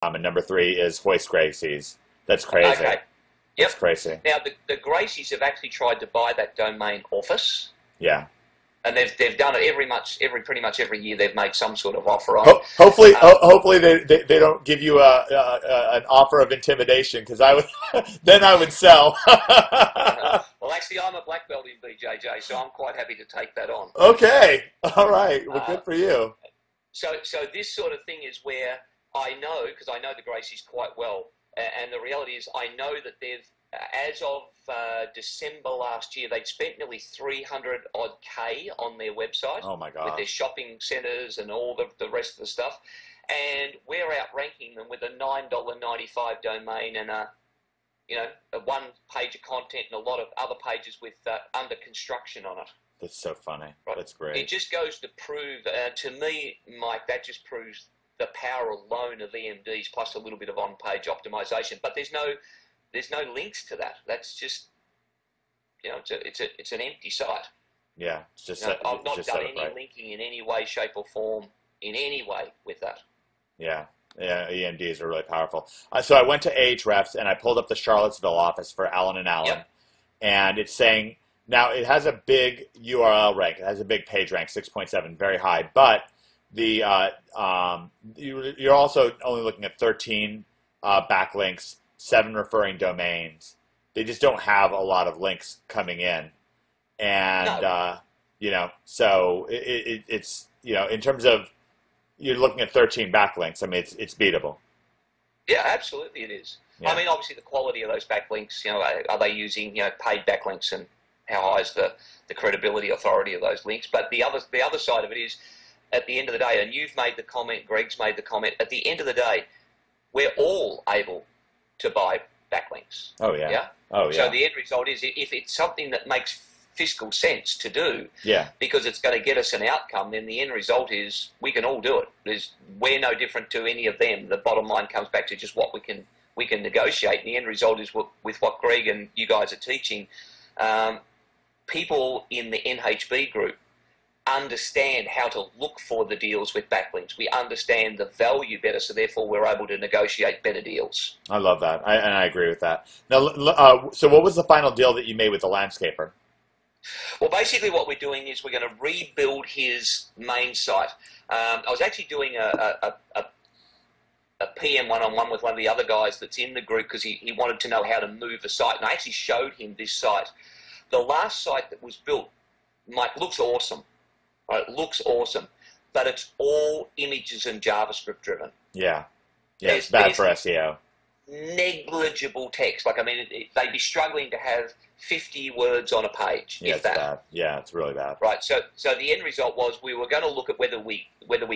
and number 3 is Hoist Gracie's. That's crazy. Okay. That's Yep. crazy. Now the Gracies have actually tried to buy that domain off us, Yeah. and they've done it pretty much every year. They've made some sort of offer on it. Hopefully, Um, hopefully they don't give you an offer of intimidation, because I would then I would sell. well, actually, I'm a black belt in BJJ, so I'm quite happy to take that on. Okay, all right. Well, Uh, good for you. so this sort of thing is where I know, because I know the Gracies quite well, and the reality is I know that they've, as of December last year, they'd spent nearly 300 odd K on their website Oh my with God. their shopping centres and all the rest of the stuff, and we're outranking them with a $9.95 domain and a one page of content and a lot of other pages with under construction on it. That's so funny. Right. That's It great. just goes to prove, to me, Mike, that just proves the power alone of EMDs plus a little bit of on-page optimization. But there's no links to that. That's just, it's an empty site. Yeah, it's just I've not just done set up any right. linking in any way, shape, or form in any way with that. Yeah. Yeah, EMDs are really powerful. So I went to Ahrefs and I pulled up the Charlottesville office for Allen and Allen, Yep. and it's saying now it has a big URL rank. It has a big page rank, 6.7, very high. But the you're also only looking at 13 backlinks, 7 referring domains. They just don't have a lot of links coming in, and No. so it's in terms of you're looking at 13 backlinks. I mean, it's beatable. Yeah, absolutely it is. I Yeah. mean, obviously the quality of those backlinks, are they using, paid backlinks, and how high is the credibility, authority of those links? But the other side of it is, at the end of the day, and you've made the comment, Greg's made the comment, at the end of the day, we're all able to buy backlinks. Oh yeah. Yeah? Oh So yeah. the end result is, if it's something that makes fiscal sense to do, Yeah. because it's going to get us an outcome, then the end result is we can all do it. We're no different to any of them. The bottom line comes back to just what we can negotiate. And the end result is with what Greg and you guys are teaching. People in the NHB group understand how to look for the deals with backlinks. We understand the value better, so therefore we're able to negotiate better deals. I love that. And I agree with that. Now, so what was the final deal that you made with the landscaper? Well, basically what we're doing is we're going to rebuild his main site. I was actually doing a PM one-on-one with one of the other guys that's in the group, because he wanted to know how to move the site, and I actually showed him this site. The last site that was built, Mike, looks awesome. Right? It looks awesome, but it's all images and JavaScript driven. Yeah. Yeah, it's bad for SEO. Negligible text. Like, I mean, they'd be struggling to have 50 words on a page, Yeah, if it's that. bad. Yeah, it's really bad. Right. So the end result was we were going to look at whether we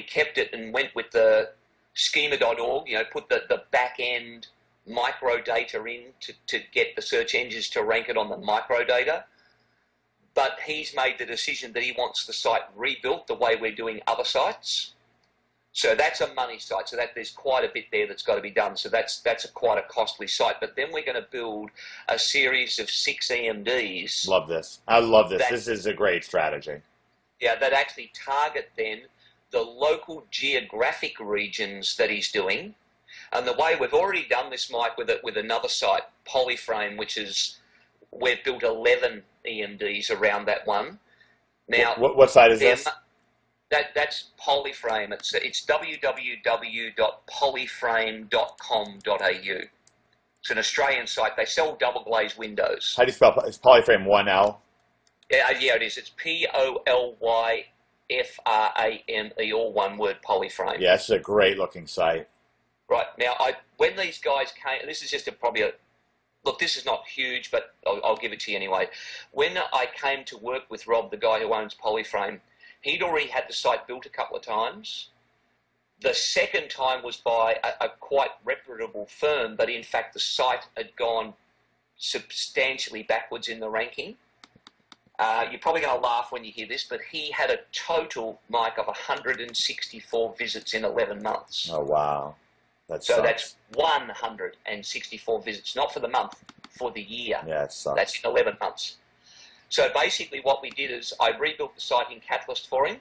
kept it and went with the schema.org, put the back end micro data in to get the search engines to rank it on the micro data. But he's made the decision that he wants the site rebuilt the way we're doing other sites. So that's a money site. So that there's quite a bit there that's got to be done. So that's quite a costly site. But then we're going to build a series of 6 EMDs. Love this. I love this. This is a great strategy. Yeah, that actually target then the local geographic regions that he's doing. And the way we've already done this, Mike, with another site, Polyframe, which is, we've built 11 EMDs around that one. Now, What site is this? That's Polyframe. It's www.polyframe.com.au. It's an Australian site. They sell double glazed windows. How do you spell it's Polyframe 1L? Yeah, it is. It's Polyframe, all one word, Polyframe. Yeah, it's a great looking site. Right. Now, when these guys came, and this is just look, this is not huge, but I'll give it to you anyway. When I came to work with Rob, the guy who owns Polyframe, he'd already had the site built a couple of times. The second time was by a quite reputable firm, but in fact the site had gone substantially backwards in the ranking. You're probably going to laugh when you hear this, but he had a total, Mike, of 164 visits in 11 months. Oh, wow. So that's 164 visits, not for the month, for the year. Yeah, it sucks. That's in 11 months. So basically what we did is I rebuilt the site in Catalyst for him.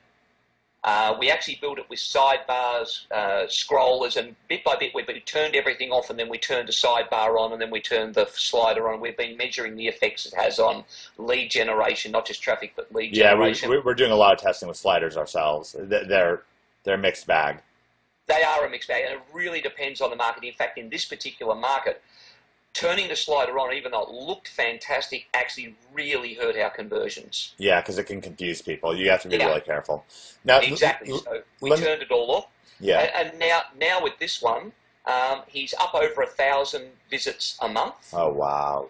We actually built it with sidebars, scrollers, and bit by bit we turned everything off, and then we turned the sidebar on, and then we turned the slider on. We've been measuring the effects it has on lead generation, not just traffic, but lead generation. Yeah, we're doing a lot of testing with sliders ourselves. They're a mixed bag. They are a mixed bag, and it really depends on the market. In fact, in this particular market, turning the slider on, even though it looked fantastic, actually really hurt our conversions. Yeah, because it can confuse people. You have to be really careful. Now, exactly. So we turned it all off. Yeah. And now with this one, he's up over 1,000 visits a month. Oh, wow.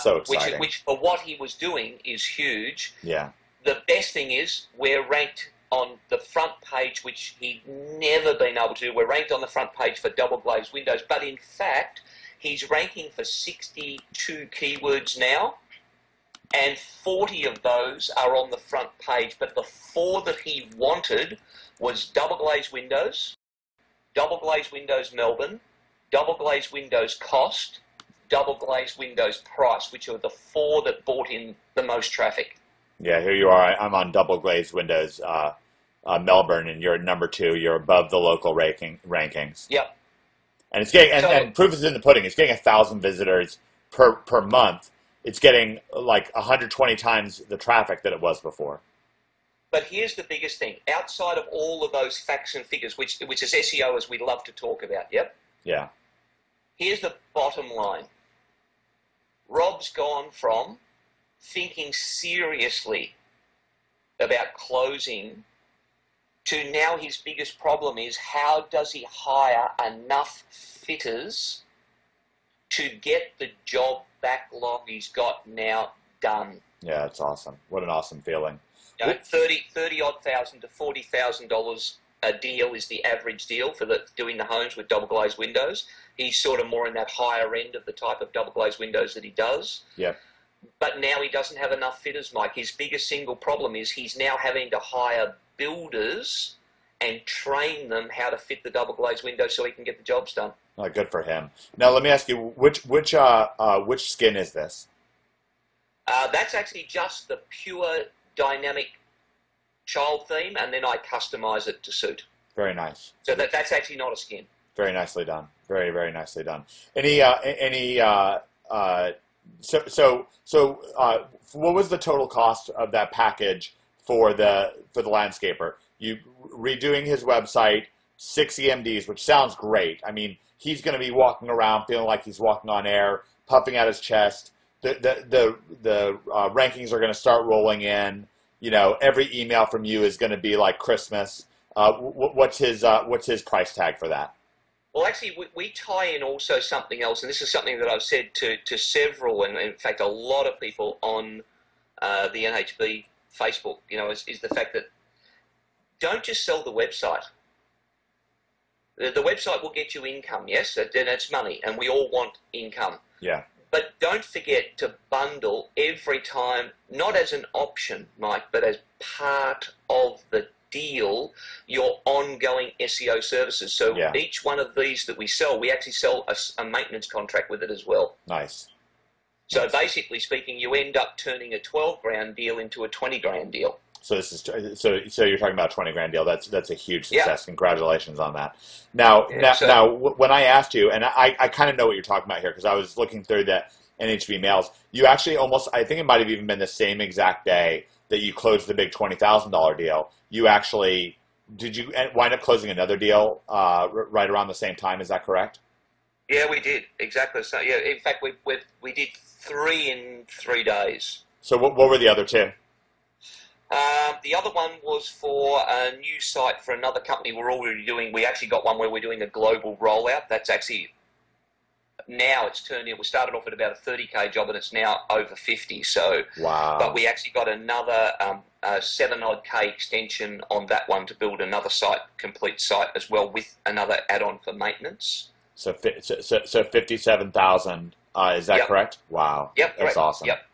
So exciting. Which for what he was doing is huge. Yeah. The best thing is we're ranked on the front page, which he'd never been able to do. We're ranked on the front page for double glazed windows, but in fact, he's ranking for 62 keywords now, and 40 of those are on the front page. But the 4 that he wanted was double glazed windows Melbourne, double glazed windows cost, double glazed windows price, which are the 4 that brought in the most traffic. Yeah, here you are. I'm on double glazed windows Melbourne, and you're at number 2. You're above the local rankings. Yep. And it's getting, and proof is in the pudding. It's getting 1,000 visitors per month. It's getting like 120 times the traffic that it was before. But here's the biggest thing. Outside of all of those facts and figures, which is SEO as we love to talk about, yep? Yeah. Here's the bottom line. Rob's gone from thinking seriously about closing to now his biggest problem is how does he hire enough fitters to get the job backlog he's got now done. Yeah, that's awesome. What an awesome feeling. You know, $30,000 to $40,000 a deal is the average deal for doing the homes with double glazed windows. He's sort of more in that higher end of the type of double glazed windows that he does. Yeah. But now he doesn't have enough fitters, Mike. His biggest single problem is he's now having to hire builders and train them how to fit the double glazed window so he can get the jobs done. Oh, good for him. Now let me ask you, which skin is this? That's actually just the pure dynamic child theme, and then I customize it to suit. Very nice. So that's actually not a skin. Very nicely done. Very, very nicely done. What was the total cost of that package for the landscaper? You redoing his website, 6 EMDs, which sounds great. I mean, he's going to be walking around feeling like he's walking on air, puffing out his chest. The rankings are going to start rolling in. You know, every email from you is going to be like Christmas. What's his price tag for that? Well, actually, we tie in also something else, and this is something that I've said to several, and in fact a lot of people on the NHB Facebook, you know, is the fact that don't just sell the website. The website will get you income, yes, and it's money, and we all want income. Yeah. But don't forget to bundle every time, not as an option, Mike, but as part of the deal, your ongoing SEO services. So each one of these that we sell, we actually sell a maintenance contract with it as well. Nice. So basically speaking, you end up turning a 12 grand deal into a 20 grand deal. So this is so you're talking about a 20 grand deal. That's a huge success. Yeah. Congratulations on that. Now, when I asked you, and I kind of know what you're talking about here because I was looking through the NHB mails. You actually I think it might have even been the same exact day that you closed the big $20,000 deal. Did you wind up closing another deal right around the same time? Is that correct? Yeah, we did exactly. So yeah, in fact, we did 3 in 3 days. So what were the other 2? The other one was for a new site for another company we're already doing. We actually got one where we're doing a global rollout. That's actually, now it's turned in. We started off at about a 30K job and it's now over 50. So, wow. But we actually got another 7-odd K extension on that one to build another site, complete site as well with another add-on for maintenance. So 57,000, is that correct? Wow. Yep. That's correct. awesome. Yep.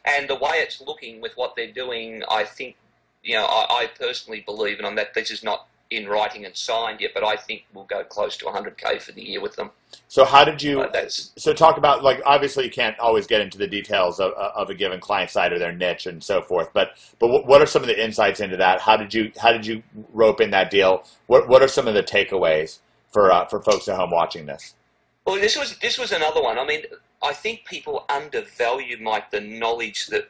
And the way it's looking with what they're doing, I think, you know, I personally believe, and that this is not in writing and signed yet, but I think we'll go close to 100K for the year with them. So how did you? That's So talk about, like, obviously you can't always get into the details of a given client site or their niche and so forth. But what are some of the insights into that? How did you rope in that deal? What are some of the takeaways for folks at home watching this? well. This was another one. I mean, I think people undervalue, Mike, the knowledge that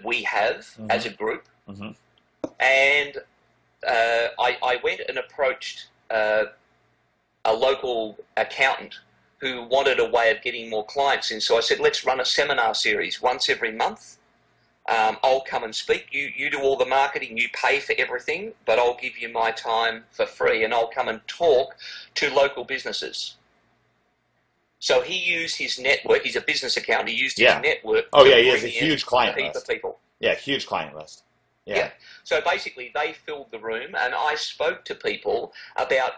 we have as a group, and I went and approached a local accountant who wanted a way of getting more clients in. So I said, let's run a seminar series once every month. I'll come and speak. You do all the marketing, you pay for everything, but I'll give you my time for free, and I'll come and talk to local businesses. So he used his network. He's a business accountant. He used his network. Oh, yeah, he has a huge client list. Of people. Yeah, huge client list. Yeah. So basically, they filled the room, and I spoke to people about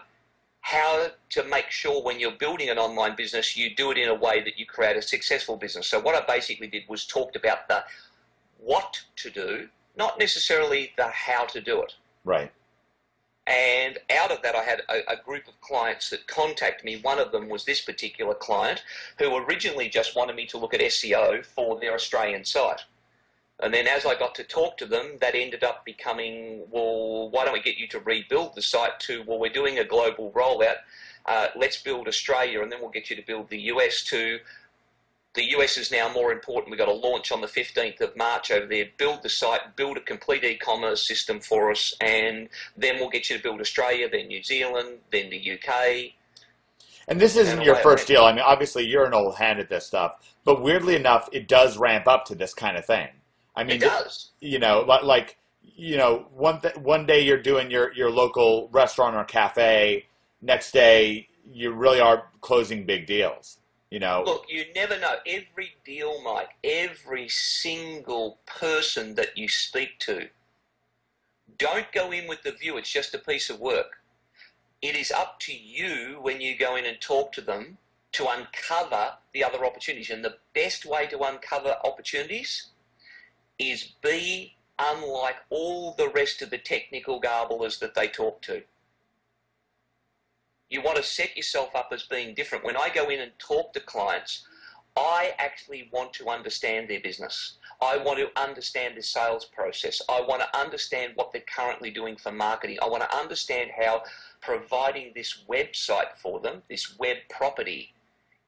how to make sure when you're building an online business, you do it in a way that you create a successful business. So what I basically did was talked about the what to do, not necessarily the how to do it. Right. And out of that, I had a group of clients that contacted me. One of them was this particular client who originally just wanted me to look at SEO for their Australian site. And then as I got to talk to them, that ended up becoming, well, why don't we get you to rebuild the site to, well, we're doing a global rollout. Let's build Australia, and then we'll get you to build the US to, the US is now more important. We've got a launch on the 15th of March over there. Build the site, build a complete e-commerce system for us, and then we'll get you to build Australia, then New Zealand, then the UK. And this isn't your first deal. I mean, obviously you're an old hand at this stuff, but weirdly enough, it does ramp up to this kind of thing. I mean, it does. You know, like, you know, one day you're doing your local restaurant or cafe. Next day, you really are closing big deals. You know, look, you never know. Every deal, Mike, every single person that you speak to, don't go in with the view it's just a piece of work. It is up to you when you go in and talk to them to uncover the other opportunities. And the best way to uncover opportunities is be unlike all the rest of the technical garblers that they talk to. You want to set yourself up as being different. When I go in and talk to clients, I actually want to understand their business. I want to understand the sales process. I want to understand what they're currently doing for marketing. I want to understand how providing this website for them, this web property,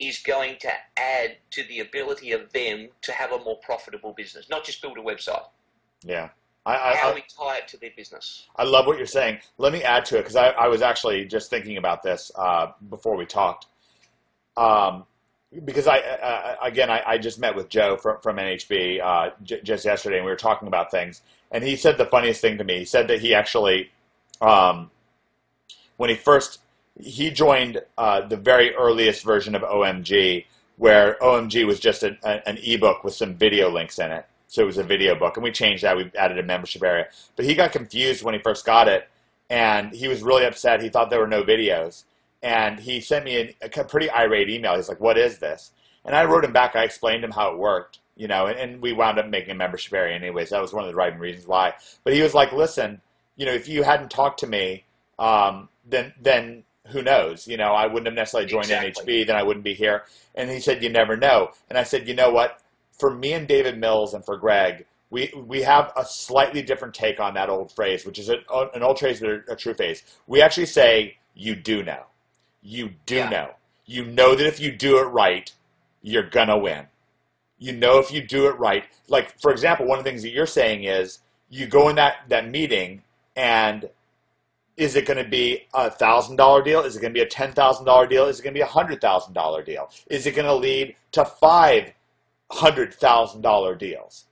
is going to add to the ability of them to have a more profitable business, not just build a website. Yeah. How we tie it to their business. I love what you're saying. Let me add to it, because I was actually just thinking about this before we talked. Because I just met with Joe from NHB just yesterday, and we were talking about things. And he said the funniest thing to me. He said that he actually, when he joined the very earliest version of OMG, where OMG was just an ebook with some video links in it. So it was a video book, and we changed that. We added a membership area. But he got confused when he first got it, and he was really upset. He thought there were no videos. And he sent me a pretty irate email. He's like, what is this? And I wrote him back. I explained to him how it worked, you know, and we wound up making a membership area anyways. That was one of the driving reasons why. But he was like, listen, you know, if you hadn't talked to me, then who knows? You know, I wouldn't have necessarily joined NHB, then I wouldn't be here. And he said, you never know. And I said, you know what? For me and David Mills and for Greg, we have a slightly different take on that old phrase, which is an old phrase, but a true phrase. We actually say, you do know. You do know. You know that if you do it right, you're going to win. You know if you do it right. Like, for example, one of the things that you're saying is you go in that meeting, and is it going to be a $1,000 deal? Is it going to be a $10,000 deal? Is it going to be a $100,000 deal? Is it going to lead to $500,000 deals?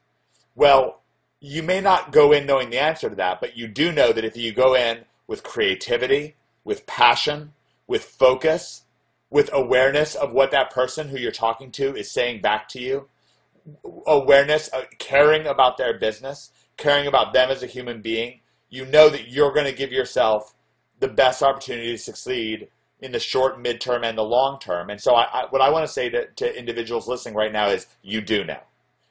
Well, you may not go in knowing the answer to that, but you do know that if you go in with creativity, with passion, with focus, with awareness of what that person who you're talking to is saying back to you, awareness, caring about their business, caring about them as a human being, you know that you're going to give yourself the best opportunity to succeed in the short, midterm, and the long term. And so what I want to say to individuals listening right now is you do know.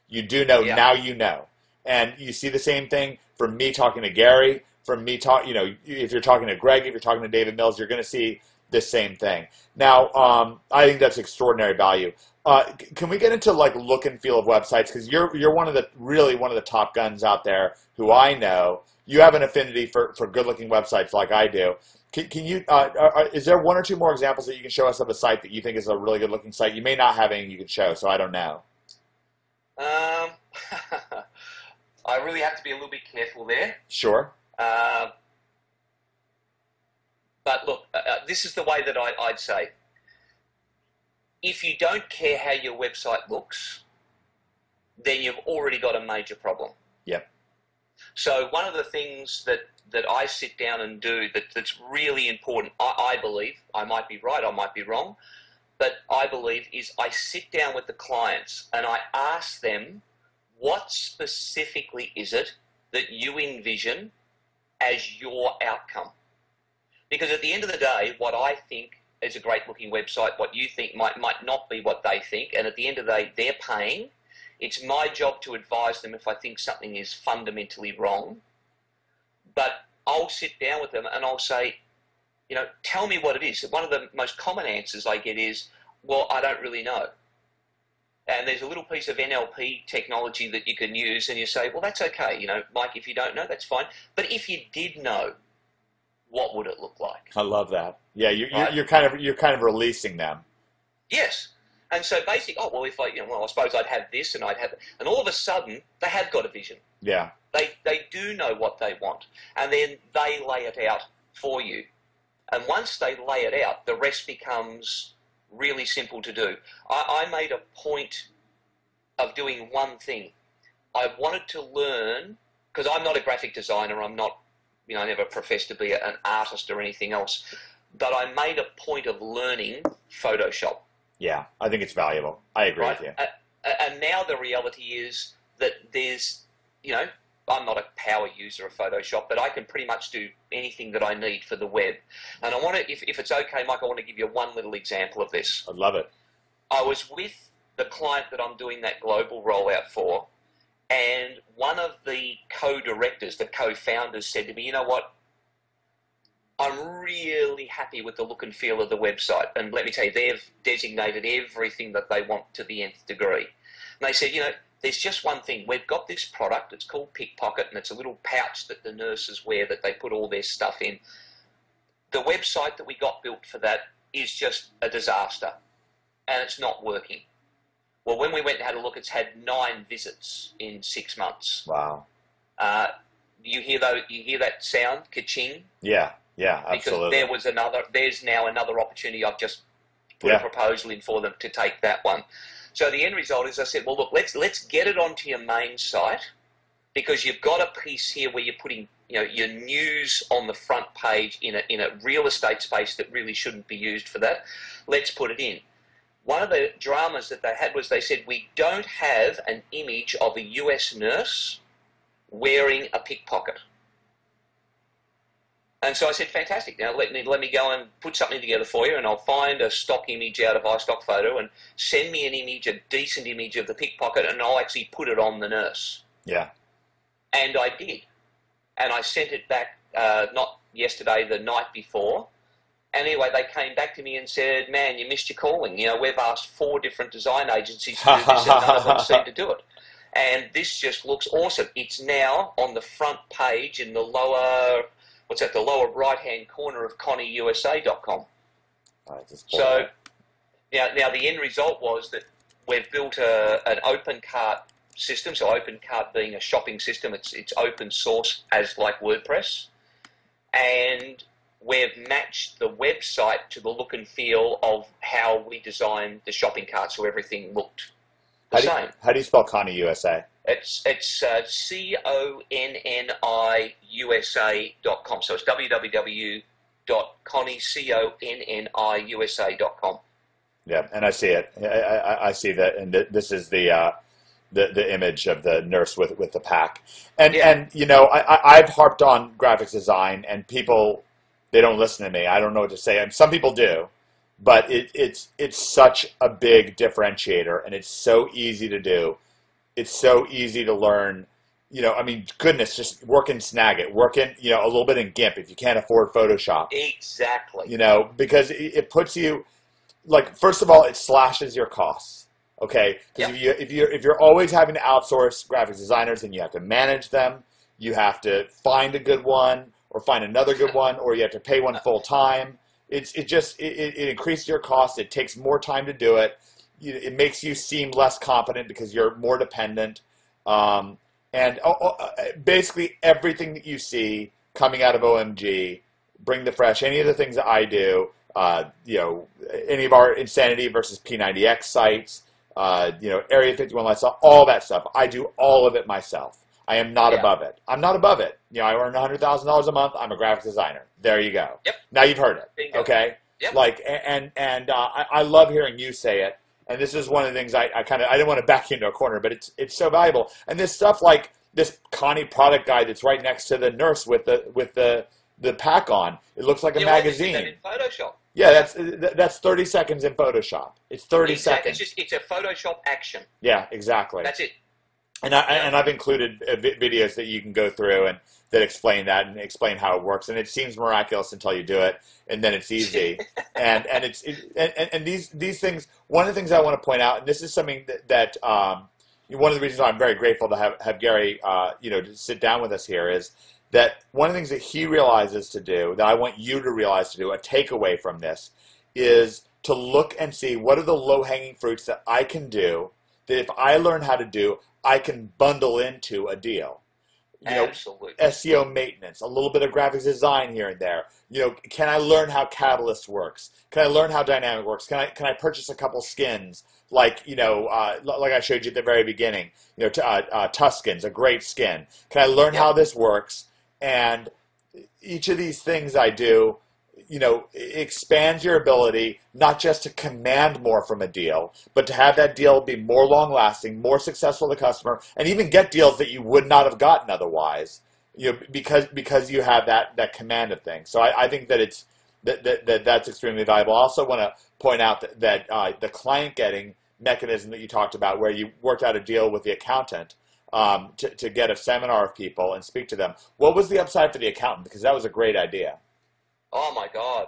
You do know, now you know. And you see the same thing from me talking to Gary, from me if you're talking to Greg, if you're talking to David Mills, you're going to see the same thing. Now, I think that's extraordinary value. Can we get into like look and feel of websites? Because you're one of the top guns out there who I know. You have an affinity for good looking websites like I do. Can you? Is there one or two more examples that you can show us of a site that you think is a really good looking site? You may not have any you can show, so I don't know. I really have to be a little bit careful there. Sure. But look, this is the way that I'd say. If you don't care how your website looks, then you've already got a major problem. Yep. So one of the things that I sit down and do that's really important, I believe, I might be right, I might be wrong, but I believe is I sit down with the clients and I ask them, what specifically is it that you envision as your outcome? Because at the end of the day, what I think is a great looking website, what you think might not be what they think, and at the end of the day, they're paying. It's my job to advise them if I think something is fundamentally wrong. But I'll sit down with them and I'll say, tell me what it is. One of the most common answers I get is, well, I don't really know. And there's a little piece of NLP technology that you can use, and you say, well, that's okay. Mike, if you don't know, that's fine. But if you did know, what would it look like? I love that. Yeah, Right? you're kind of releasing them. Yes. And so basically, if I suppose I'd have this and I'd have, and all of a sudden they have got a vision. Yeah. They do know what they want, and then they lay it out for you. And once they lay it out, the rest becomes really simple to do. I made a point of doing one thing. I wanted to learn, because I'm not a graphic designer, I'm not, I never professed to be an artist or anything else, but I made a point of learning Photoshop. Yeah, I think it's valuable. I agree with you. And now the reality is that there's, I'm not a power user of Photoshop, but I can pretty much do anything that I need for the web. And I want to, if it's okay, Mike, I want to give you one little example of this. I'd love it. I was with the client that I'm doing that global rollout for, and one of the co-directors, the co-founders, said to me, you know what, I'm really happy with the look and feel of the website. And let me tell you, they've designated everything that they want to the nth degree. And they said, there's just one thing. We've got this product, it's called Pickpocket, and it's a little pouch that the nurses wear that they put all their stuff in. The website that we got built for that is just a disaster, and it's not working. Well, when we went and had a look, it's had 9 visits in 6 months. Wow. You hear that sound, ka-ching? Yeah, absolutely. Because there's now another opportunity. I've just put a proposal in for them to take that one. So the end result is I said, well, look, let's get it onto your main site, because you've got a piece here where you're putting your news on the front page in a real estate space that really shouldn't be used for that. Let's put it in. One of the dramas that they had was they said, we don't have an image of a US nurse wearing a pickpocket. And so I said, fantastic. Now let me go and put something together for you, and I'll find a stock image out of iStock Photo and send me an image, a decent image of the pickpocket, and I'll actually put it on the nurse. Yeah. And I did. And I sent it back, not yesterday, the night before. And anyway, they came back to me and said, man, you missed your calling. We've asked 4 different design agencies to do this, and none of them seem to do it. And this just looks awesome. It's now on the front page in the lower... the lower right-hand corner of ConnieUSA.com. So now the end result was that we've built an open cart system. So open cart being a shopping system, it's open source as like WordPress, and we've matched the website to the look and feel of how we designed the shopping cart, so everything looked the same. How do you spell Connie USA? It's CONNIUSA.com. So it's www.conniusa.com. Yeah, and I see it. I see that, and this is the image of the nurse with the pack. And I've harped on graphics design, and people, they don't listen to me. I don't know what to say. And some people do, but it's such a big differentiator, and it's so easy to do. It's so easy to learn. I mean, goodness, just work in Snagit, work in, a little bit in GIMP if you can't afford Photoshop. Exactly. Because it puts you, like, first of all, it slashes your costs. Okay, because Yep. if you're always having to outsource graphics designers, then you have to manage them. You have to find a good one, or find another good one, or you have to pay one full time. It increases your costs. It takes more time to do it. It makes you seem less competent because you're more dependent. And basically everything that you see coming out of OMG, Bring the Fresh, any of the things that I do, any of our Insanity versus P90X sites, Area 51 Lifestyle, all that stuff. I do all of it myself. I am not above it. I'm not above it. I earn $100,000 a month. I'm a graphic designer. There you go. Yep. Now you've heard it. Okay. Yep. Like, I love hearing you say it. And this is one of the things I didn't want to back you into a corner, but it's so valuable. And this stuff like this Connie product guide that's right next to the nurse with the pack on. It looks like a magazine. That in Photoshop. Yeah, that's 30 seconds in Photoshop. It's 30 seconds. It's a Photoshop action. Yeah, exactly. That's it. And I've included videos that you can go through and that explain that and explain how it works. And it seems miraculous until you do it, and then it's easy. and these things. One of the things I want to point out, and this is something that one of the reasons why I'm very grateful to have Gary, to sit down with us here, is that one of the things that he realizes to do, that I want you to realize to do, a takeaway from this, is to look and see what are the low-hanging fruits that I can do, that if I learn how to do, I can bundle into a deal. Absolutely. SEO maintenance, a little bit of graphics design here and there. Can I learn how Catalyst works? Can I learn how Dynamic works? Can I purchase a couple skins like I showed you at the very beginning? Tuscan's a great skin. Can I learn how this works? And each of these things I do, expands your ability not just to command more from a deal, but to have that deal be more long-lasting, more successful to the customer, and even get deals that you would not have gotten otherwise, because you have that command of things. So I think that that's extremely valuable. I also want to point out that the client getting mechanism that you talked about, where you worked out a deal with the accountant to get a seminar of people and speak to them. What was the upside for the accountant? Because that was a great idea. Oh my God.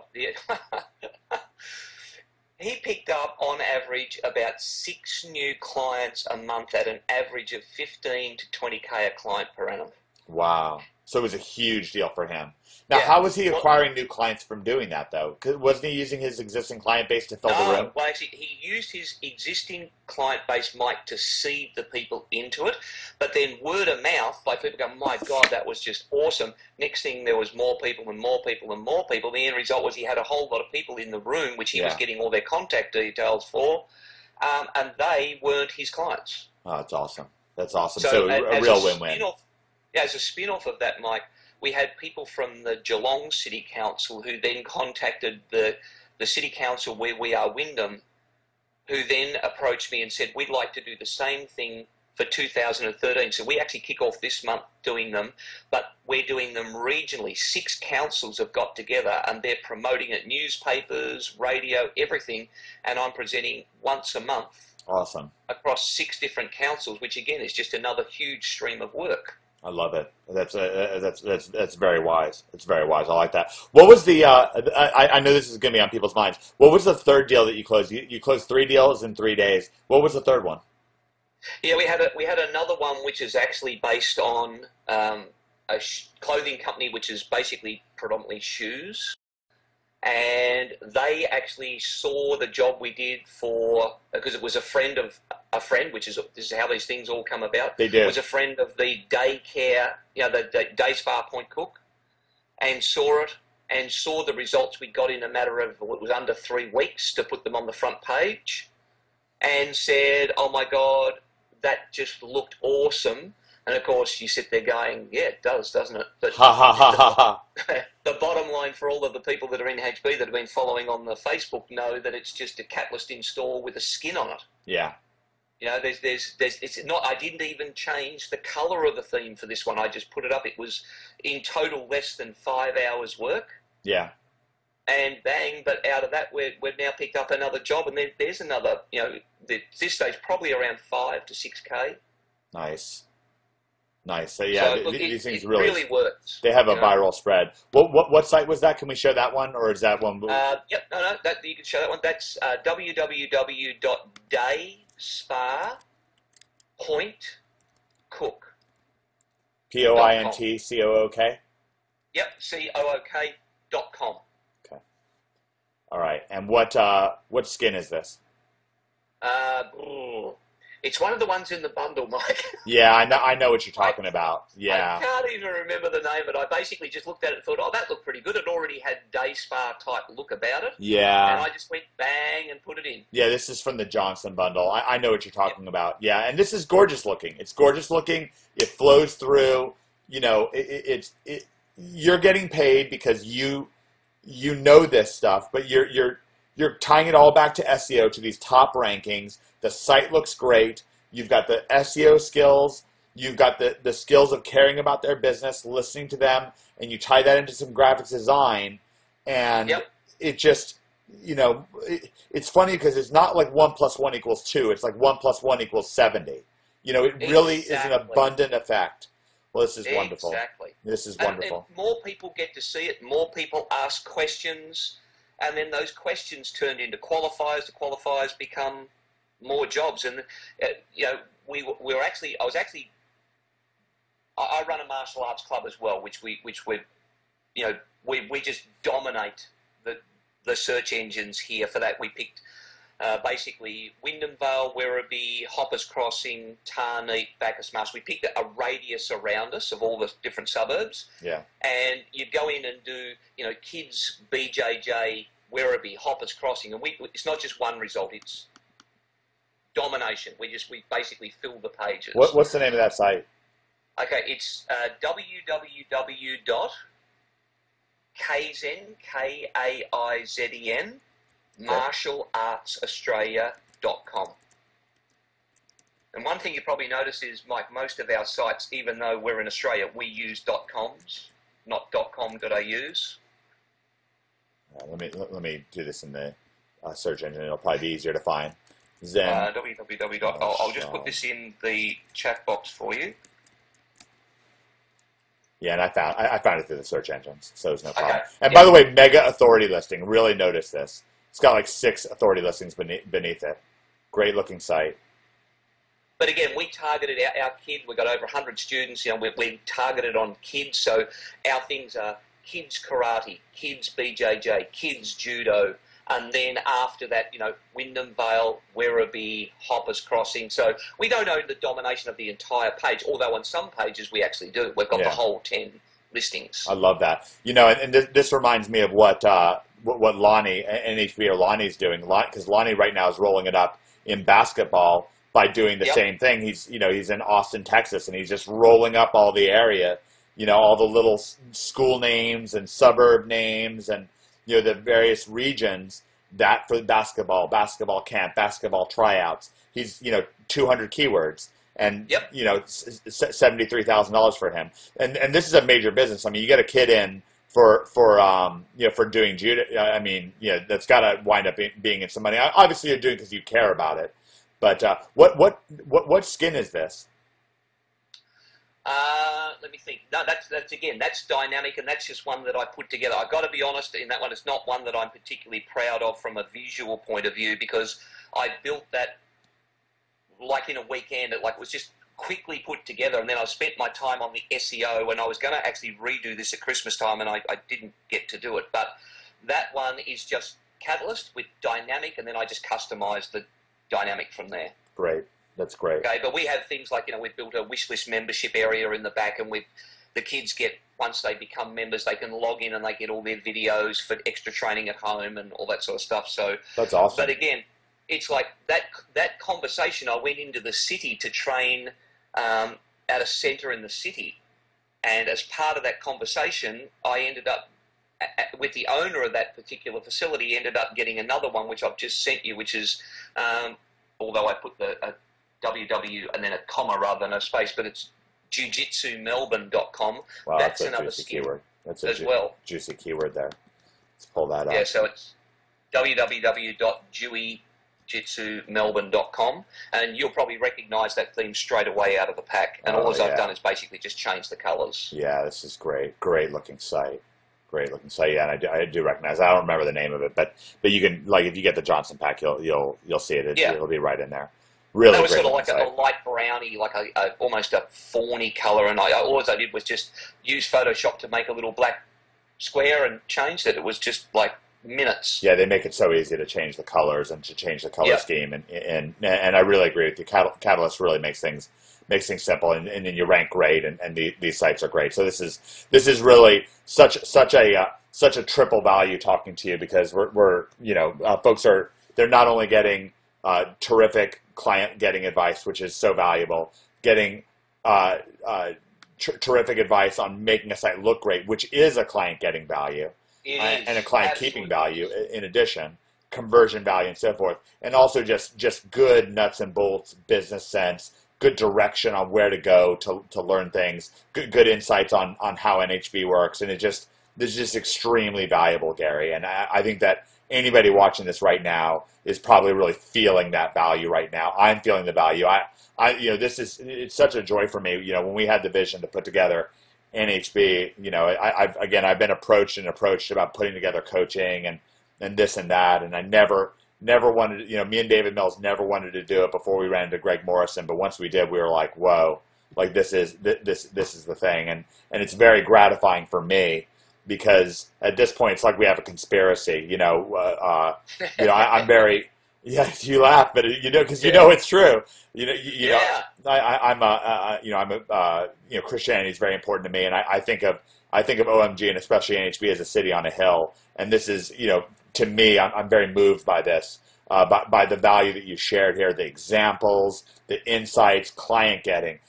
He picked up on average about 6 new clients a month at an average of 15 to 20K a client per annum. Wow. So it was a huge deal for him. Now, how was he acquiring new clients from doing that, though? Wasn't he using his existing client base to fill the room? Well, actually, he used his existing client base, Mike, to seed the people into it. But then word of mouth, like people go, my God, that was just awesome. Next thing, there was more people and more people and more people. The end result was he had a whole lot of people in the room, which he was getting all their contact details for, and they weren't his clients. Oh, that's awesome. That's awesome. So a real win-win. As a spin-off of that, Mike, we had people from the Geelong City Council who then contacted the City Council where we are, Wyndham, who then approached me and said, we'd like to do the same thing for 2013. So we actually kick off this month doing them, but we're doing them regionally. 6 councils have got together and they're promoting it, newspapers, radio, everything, and I'm presenting once a month. Awesome. Across 6 different councils, which again is just another huge stream of work. I love it. That's very wise. It's very wise. I like that. What was the? I know this is going to be on people's minds. What was the third deal that you closed? You closed 3 deals in 3 days. What was the third one? Yeah, we had another one which is actually based on a clothing company which is basically predominantly shoes, and they actually saw the job we did because it was a friend of a friend, this is how these things all come about. They did. Was a friend of the daycare, the day spa point cook, and saw it and saw the results we got in a matter of, it was under 3 weeks to put them on the front page, and said, oh my God, that just looked awesome. And of course, you sit there going, yeah, it does, doesn't it? But the bottom line for all of the people that are in HB that have been following on the Facebook know that it's just a Catalyst install with a skin on it. Yeah. It's not. I didn't even change the color of the theme for this one. I just put it up. It was in total less than 5 hours work. Yeah. And bang! But out of that, we've now picked up another job, and there's another. This stage probably around 5 to 6K. Nice. Nice. So yeah, So look, these things it really, really works. they have a You know. viral spread. What site was that? Can we show that one, or is that one? Yep, no, that you can show that one. That's www.dayspapointcook.com. POINTCOOK? Yep, COOK.com. Okay. All right. And what skin is this? Ooh, it's one of the ones in the bundle, Mike. Yeah, I know what you're talking about. I Yeah. can't even remember the name, but I basically just looked at it and thought, oh, that looked pretty good. It already had day spa type look about it. Yeah. And I just went bang and put it in. Yeah, this is from the Johnson bundle. I know what you're talking about. Yeah, and this is gorgeous looking. It's gorgeous looking. It flows through. You know, you're getting paid because you know this stuff, but you're tying it all back to SEO, to these top rankings. The site looks great. You've got the SEO skills. You've got the skills of caring about their business, listening to them, and you tie that into some graphics design, and it just, you know, it's funny because it's not like 1 + 1 = 2. It's like 1 + 1 = 70. You know, it really is an abundant effect. Well, this is wonderful. Exactly. This is wonderful. And more people get to see it. More people ask questions, and then those questions turned into qualifiers. The qualifiers become more jobs, and you know, I run a martial arts club as well, which we you know, we just dominate the search engines here. For that, we picked basically Wyndham Vale, Werribee, Hoppers Crossing, Tarneet, Bacchus Marsh. We picked a radius around us of all the different suburbs. Yeah. And you'd go in and do, you know, kids, BJJ, Werribee, Hoppers Crossing, and it's not just one result, it's domination. We basically fill the pages. What's the name of that site? Okay, it's www.kaizn martialartsaustralia.com. And one thing you probably notice is, Mike, most of our sites, even though we're in Australia, we use .coms, not .com.aus. Let me do this in the search engine. It'll probably be easier to find. Zen. www. I'll just put this in the chat box for you. Yeah, and I found it through the search engines, so there's no problem. Okay. And by the way, mega authority listing. Really notice this. It's got like 6 authority listings beneath it. Great looking site. But again, we targeted our kid. We've got over 100 students. You know, we targeted on kids. So our things are kids karate, kids BJJ, kids judo, and then after that, you know, Wyndham Vale, Werribee, Hoppers Crossing. So we don't own the domination of the entire page, although on some pages we actually do. We've got the whole 10 listings. I love that. You know, and this reminds me of what Lonnie, NHB or Lonnie's doing, because Lonnie right now is rolling it up in basketball by doing the same thing. He's in Austin, Texas, and he's just rolling up all the area, you know, all the little school names and suburb names and, you know, the various regions that for basketball camp, basketball tryouts. He's, you know, 200 keywords and, you know, $73,000 for him. And this is a major business. I mean, you get a kid in for you know, for doing judo. I mean, you know, that's got to wind up being in some money. Obviously, you're doing because you care about it. But what skin is this? Let me think. No, that's dynamic, and that's just one that I put together. I've got to be honest, in that one, it's not one that I'm particularly proud of from a visual point of view, because I built that like in a weekend. It was just quickly put together, and then I spent my time on the SEO, and I was going to actually redo this at Christmas time, and I didn't get to do it. But that one is just Catalyst with dynamic, and then I just customized the dynamic from there. Great. That's great. Okay, but we have things like, you know, we've built a wish list membership area in the back, and the kids get, once they become members, they can log in and they get all their videos for extra training at home and all that sort of stuff. So that's awesome. But again, it's like that conversation. I went into the city to train at a centre in the city, and as part of that conversation, I ended up with the owner of that particular facility. Ended up getting another one, which I've just sent you, which is although I put the www and then a comma rather than a space, but it's jujitsumelbourne.com. Wow, that's another juicy keyword. That's as well. Juicy keyword there. Let's pull that up. Yeah, so it's www.jui jitsumelbourne.com, and you'll probably recognise that theme straight away out of the pack. And all I've done is basically just change the colours. Yeah, this is great. Great looking site. Great looking site. Yeah, and I do recognize it. I don't remember the name of it, but you can, like, if you get the Johnson pack, you'll see it. It'll be right in there. Really, that was great sort of like site. a light browny, like almost a fawny colour. And all I did was just use Photoshop to make a little black square and changed it. It was just like minutes. Yeah, they make it so easy to change the colors and to change the color scheme, and I really agree with you. Catalyst really makes things simple, and then you rank great, and these sites are great. So this is really such a triple value talking to you, because we're folks they're not only getting terrific client getting advice, which is so valuable, getting terrific advice on making a site look great, which is a client getting value, and a client keeping value in addition, conversion value and so forth, and also just good nuts and bolts business sense, good direction on where to go to learn things, good insights on how NHB works, and this is just extremely valuable, Gary. And I think that anybody watching this right now is probably really feeling that value right now. I'm feeling the value. It's such a joy for me. When we had the vision to put together NHB, I've been approached about putting together coaching and this and that, and I never wanted to, me and David Mills never wanted to do it before we ran into Greg Morrison, but once we did, we were like, whoa, like this is the thing, and it's very gratifying for me, because at this point it's like we have a conspiracy. I'm very, yes, you laugh, but because it's true. I'm a Christianity is very important to me, and I think of OMG, and especially NHB, as a city on a hill, and this is to me, I'm very moved by this, by the value that you shared here, the examples, the insights, client getting,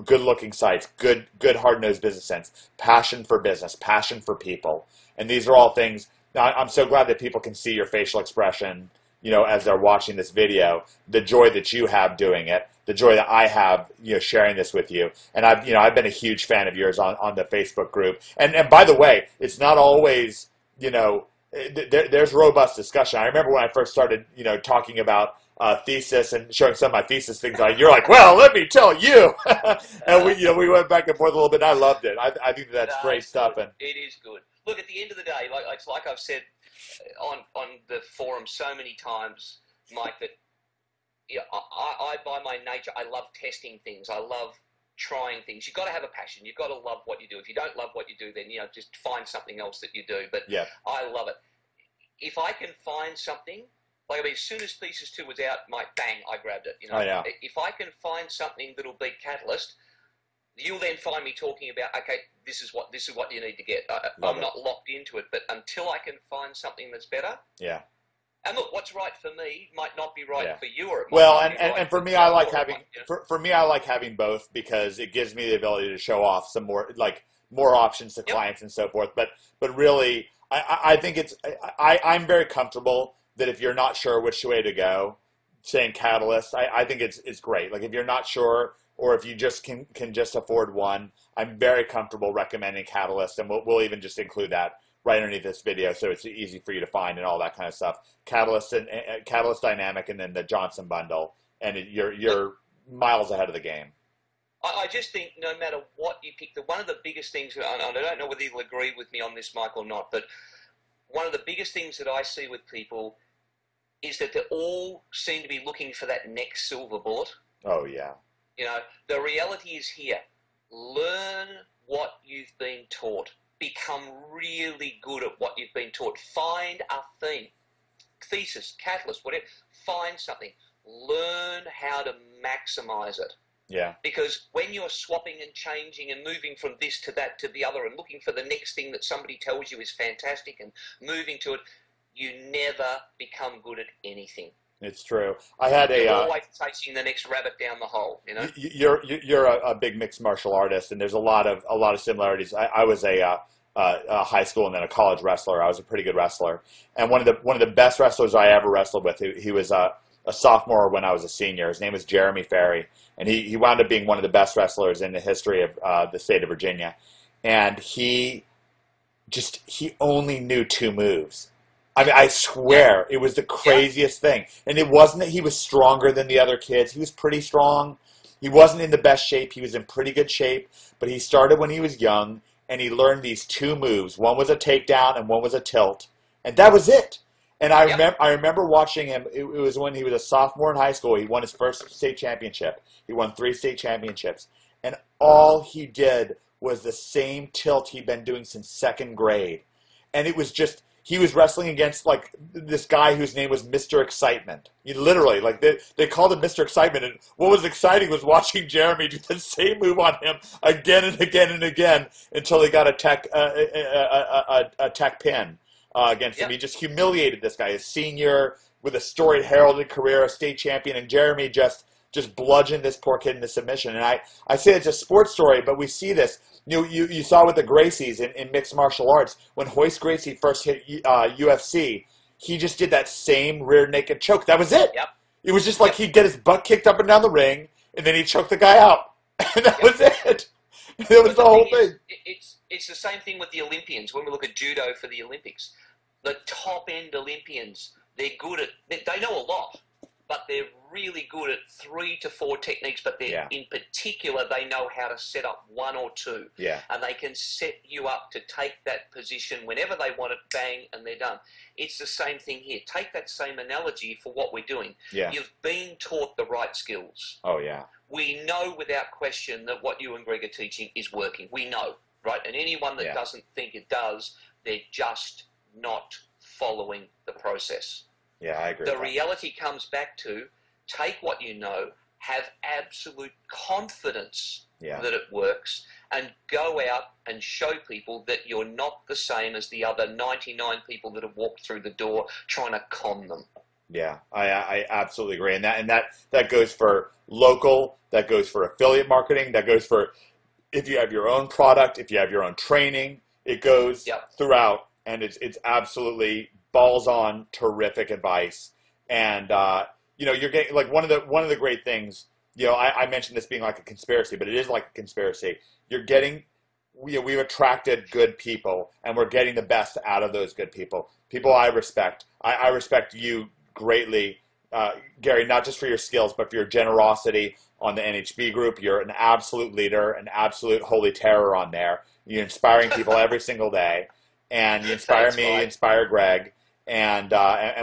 good-looking sites, good hard-nosed business sense, passion for business, passion for people, and these are all things. I'm so glad that people can see your facial expression, as they're watching this video, the joy that you have doing it, the joy that I have, sharing this with you. And I've been a huge fan of yours on the Facebook group. And by the way, it's not always, there's robust discussion. I remember when I first started, talking about thesis and showing some of my thesis things, you're like, well, let me tell you. And we went back and forth a little bit, and I loved it. I think that's great stuff. And it is good. Look, at the end of the day, like I've said on the forum so many times, Mike, that I by my nature, I love testing things. I love trying things. You've got to have a passion. You've got to love what you do. If you don't love what you do, then just find something else that you do. But I love it. If I can find something, as soon as Thesis 2 was out, Mike, bang, I grabbed it. If I can find something that'll beat Catalyst, you'll then find me talking about, okay, this is what you need to get. I'm not locked into it, but until I can find something that's better. Yeah. And look, what's right for me might not be right for you, or it might well, not be right and for me, I like having for me, I like having both, because it gives me the ability to show off some more options to clients and so forth. But really, I think I'm very comfortable that if you're not sure which way to go, saying Catalyst, I think it's great. Like, if you're not sure, or if you just can just afford one, I'm very comfortable recommending Catalyst, and we'll even just include that right underneath this video, so it's easy for you to find and all that kind of stuff. Catalyst and Catalyst Dynamic, and then the Johnson bundle, and you're miles ahead of the game. I just think no matter what you pick, one of the biggest things, and I don't know whether you'll agree with me on this, Mike, or not, but one of the biggest things that I see with people is that they all seem to be looking for that next silver bullet. Oh, yeah. The reality is here. Learn what you've been taught. Become really good at what you've been taught. Find a theme, thesis, catalyst, whatever. Find something. Learn how to maximize it. Yeah. Because when you're swapping and changing and moving from this to that to the other and looking for the next thing that somebody tells you is fantastic and moving to it, you never become good at anything. It's true. I had You're always chasing the next rabbit down the hole. You're a big mixed martial artist, and there's a lot of similarities. I was a high school and then a college wrestler. I was a pretty good wrestler, and one of the best wrestlers I ever wrestled with. He was a sophomore when I was a senior. His name was Jeremy Ferry, and he wound up being one of the best wrestlers in the history of the state of Virginia. And he only knew two moves. I mean, I Yeah, swear it was the yeah, craziest thing. And it wasn't that he was stronger than the other kids. He was pretty strong. He wasn't in the best shape. He was in pretty good shape. But he started when he was young, and he learned these two moves. One was a takedown, and one was a tilt, and that was it. And yep, I remember watching him. It was when he was a sophomore in high school. He won his first state championship. He won 3 state championships, and all he did was the same tilt he'd been doing since second grade. And it was just he was wrestling against like this guy whose name was Mr. Excitement. He literally like they called him Mr. Excitement, and what was exciting was watching Jeremy do the same move on him again and again and again until he got a tech pin against him. yep, He just humiliated this guy, a senior with a storied heralded career, a state champion, and Jeremy just bludgeoned this poor kid into submission. And I say it's a sports story, but we see this. You saw with the Gracies in mixed martial arts when Hoist Gracie first hit UFC, he just did that same rear naked choke. That was it. yep, It was just like yep. he'd get his butt kicked up and down the ring, and then he'd choke the guy out, and that Yep. was it. That was But the the whole thing is, thing. it's the same thing with the Olympians. When we look at judo for the Olympics, the top end Olympians, they're good at. They know a lot, but they're really good at 3 to 4 techniques. But Yeah, in particular, they know how to set up 1 or 2, yeah, and they can set you up to take that position whenever they want it. Bang, and they're done. It's the same thing here. Take that same analogy for what we're doing. yeah. You've been taught the right skills. Oh yeah, We know without question that what you and Greg are teaching is working. We know, right? And anyone that yeah, doesn't think it does, they're just not following the process. yeah. I agree The with that. reality comes back to take what you know, have absolute confidence Yeah, that it works, and go out and show people that you're not the same as the other 99 people that have walked through the door trying to con them. yeah. I absolutely agree, and that goes for local. That goes for affiliate marketing. That goes for if you have your own product, if you have your own training, it goes Yep. throughout, and it's absolutely balls on terrific advice. And you're getting like one of the great things. I mentioned this being like a conspiracy, but it is like a conspiracy. You're getting, we've attracted good people, and we're getting the best out of those good people. People I respect. I respect you greatly, Gary, not just for your skills, but for your generosity on the NHB group. You're an absolute leader, an absolute holy terror on there. You're inspiring people every single day, and you inspire Thanks, me, you Mike. inspire Greg, and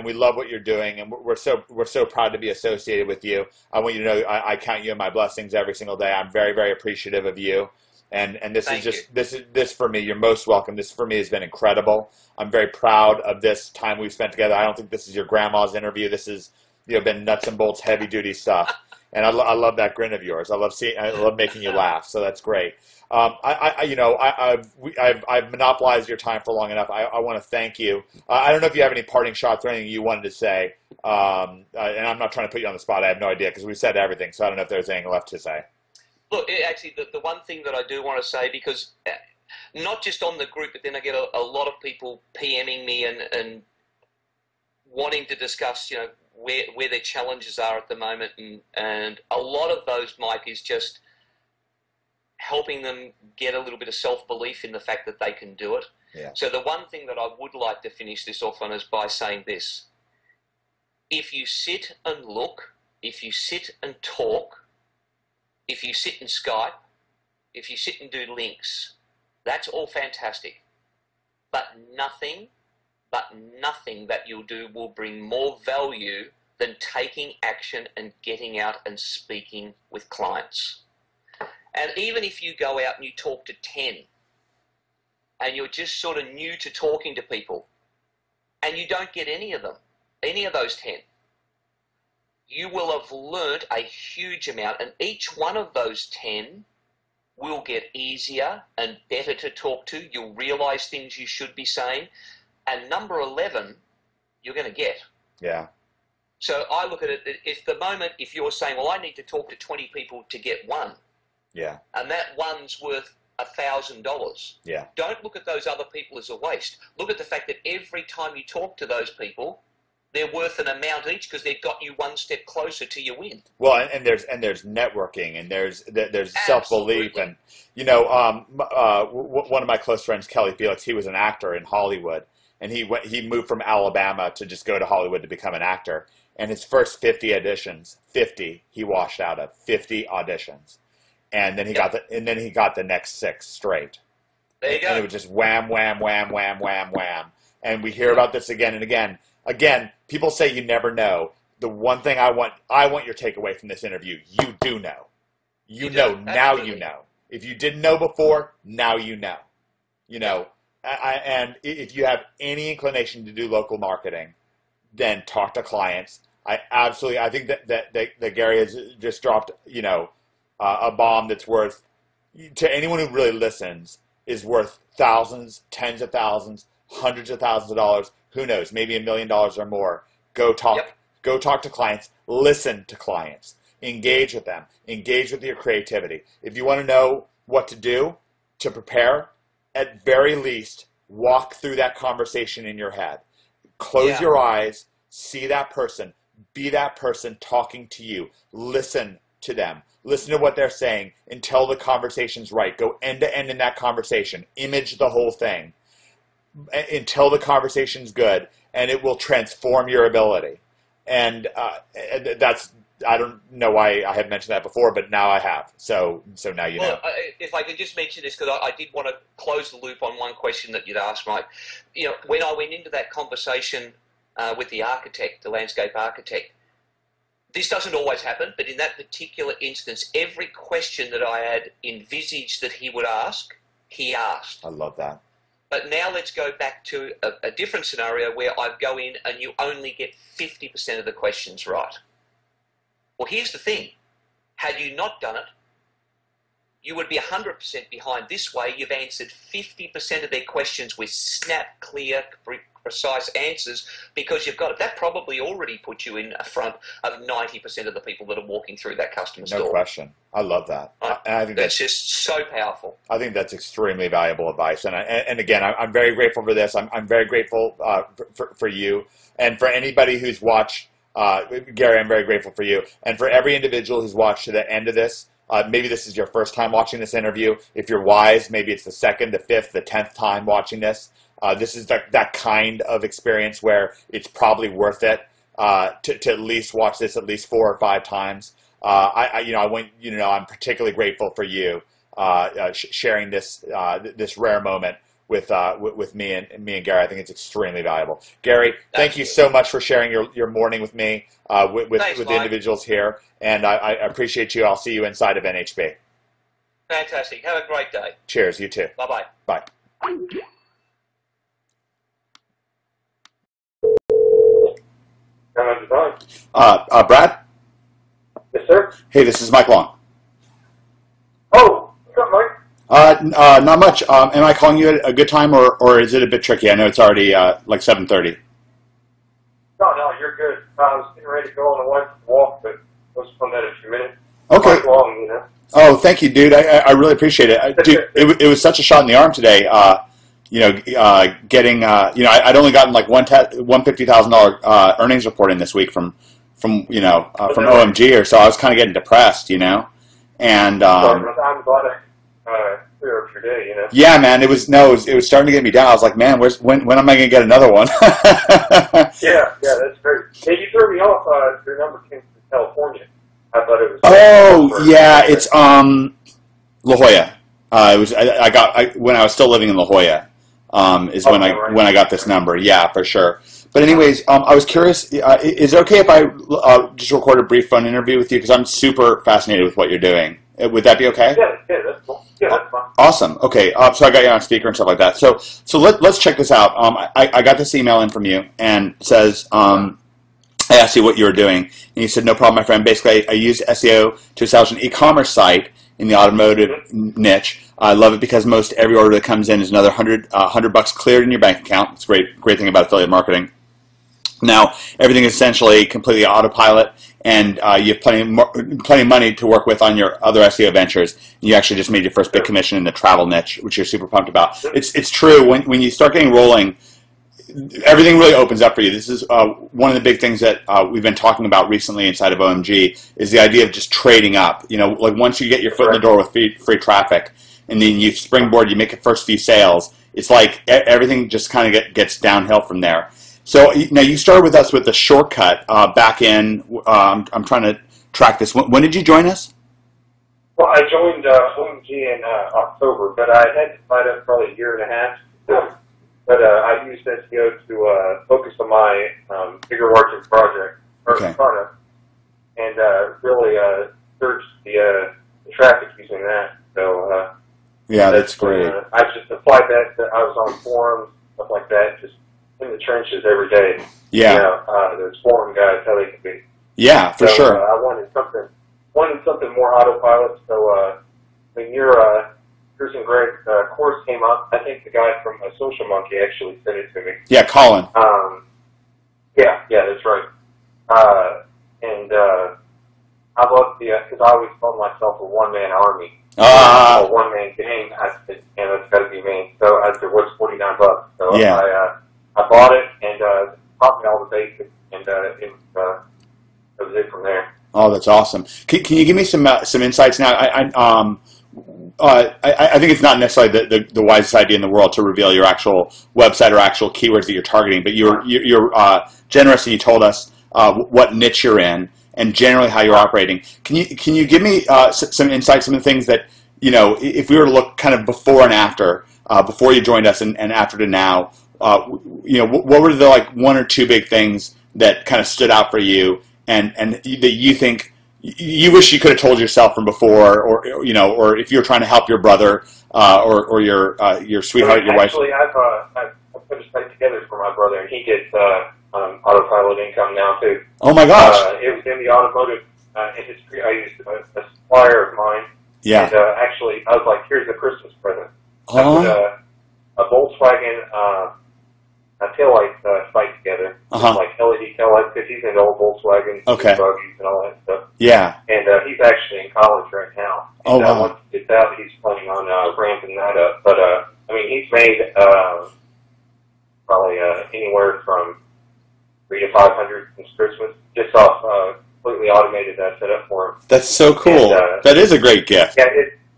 we love what you're doing, and we're so proud to be associated with you. I want you to know I count you in my blessings every single day. I'm very very appreciative of you, and this is Thank you. just this for me. You're most welcome. This for me has been incredible. I'm very proud of this time we've spent together. I don't think this is your grandma's interview. This is been nuts and bolts, heavy duty stuff. And I love that grin of yours. I love making you laugh. So that's great. I've monopolized your time for long enough. I want to thank you. I don't know if you have any parting shots or anything you wanted to say. And I'm not trying to put you on the spot. I have no idea because we said everything. So I don't know if there's anything left to say. Look, actually, the one thing that I do want to say, because not just on the group, but then I get a lot of people PMing me and wanting to discuss, where their challenges are at the moment, and a lot of those, Mike, is just helping them get a little bit of self-belief in the fact that they can do it. Yeah. So the one thing that I would like to finish this off on is by saying this. If you sit and look, if you sit and talk, if you sit and Skype, if you sit and do links, that's all fantastic. But nothing that you'll do will bring more value than taking action and getting out and speaking with clients. And even if you go out and you talk to 10 and you're just sort of new to talking to people and you don't get any of those 10, you will have learnt a huge amount, and each one of those 10 will get easier and better to talk to. You'll realise things you should be saying. And number 11, you're going to get. Yeah. So I look at it, if you're saying, well, I need to talk to 20 people to get one, Yeah. and that one's worth $1,000, Yeah. don't look at those other people as a waste. Look at the fact that every time you talk to those people, they're worth an amount each because they've got you one step closer to your win. Well, and there's networking, and there's self belief, Absolutely. and one of my close friends, Kelly Felix, he was an actor in Hollywood, and he moved from Alabama to just go to Hollywood to become an actor. And his first 50 auditions, 50 he washed out of 50 auditions, and then he got the next 6 straight. There you go. And it was just wham, wham, wham, wham, wham, wham. And we hear about this again and again. Again, people say you never know. The one thing I want your takeaway from this interview: you do know. You know now. You know. If you didn't know before, now you know. You know. And if you have any inclination to do local marketing, then talk to clients. I think that Gary has just dropped, a bomb that's worth, to anyone who really listens, is worth thousands, tens of thousands, hundreds of thousands of dollars. Who knows? Maybe $1 million or more. Go talk to clients. Listen to clients. Engage with them. Engage with your creativity. If you want to know what to do to prepare, at very least, walk through that conversation in your head. Close your eyes. See that person. Be that person talking to you. Listen to them. Listen to what they're saying until the conversation's right. Go end to end in that conversation. Image the whole thing until the conversation's good, and it will transform your ability. And that's, I don't know why I haven't mentioned that before, but now I have. So now you know. If I could just mention this, because I did want to close the loop on one question that you'd asked, Mike. When I went into that conversation with the architect, the landscape architect, this doesn't always happen, but in that particular instance, every question that I had envisaged that he would ask, he asked. I love that. But now let's go back to a different scenario where I go in and you only get 50% of the questions right. Well, here's the thing. Had you not done it, you would be 100% behind. This way, you've answered 50% of their questions with snap, clear, precise answers because you've got it. That probably already put you in front of 90% of the people that are walking through that customer's door. No question. I love that. And I think that's just so powerful. I think that's extremely valuable advice. And again, I'm very grateful for this. I'm very grateful for you. And for anybody who's watched, Gary, I'm very grateful for you. And for every individual who's watched to the end of this, maybe this is your first time watching this interview. If you're wise, maybe it's the 2nd, the 5th, the 10th time watching this. This is that kind of experience where it's probably worth it to at least watch this at least 4 or 5 times. I'm particularly grateful for you sharing this rare moment with me and Gary. I think it's extremely valuable. Gary, thank you so much for sharing your morning with me with the individuals here, and I appreciate you. I'll see you inside of NHB. Fantastic. Have a great day. Cheers. You too. Bye-bye. Bye. Brad? Yes, sir. Hey, this is Mike Long. Oh, what's up, Mike? Not much. Am I calling you at a good time, or is it a bit tricky? I know it's already like 7:30. No, you're good. I was getting ready to go on a wife's walk, but let's put that in a few minutes. Okay. Quite long, Oh, thank you, dude. I really appreciate it. Dude, it was such a shot in the arm today. Getting I'd only gotten like $150,000 earnings report in this week from OMG, or so I was kind of getting depressed, And I'm glad I clear up your day, Yeah, man. It was starting to get me down. I was like, man, when am I going to get another one? yeah, that's great. Hey, you threw me off. Your number came from California. I thought it was. Oh, yeah, it's La Jolla. When I was still living in La Jolla. When I got this number. Yeah, for sure. But anyways, I was curious, is it okay if I just record a brief phone interview with you? Because I'm super fascinated with what you're doing. Would that be okay? Yeah, that's cool. Yeah, that's fine. Awesome. Okay, so I got you on speaker and stuff like that. So let's check this out. I got this email in from you, and it says, I asked you what you were doing, and you said, no problem, my friend. Basically, I use SEO to establish an e-commerce site in the automotive niche. I love it because most every order that comes in is another $100 cleared in your bank account. It's a great thing about affiliate marketing. Now, everything is essentially completely autopilot, and you have plenty of money to work with on your other SEO ventures. You actually just made your first big commission in the travel niche, which you're super pumped about. It's true. When you start getting rolling, everything really opens up for you. This is one of the big things that we've been talking about recently inside of OMG is the idea of just trading up. Like once you get your foot in the door with free traffic, and then you springboard, you make your first few sales, it's like everything just kind of gets downhill from there. So now you started with us with the shortcut back in. I'm trying to track this. When did you join us? Well, I joined OMG in October, but I had to fight up probably a year and a half. But I used SEO to focus on my bigger margin project or product, and really searched the traffic using that. So yeah, that's great. I just applied that. I was on forums, stuff like that, just in the trenches every day. Yeah, you know, those forum guys, how they can be. Yeah, for sure. I wanted something more autopilot. So when your Chris and Greg course came up, I think the guy from Social Monkey actually sent it to me. Yeah, Colin. Yeah, that's right. And I loved because I always called myself a one-man army. A one-man gang. I said, that's got to be me. So I said, what's $49? So yeah. I bought it and taught me all the basics, and it was it from there. Oh, that's awesome. Can you give me some insights now? I think it's not necessarily the wisest idea in the world to reveal your actual website or actual keywords that you're targeting, but you're generous and you told us what niche you're in and generally how you're operating. Can you give me some insights, some of the things that, you know, if we were to look kind of before and after, before you joined us and after to now, you know, what were the like one or two big things that kind of stood out for you and that you think you wish you could have told yourself from before, or you know, or if you're trying to help your brother or your sweetheart, your wife? Actually, I've put a site together for my brother, and he gets autopilot income now too. Oh my gosh! It was in the automotive industry. I used a supplier of mine. Yeah. And actually, I was like, "Here's a Christmas present." I put a Volkswagen taillight site together, like LED taillights, because he's into old Volkswagen buggies and all that stuff. Yeah. And he's actually in college right now. And, once he gets out, he's planning on ramping that up. But I mean, he's made probably anywhere from $300 to $500 since Christmas, just off completely automated setup for him. That's so cool. And, that is a great gift. Yeah,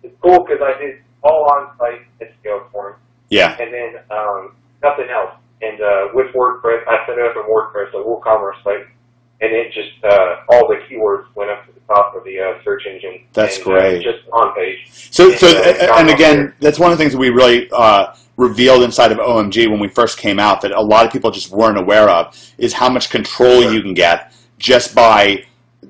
it's cool because I did all on-site SEO for him. Yeah. And then nothing else. And with WordPress, I set it up in WordPress, a WooCommerce site, and it just all the keywords went up to the top of the search engine. That's great. Just on page. And again, that's one of the things that we really revealed inside of OMG when we first came out that a lot of people just weren't aware of is how much control you can get just by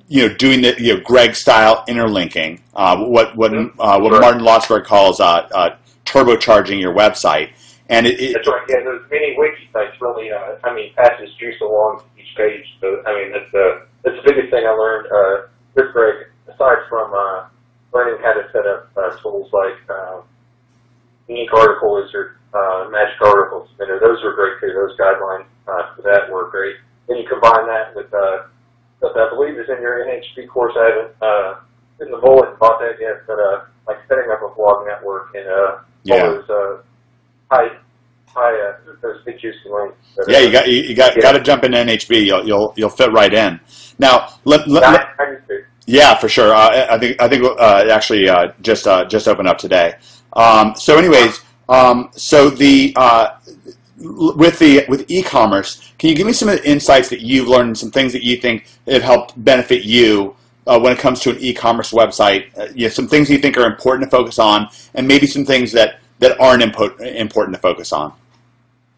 doing the Greg style interlinking. What Martin Lotsberg calls turbocharging your website. And that's right. Yeah, those mini wiki sites really, passes juice along to each page. So, that's the biggest thing I learned with Greg, aside from learning how to set up tools like Unique Article Wizard, Magic Article Submitter. Those were great too. Those guidelines for that were great. Then you combine that with what I believe is in your NHP course. I haven't in the bullet and bought that yet, but like setting up a blog network and all those those big juicy links. You got to jump into NHB. You'll fit right in. Now, yeah, for sure. I think it actually just opened up today. So, anyways, with e-commerce, can you give me some of the insights that you've learned and some things that you think have helped benefit you when it comes to an e-commerce website? Some things you think are important to focus on, and maybe some things that aren't important to focus on.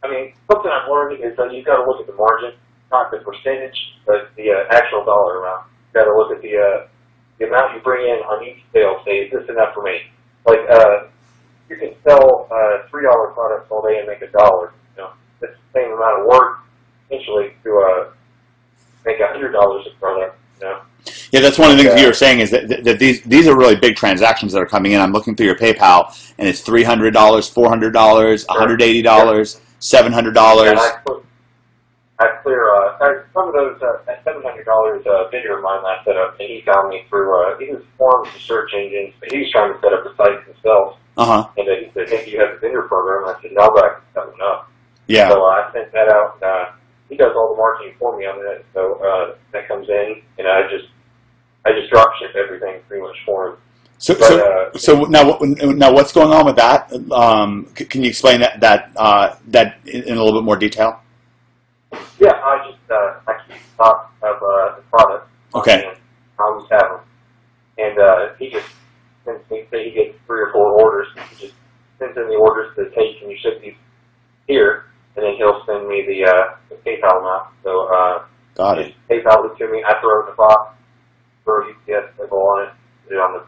Something I'm learning is that you've got to look at the margin, not the percentage, but the actual dollar amount. You've got to look at the amount you bring in on each sale. Say, is this enough for me? Like, you can sell $3 products all day and make $1. It's the same amount of work, essentially, to make $100 a product. Yeah, that's one of the things you were saying is that these are really big transactions that are coming in. I'm looking through your PayPal, and it's $300, $400, $180, $700. I clear some of those at $700 bidder of mine I set up, and he found me through he was forms of search engines, but he was trying to set up a site himself. And he said, "Hey, do you have a vendor program?" I said, "No, but I can set one up." Yeah. So I sent that out. He does all the marketing for me on that, so that comes in, and I just drop ship everything pretty much for him. So, But so now what's going on with that? Can you explain that in a little bit more detail? yeah, I keep stock of the products. Okay. And I always have them. And he just sends me, say he gets 3 or 4 orders. He just sends in the orders to hey, can you ship these here? And then he'll send me the PayPal amount. So Got it. PayPal it to me. I throw it in the box, throw a UPS label on it, put it on the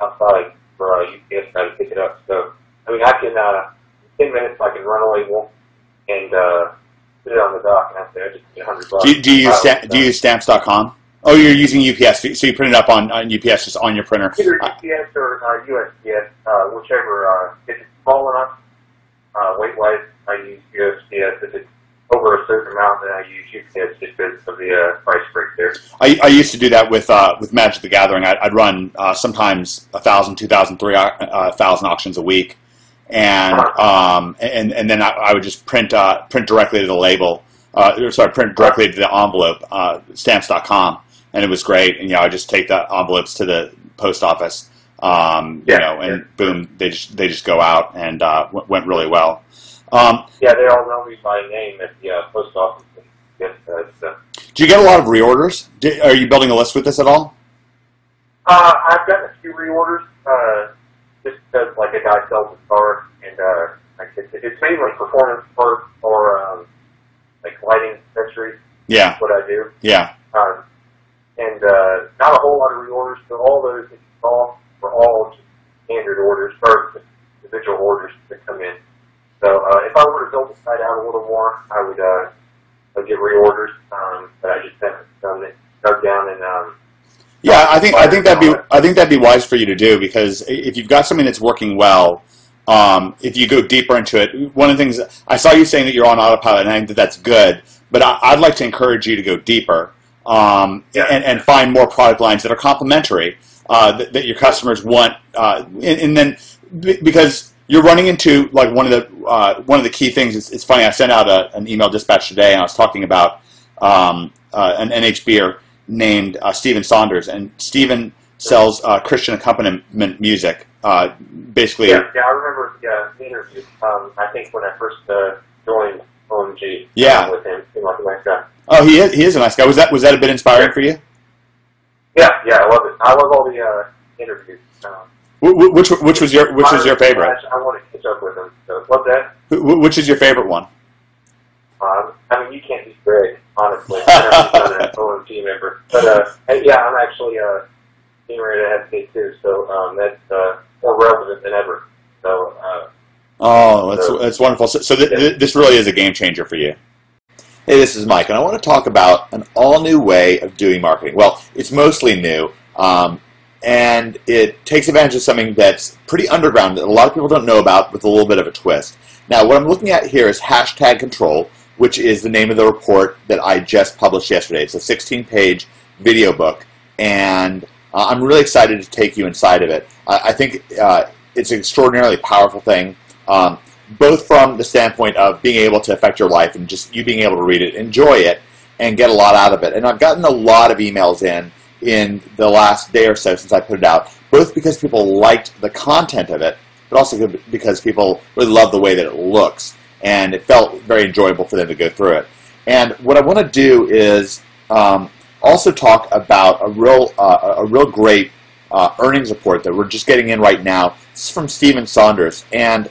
outside for UPS guy to pick it up. So I mean, I can in 10 minutes I can run a label and put it on the dock, and I say I just get $100. Do you use stamps.com? Oh, you're using UPS, so you print it up on UPS, just on your printer. Either UPS or USPS, whichever. If it's small enough, weight-wise, I use USPS. If it's over a certain amount, then I use UPS just because of the price break there. I used to do that with Magic the Gathering. I'd run sometimes 1,000, 2,000, 3,000 auctions a week, and then I would just print directly to the label. Print directly to the envelope, stamps.com, and it was great. And I just take the envelopes to the post office, and boom, they just go out, and went really well. Yeah, they all know me by name at the post office. Do you get a lot of reorders? Are you building a list with this at all? I've gotten a few reorders, just because like a guy sells a car, and it's mainly performance parts or like lighting accessories. Yeah. That's what I do. Yeah. And not a whole lot of reorders, so all those that you saw were all just standard orders, or just individual orders that come in. So if I were to build the site out a little more, I would I'd get reorders, but I just haven't done it. Dug down and yeah, I think that'd be wise for you to do, because if you've got something that's working well, if you go deeper into it, one of the things I saw you saying that you're on autopilot, and I think that's good. But I'd like to encourage you to go deeper and find more product lines that are complementary that your customers want, and then because you're running into like one of the key things. It's funny. I sent out an email dispatch today, and I was talking about an NHBer named Steven Saunders, and Steven sells Christian accompaniment music. Basically, yeah, I remember the interview. I think when I first joined OMG, with him, seemed like a nice guy. Oh, he is a nice guy. Was that a bit inspiring for you? Yeah, I love it. I love all the interviews. Which was your favorite? I want to catch up with him. So what's that? Which is your favorite one? I mean, you can't be Greg, honestly. I've never been an OMG member, but yeah, I'm actually getting ready to have K too, so that's more relevant than ever. So. That's wonderful. So this really is a game changer for you. Hey, this is Mike, and I want to talk about an all-new way of doing marketing. Well, it's mostly new, and it takes advantage of something that's pretty underground that a lot of people don't know about, with a little bit of a twist. Now, what I'm looking at here is Hashtag Control, which is the name of the report that I just published yesterday. It's a 16-page video book, and I'm really excited to take you inside of it. I think it's an extraordinarily powerful thing, both from the standpoint of being able to affect your life and just you being able to read it, enjoy it, and get a lot out of it. And I've gotten a lot of emails in the last day or so since I put it out, both because people liked the content of it, but also because people really love the way that it looks, and it felt very enjoyable for them to go through it. And what I want to do is also talk about a real great earnings report that we're just getting in right now. This is from Steven Saunders, and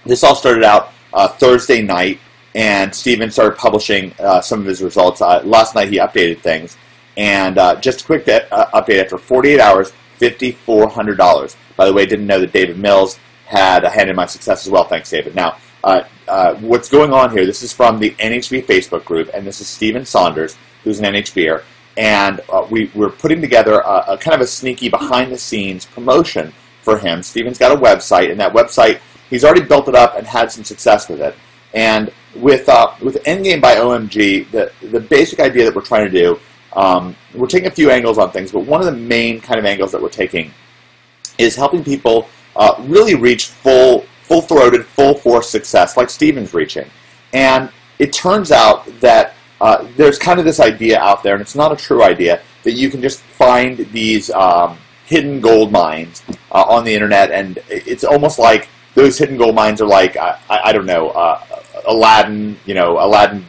this all started out Thursday night, and Steven started publishing some of his results. Last night he updated things, and just a quick update, after 48 hours, $5,400. By the way, didn't know that David Mills had a hand in my success as well. Thanks, David. Now, what's going on here, this is from the NHB Facebook group, and this is Steven Saunders, who's an NHBer, and we're putting together a kind of a sneaky behind-the-scenes promotion for him. Steven's got a website, and that website, he's already built it up and had some success with it. And with Endgame by OMG, the basic idea that we're trying to do, we're taking a few angles on things, but one of the main kind of angles that we're taking is helping people really reach full-throated, full-force success like Steven's reaching. And it turns out that there's kind of this idea out there, and it's not a true idea, that you can just find these hidden gold mines on the internet, and it's almost like those hidden gold mines are like I don't know, Aladdin. You know, Aladdin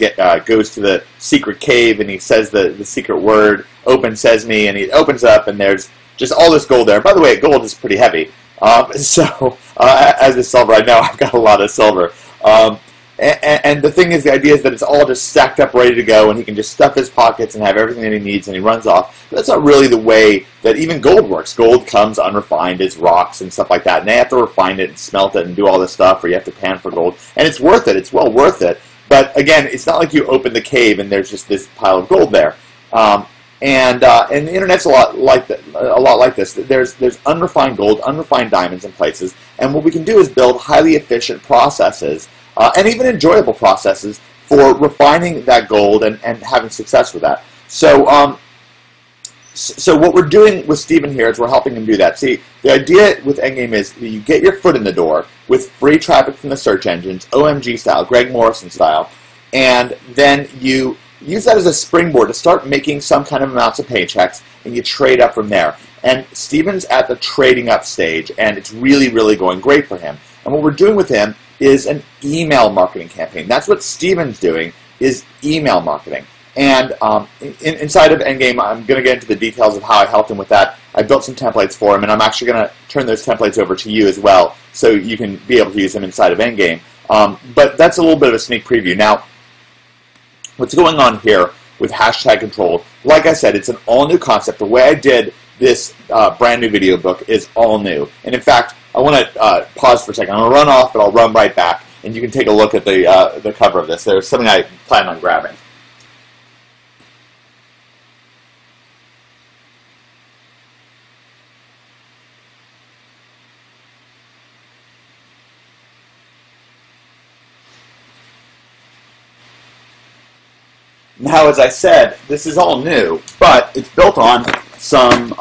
goes to the secret cave and he says the secret word, "Open Sesame," and he opens up and there's just all this gold there. By the way, gold is pretty heavy. So as a silver, I know I've got a lot of silver. And the thing is, the idea is that it's all just stacked up, ready to go, and he can just stuff his pockets and have everything that he needs, and he runs off. But that's not really the way that even gold works. Gold comes unrefined, it's rocks and stuff like that, and they have to refine it and smelt it and do all this stuff, or you have to pan for gold. And it's worth it. It's well worth it. But again, it's not like you open the cave and there's just this pile of gold there. And the internet's a lot like this. There's unrefined gold, unrefined diamonds in places, and what we can do is build highly efficient processes. And even enjoyable processes for refining that gold and having success with that. So, so what we're doing with Steven here is we're helping him do that. See, the idea with Endgame is that you get your foot in the door with free traffic from the search engines, OMG style, Greg Morrison style, and then you use that as a springboard to start making some kind of amounts of paychecks, and you trade up from there. And Steven's at the trading up stage, and it's really, really going great for him. And what we're doing with him is an email marketing campaign. That's what Steven's doing, is email marketing. And inside of Endgame, I'm going to get into the details of how I helped him with that. I built some templates for him, and I'm actually going to turn those templates over to you as well, so you can be able to use them inside of Endgame. But that's a little bit of a sneak preview. Now, what's going on here with hashtag controlled, like I said, it's an all-new concept. The way I did this brand new video book is all new. And in fact, I want to pause for a second. I'm going to run off, but I'll run right back, and you can take a look at the cover of this. There's something I plan on grabbing. Now, as I said, this is all new, but it's built on some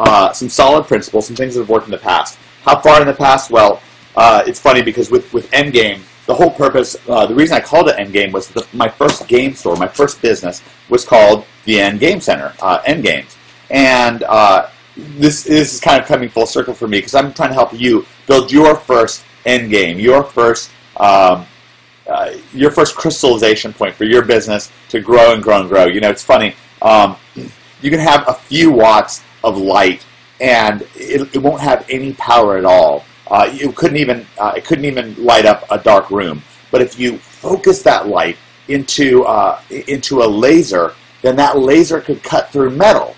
solid principles, some things that have worked in the past. How far in the past? Well, it's funny because with Endgame, the whole purpose, the reason I called it Endgame was my first game store, my first business was called the End Game Center, Endgames. And this is kind of coming full circle for me because I'm trying to help you build your first Endgame, your first crystallization point for your business to grow and grow and grow. You know, it's funny. You can have a few watts of light, and it won't have any power at all. It couldn't even light up a dark room. But if you focus that light into a laser, then that laser could cut through metal.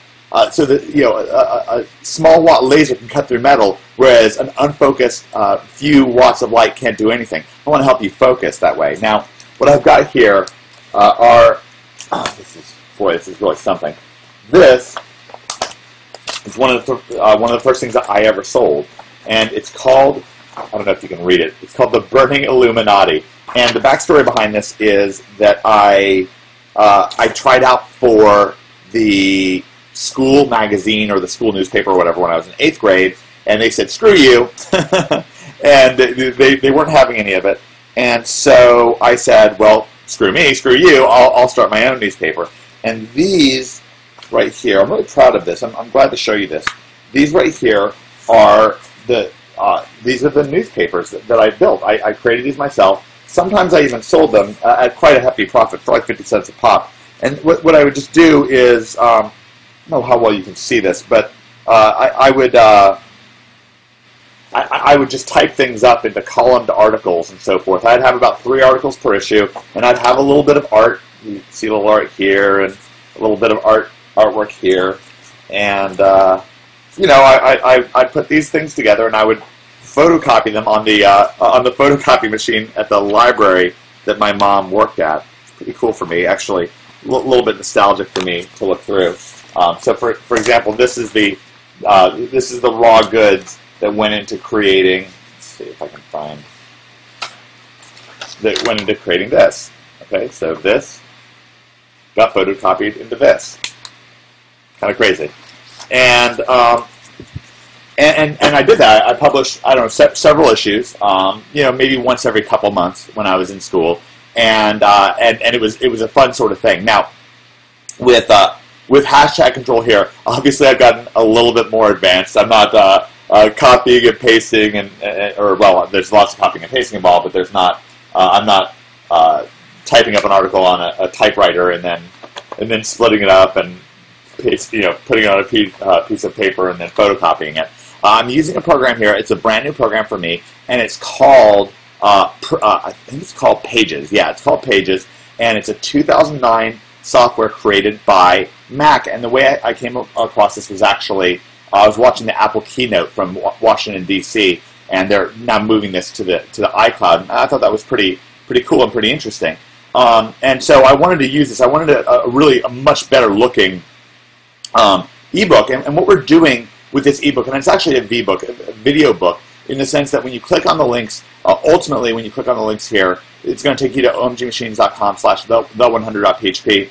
So that a small watt laser can cut through metal, whereas an unfocused few watts of light can't do anything. I want to help you focus that way. Now, what I've got here this is really something. This is one of the first things that I ever sold, and it's called, I don't know if you can read it. It's called the Burning Illuminati. And the backstory behind this is that I tried out for the school magazine or the school newspaper or whatever when I was in 8th grade, and they said, screw you, and they weren't having any of it. And so I said, well, screw me, screw you, I'll start my own newspaper. And these right here, I'm really proud of this. I'm glad to show you this. These right here are these are the newspapers that I built. I created these myself. Sometimes I even sold them at quite a hefty profit, for like 50 cents a pop. And what I would just do is, I don't know how well you can see this, but I would just type things up into columned articles and so forth. I'd have about 3 articles per issue, and I'd have a little bit of art. You can see a little art here, and a little bit of artwork here. And, I'd put these things together, and I would photocopy them on the photocopy machine at the library that my mom worked at. It's pretty cool for me, actually. A little bit nostalgic for me to look through. So, for example, this is the raw goods that went into creating. Let's see if I can find. That went into creating this. Okay, so this got photocopied into this. Kind of crazy. And I did that. I published, I don't know, several issues. Maybe once every couple months when I was in school, and it was a fun sort of thing. Now, with with hashtag control here, obviously I've gotten a little bit more advanced. I'm not copying and pasting, or well, there's lots of copying and pasting involved, but there's not. I'm not typing up an article on a typewriter and then splitting it up and putting it on a piece of paper and then photocopying it. I'm using a program here. It's a brand new program for me, and it's called I think it's called Pages. Yeah, it's called Pages, and it's a 2009 software created by Mac. And the way I came across this was actually I was watching the Apple keynote from Washington D.C., and they're now moving this to the iCloud. And I thought that was pretty cool and pretty interesting. And so I wanted to use this. I wanted a much better looking ebook. And what we're doing with this ebook, and it's actually a video book, in the sense that when you click on the links, ultimately when you click on the links here, it's going to take you to omgmachines.com/the100.php,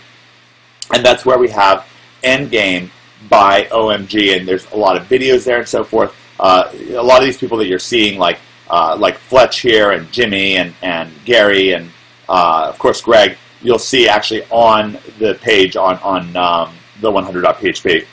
and that's where we have Endgame by OMG, and there's a lot of videos there and so forth. A lot of these people that you're seeing, like Fletch here, and Jimmy, and Gary, and of course Greg, you'll see actually on the page on the100.php.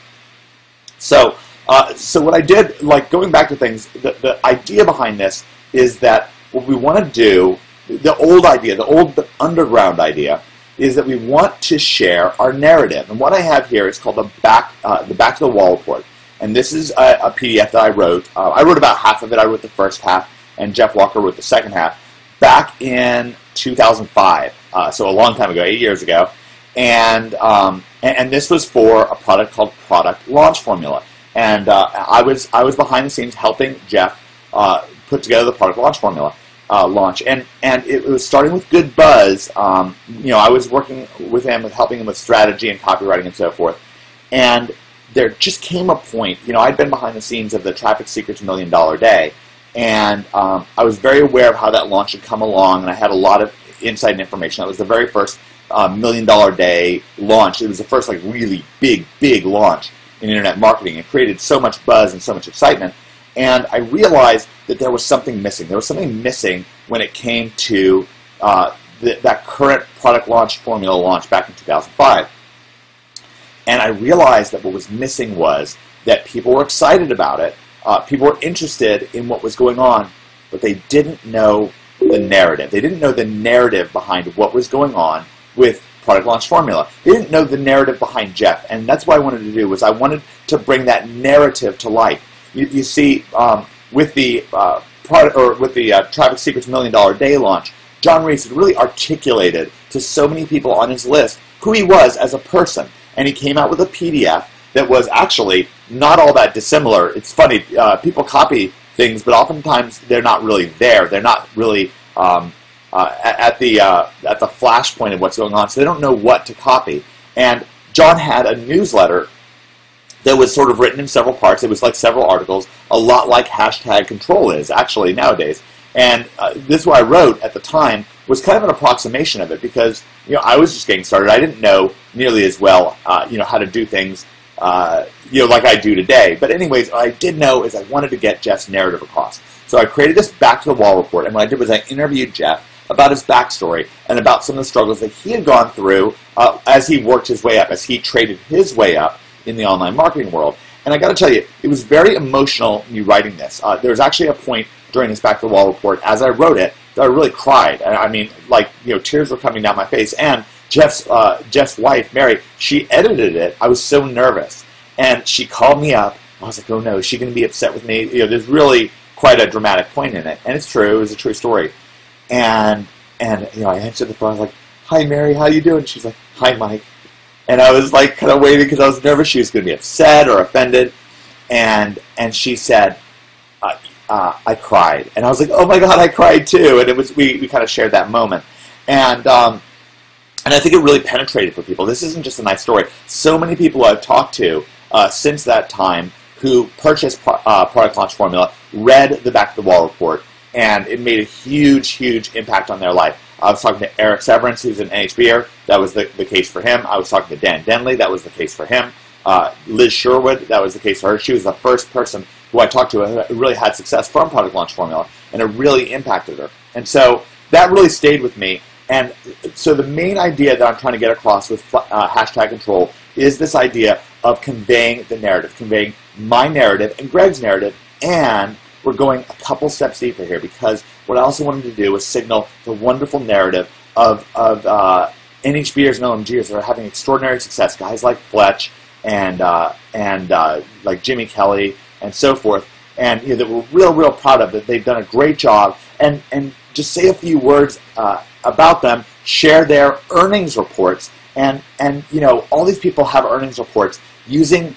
So what I did, like going back to things, the idea behind this is that what we want to do, the old idea, the underground idea, is that we want to share our narrative. And what I have here is called the back to the wall report. And this is a PDF that I wrote. I wrote about half of it. I wrote the first half, and Jeff Walker wrote the second half back in 2005. So a long time ago, 8 years ago. And this was for a product called Product Launch Formula. And I was behind the scenes helping Jeff put together the Product Launch Formula launch, and it was starting with good buzz. I was working with him, helping him with strategy and copywriting and so forth. And there just came a point. I'd been behind the scenes of the Traffic Secrets $1 Million Day, and I was very aware of how that launch had come along, and I had a lot of insight and information. That was the very first $1 Million Day launch. It was the first really big launch in internet marketing. It created so much buzz and so much excitement, and I realized that there was something missing. There was something missing when it came to that current product launch formula launch back in 2005. And I realized that what was missing was that people were excited about it, people were interested in what was going on, but they didn't know the narrative. They didn't know the narrative behind what was going on with Product Launch Formula. They didn't know the narrative behind Jeff, and that's what I wanted to do. Was I wanted to bring that narrative to life. You see, with the Traffic Secrets $1 Million Day launch, John Reese had really articulated to so many people on his list who he was as a person, and he came out with a PDF that was actually not all that dissimilar. It's funny, people copy things, but oftentimes they're not really there. They're not really at the flash point of what's going on, so they don't know what to copy. And John had a newsletter that was sort of written in several parts. It was like several articles, a lot like hashtag control is actually nowadays. And this is what I wrote at the time was kind of an approximation of it, because I was just getting started. I didn't know nearly as well how to do things like I do today. But anyways, what I did know is I wanted to get Jeff's narrative across. So I created this back to the wall report, and what I did was I interviewed Jeff about his backstory and about some of the struggles that he had gone through as he worked his way up, as he traded his way up in the online marketing world. And I got to tell you, it was very emotional me writing this. There was actually a point during this back to the wall report, as I wrote it, that I really cried. I mean, tears were coming down my face. And Jeff's wife, Mary, she edited it. I was so nervous, and she called me up. I was like, oh no, is she going to be upset with me? There's really quite a dramatic point in it, and it's true. It was a true story. And I answered the phone. I was like, hi Mary, how you doing? She's like, hi Mike. And I was like kind of waiting because I was nervous she was going to be upset or offended. And she said, I cried. And I was like, oh my God, I cried too. And it was we kind of shared that moment. And I think it really penetrated for people. This isn't just a nice story. So many people I've talked to since that time who purchased Product Launch Formula read the Back to the Wall report, and it made a huge impact on their life. I was talking to Eric Severance, who's an NHBer. That was the case for him. I was talking to Dan Denley. That was the case for him. Liz Sherwood, that was the case for her. She was the first person who I talked to who really had success from Product Launch Formula, and it really impacted her. And so that really stayed with me. And so the main idea that I'm trying to get across with hashtag control is this idea of conveying the narrative, conveying my narrative and Greg's narrative, and we're going a couple steps deeper here, because what I also wanted to do was signal the wonderful narrative of NHBers and LMGers that are having extraordinary success, guys like Fletch and like Jimmy Kelly and so forth, and that we're real proud of, that they've done a great job, and just say a few words about them, share their earnings reports, and all these people have earnings reports using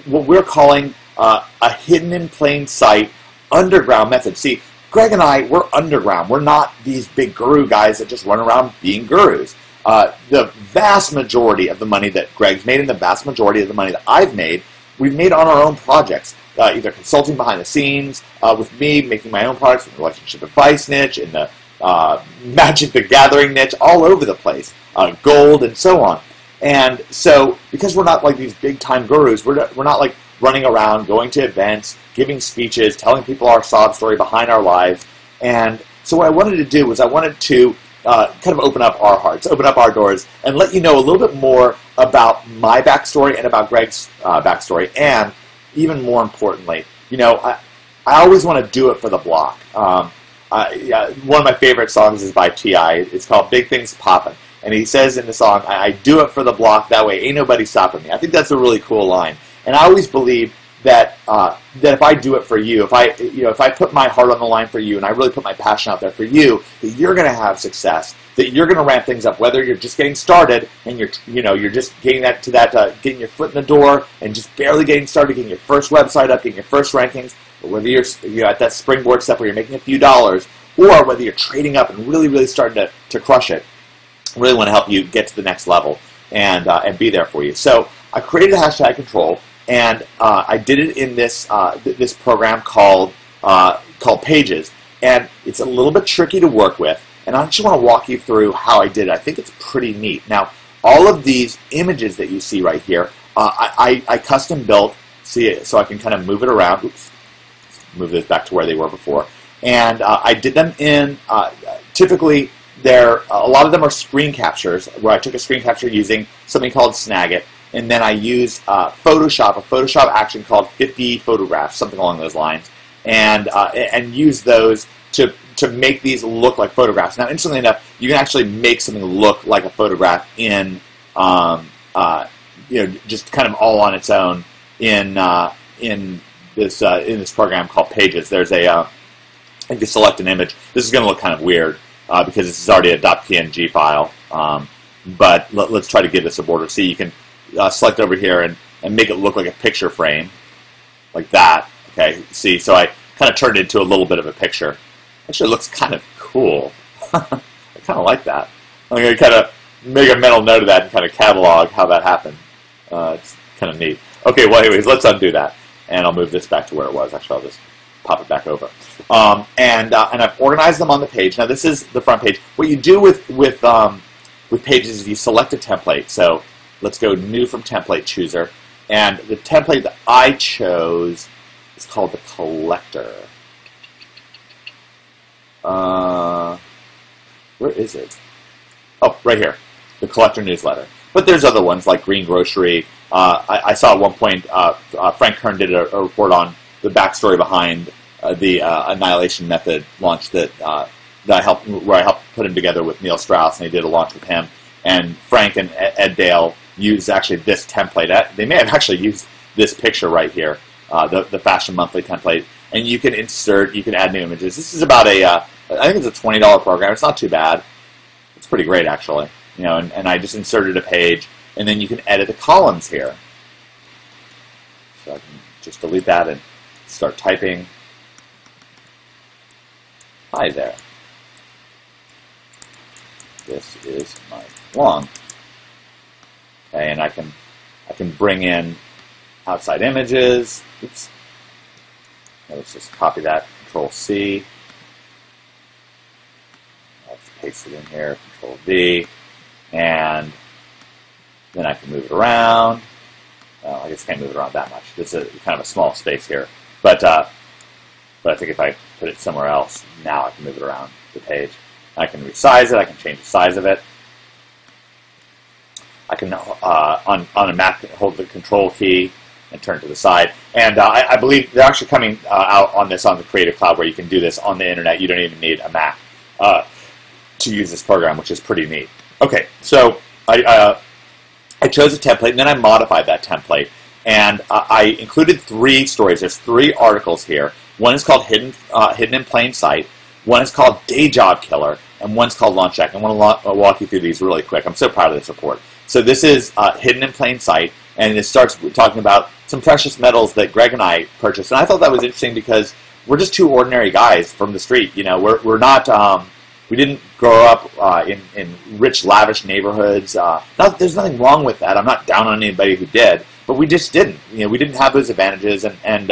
what we're calling a hidden in plain sight underground method. See, Greg and I, we're underground. We're not these big guru guys that just run around being gurus. The vast majority of the money that Greg's made and the vast majority of the money that I've made, we've made on our own projects, either consulting behind the scenes, with me making my own products in the relationship advice niche, in the Magic the Gathering niche, all over the place, gold and so on. And so, because we're not like these big-time gurus, we're not like running around, going to events, giving speeches, telling people our sob story behind our lives. And so what I wanted to do was I wanted to kind of open up our hearts, open up our doors, and let you know a little bit more about my backstory and about Greg's backstory. And even more importantly, I always want to do it for the block. One of my favorite songs is by T.I. It's called Big Things Poppin'. And he says in the song, I do it for the block, that way ain't nobody stopping me. I think that's a really cool line. And I always believe that that if I do it for you, if I put my heart on the line for you, and I really put my passion out there for you, that you're going to have success, that you're going to ramp things up, whether you're just getting started and you're just getting getting your foot in the door and just barely getting started, getting your first website up, getting your first rankings, or whether you're at that springboard step where you're making a few dollars, or whether you're trading up and really starting to crush it. I really want to help you get to the next level and be there for you. So I created a hashtag control. And I did it in this this program called Pages, and it's a little bit tricky to work with. And I just want to walk you through how I did it. I think it's pretty neat. Now, all of these images that you see right here, I custom built. See, so I can kind of move it around. Oops, move this back to where they were before. And I did them in. Typically, a lot of them are screen captures, where I took a screen capture using something called Snagit. And then I use Photoshop, a Photoshop action called 50 photographs, something along those lines, and use those to make these look like photographs. Now, interestingly enough, you can actually make something look like a photograph in, just kind of all on its own in this program called Pages. There's if you select an image, this is going to look kind of weird because this is already a .png file. But let's try to give this a border. See, you can select over here and make it look like a picture frame, like that. Okay, see, so I kind of turned it into a little bit of a picture. Actually, it looks kind of cool. I kind of like that. I'm going to kind of make a mental note of that and kind of catalog how that happened. It's kind of neat. Okay, well, anyways, let's undo that, and I'll move this back to where it was. Actually, I'll just pop it back over. And I've organized them on the page. Now, this is the front page. What you do with Pages is you select a template. So let's go New from Template Chooser. And the template that I chose is called the Collector. Where is it? Oh, right here. The Collector Newsletter. But there's other ones like Green Grocery. I saw at one point Frank Kern did a report on the backstory behind the Annihilation Method launch that I helped put him together with Neil Strauss, and he did a launch with him. And Frank and Ed Dale used actually this template. They may have actually used this picture right here, the Fashion Monthly template. And you can insert, you can add new images. This is about I think it's a $20 program. It's not too bad. It's pretty great, actually. And I just inserted a page, and then you can edit the columns here. So I can just delete that and start typing. Hi there. This is my long. Okay, and I can bring in outside images. Oops. Let's just copy that. Control C. Let's paste it in here. Control V. And then I can move it around. Well, I guess I can't move it around that much. This is kind of a small space here. But I think if I put it somewhere else, now I can move it around the page. I can resize it. I can change the size of it. I can on a Mac hold the Control key and turn to the side. And I believe they're actually coming out on this on the Creative Cloud, where you can do this on the internet. You don't even need a Mac to use this program, which is pretty neat. Okay, so I chose a template, and then I modified that template. And I included 3 stories. There's 3 articles here. One is called Hidden in Plain Sight. One is called Day Job Killer. And one's called Launch Jack. I want to walk you through these really quick. I'm so proud of this report. So this is Hidden in Plain Sight. And it starts talking about some precious metals that Greg and I purchased. And I thought that was interesting because we're just 2 ordinary guys from the street. You know, we're not... we didn't grow up in rich, lavish neighborhoods. There's nothing wrong with that. I'm not down on anybody who did. But we just didn't. You know, we didn't have those advantages, and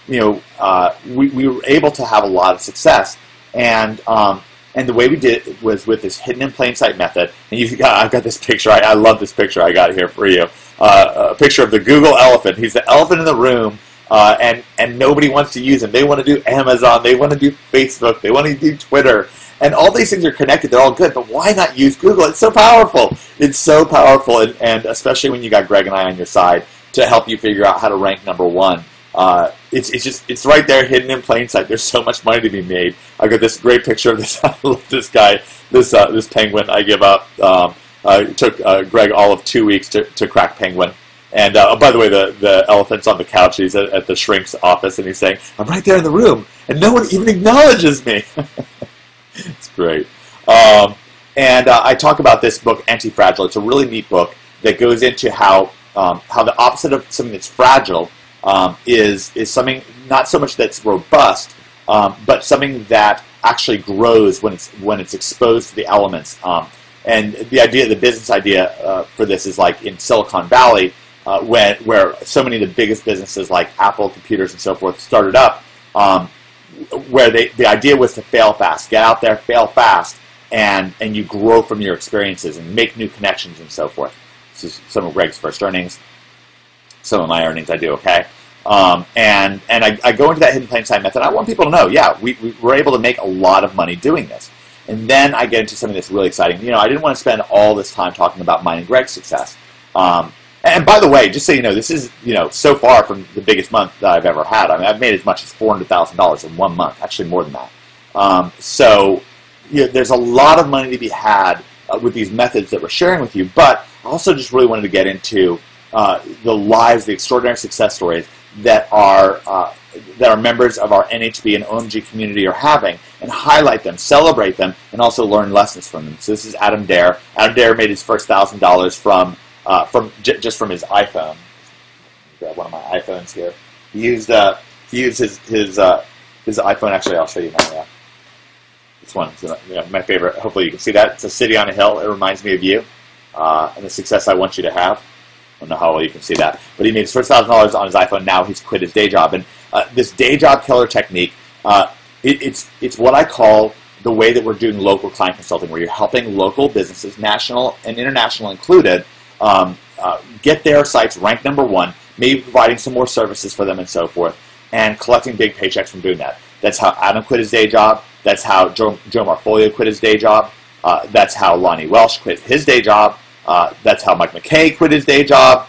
we were able to have a lot of success. And the way we did it was with this hidden in plain sight method. And I've got this picture. I love this picture I got here for you. A picture of the Google elephant. He's the elephant in the room, and nobody wants to use him. They want to do Amazon. They want to do Facebook. They want to do Twitter. And all these things are connected. They're all good. But why not use Google? It's so powerful. It's so powerful, and especially when you got Greg and I on your side to help you figure out how to rank #1. It's right there, hidden in plain sight. There's so much money to be made. I got this great picture of this. I love this guy, this penguin. I give up. It took Greg all of 2 weeks to crack penguin. And by the way, the elephant's on the couch. He's at the shrink's office, and he's saying, "I'm right there in the room, and no one even acknowledges me." It's great. And I talk about this book, Anti-Fragile. It's a really neat book that goes into how the opposite of something that's fragile is something not so much that's robust, but something that actually grows when it's exposed to the elements. And the business idea for this is like in Silicon Valley, where so many of the biggest businesses like Apple computers and so forth started up, where the idea was to fail fast, get out there, fail fast, and you grow from your experiences and make new connections and so forth. This is some of Greg's first earnings. Some of my earnings I do okay. And I go into that hidden plain sight method. I want people to know, yeah, we were able to make a lot of money doing this. And then I get into something that's really exciting. You know, I didn't want to spend all this time talking about mine and Greg's success. And by the way, just so you know, this is, so far from the biggest month that I've ever had. I mean, I've made as much as $400,000 in 1 month, actually more than that. So there's a lot of money to be had with these methods that we're sharing with you, but I also just really wanted to get into the extraordinary success stories that our members of our NHB and OMG community are having, and highlight them, celebrate them, and also learn lessons from them. So this is Adam Dare. Adam Dare made his first $1,000 from his iPhone. Grab one of my iPhones here. He used his iPhone. Actually, I'll show you now. This one, my favorite. Hopefully, you can see that. It's a city on a hill. It reminds me of you and the success I want you to have. I don't know how well you can see that, but he made his first $1,000 on his iPhone. Now he's quit his day job, and this day job killer technique. It's what I call the way that we're doing local client consulting, where you're helping local businesses, national and international included, get their sites ranked #1, maybe providing some more services for them and so forth, and collecting big paychecks from doing that. That's how Adam quit his day job. That's how Joe Marfolio quit his day job. That's how Lonnie Welsh quit his day job. That's how Mike McKay quit his day job.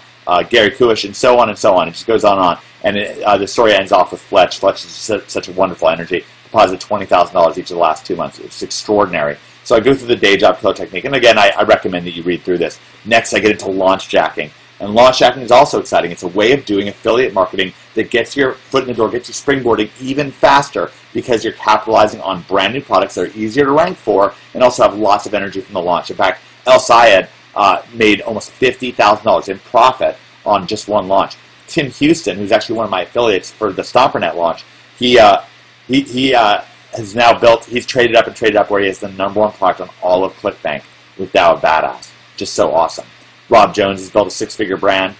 Gary Kuish, and so on and so on. It just goes on and on. And the story ends off with Fletch. Fletch is such a wonderful energy. Deposited $20,000 each of the last 2 months. It's extraordinary. So I go through the day job killer technique. And again, I recommend that you read through this. Next, I get into launch jacking. And launch jacking is also exciting. It's a way of doing affiliate marketing that gets your foot in the door, gets you springboarding even faster, because you're capitalizing on brand new products that are easier to rank for and also have lots of energy from the launch. In fact, El Sayed made almost $50,000 in profit on just one launch. Tim Houston, who's actually one of my affiliates for the StomperNet launch, he has now built, he's traded up where he has the #1 product on all of ClickBank with Dow Badass. Just so awesome. Rob Jones has built a 6-figure brand.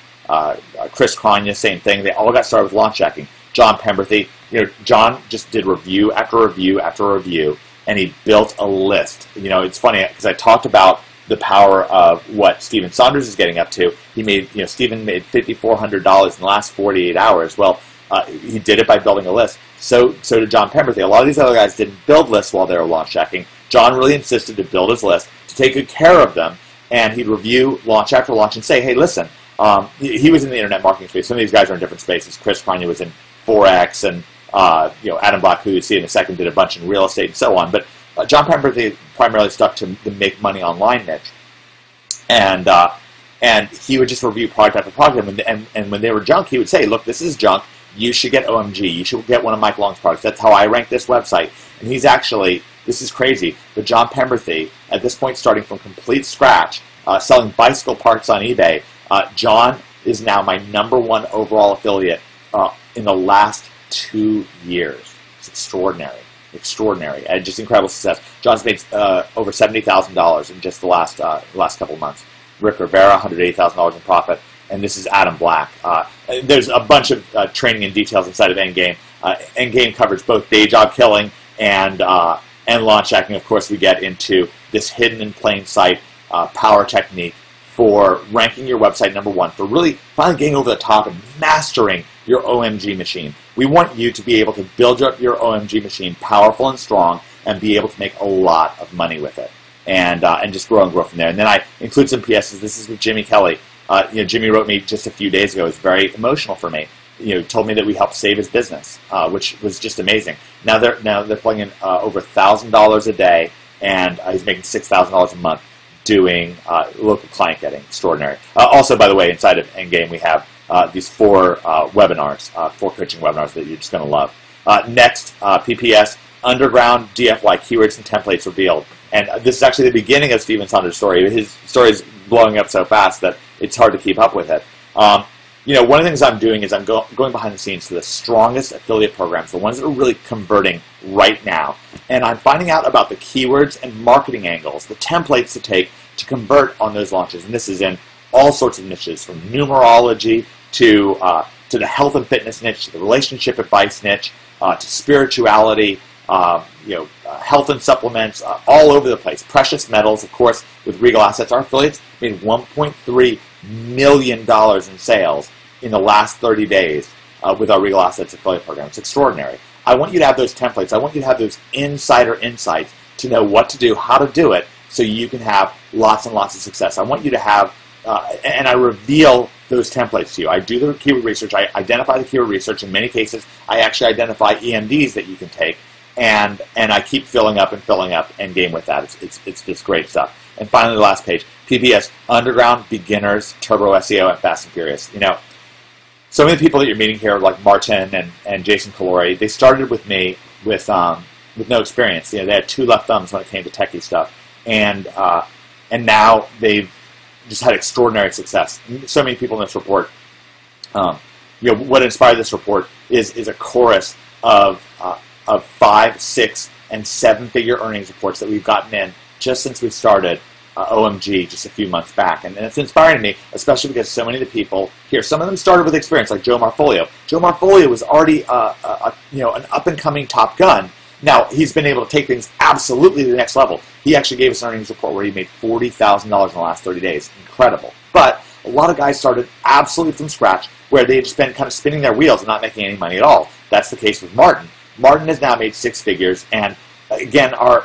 Chris Kranya, same thing. They all got started with launch jacking. John Pemberthy, John just did review after review after review, and he built a list. It's funny because I talked about the power of what Stephen Saunders is getting up to. He made, Stephen made $5,400 in the last 48 hours. Well, he did it by building a list. So did John Pemberthy. A lot of these other guys didn't build lists while they were launch jacking. John really insisted to build his list, to take good care of them, and he'd review launch after launch and say, hey, listen, he was in the internet marketing space. Some of these guys are in different spaces. Chris Kanye was in Forex, and Adam Black, who you see in a second, did a bunch in real estate and so on. But John Pemberton primarily stuck to the make money online niche, and he would just review product after product, and when they were junk, he would say, look, this is junk. You should get OMG. You should get one of Mike Long's products. That's how I rank this website. And he's actually, this is crazy, but John Pemberton, at this point, starting from complete scratch, selling bicycle parts on eBay, John is now my #1 overall affiliate in the last 2 years. It's extraordinary. Extraordinary. And just incredible success. John's made over $70,000 in just the last couple of months. Rick Rivera, $180,000 in profit. And this is Adam Black. There's a bunch of training and details inside of Endgame. Endgame covers both day job killing and launch hacking. Of course, we get into this hidden in plain sight power technique for ranking your website #1, for really finally getting over the top and mastering your OMG machine. We want you to be able to build up your OMG machine powerful and strong and be able to make a lot of money with it. And just grow and grow from there. And then I include some PSs. This is with Jimmy Kelly. Jimmy wrote me just a few days ago. It was very emotional for me. Told me that we helped save his business, which was just amazing. Now they're pulling in over $1,000 a day, and he's making $6,000 a month doing local client getting. Extraordinary. Also, by the way, inside of Endgame we have these 4 webinars, 4 coaching webinars that you're just going to love. Next, PPS Underground DFY Keywords and Templates Revealed. And this is actually the beginning of Steven Saunders' story. His story is blowing up so fast that it's hard to keep up with it. One of the things I'm doing is I'm going behind the scenes to the strongest affiliate programs, the ones that are really converting right now. And I'm finding out about the keywords and marketing angles, the templates to take to convert on those launches. And this is in all sorts of niches, from numerology to the health and fitness niche, to the relationship advice niche, to spirituality, health and supplements, all over the place. Precious metals, of course, with Regal Assets. Our affiliates made $1.3 million in sales in the last 30 days with our Regal Assets affiliate program. It's extraordinary. I want you to have those templates. I want you to have those insider insights to know what to do, how to do it, so you can have lots and lots of success. I want you to have, and I reveal those templates to you. I do the keyword research. I identify the keyword research. In many cases, I actually identify EMDs that you can take. And I keep filling up Endgame with that. It's just great stuff. And finally, the last page, PPS Underground Beginners Turbo SEO and Fast and Furious. So many people that you're meeting here, like Martin and Jason Calori, they started with me with no experience. They had 2 left thumbs when it came to techie stuff, and now they've just had extraordinary success. So many people in this report. What inspired this report is a chorus of 5, 6, and 7-figure earnings reports that we've gotten in just since we started OMG just a few months back. And it's inspiring to me, especially because so many of the people here, some of them started with experience, like Joe Marfolio. Joe Marfolio was already an up-and-coming top gun. Now, he's been able to take things absolutely to the next level. He actually gave us an earnings report where he made $40,000 in the last 30 days. Incredible. But a lot of guys started absolutely from scratch, where they had just been kind of spinning their wheels and not making any money at all. That's the case with Martin. Martin has now made 6 figures, and again, our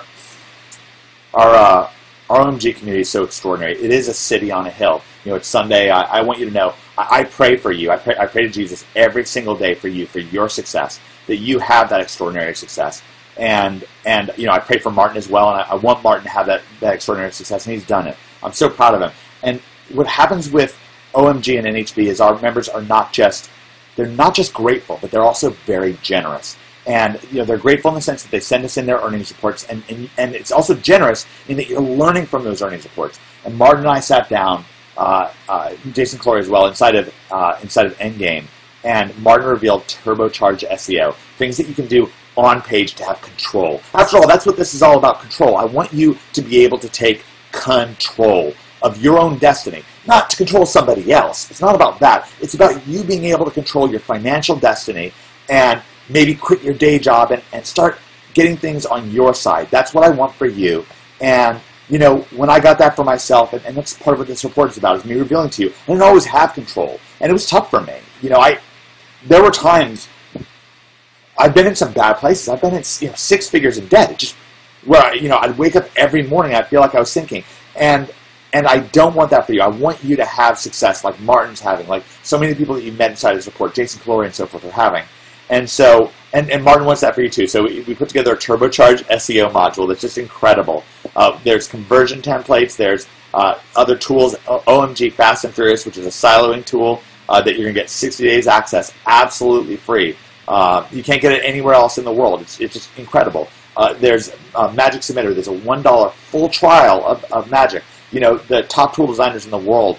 OMG community is so extraordinary. It is a city on a hill. It's Sunday. I want you to know, I pray for you. I pray to Jesus every single day for you, for your success, that you have that extraordinary success. And I pray for Martin as well, and I want Martin to have that extraordinary success, and he's done it. I'm so proud of him. And what happens with OMG and NHB is our members are not just grateful, but they're also very generous. And they're grateful in the sense that they send us in their earnings reports, and it's also generous in that you're learning from those earnings reports. And Martin and I sat down, Jason Calori as well, inside of Endgame, and Martin revealed turbocharged SEO, things that you can do on page to have control. After all, that's what this is all about, control. I want you to be able to take control of your own destiny, not to control somebody else. It's not about that. It's about you being able to control your financial destiny and maybe quit your day job and start getting things on your side. That's what I want for you. And, when I got that for myself, and that's part of what this report is about, is me revealing to you, I didn't always have control. And it was tough for me. There were times, I've been in some bad places. I've been in 6 figures in debt. It just, where, I'd wake up every morning, I'd feel like I was sinking. And And I don't want that for you. I want you to have success like Martin's having, like so many people that you met inside his report, Jason Calori and so forth are having. And so, and Martin wants that for you too. So we put together a turbocharged SEO module that's just incredible. There's conversion templates. There's other tools, OMG Fast and Furious, which is a siloing tool that you're going to get 60 days access absolutely free. You can't get it anywhere else in the world. It's just incredible. There's Magic Submitter. There's a $1 full trial of Magic. You know, the top tool designers in the world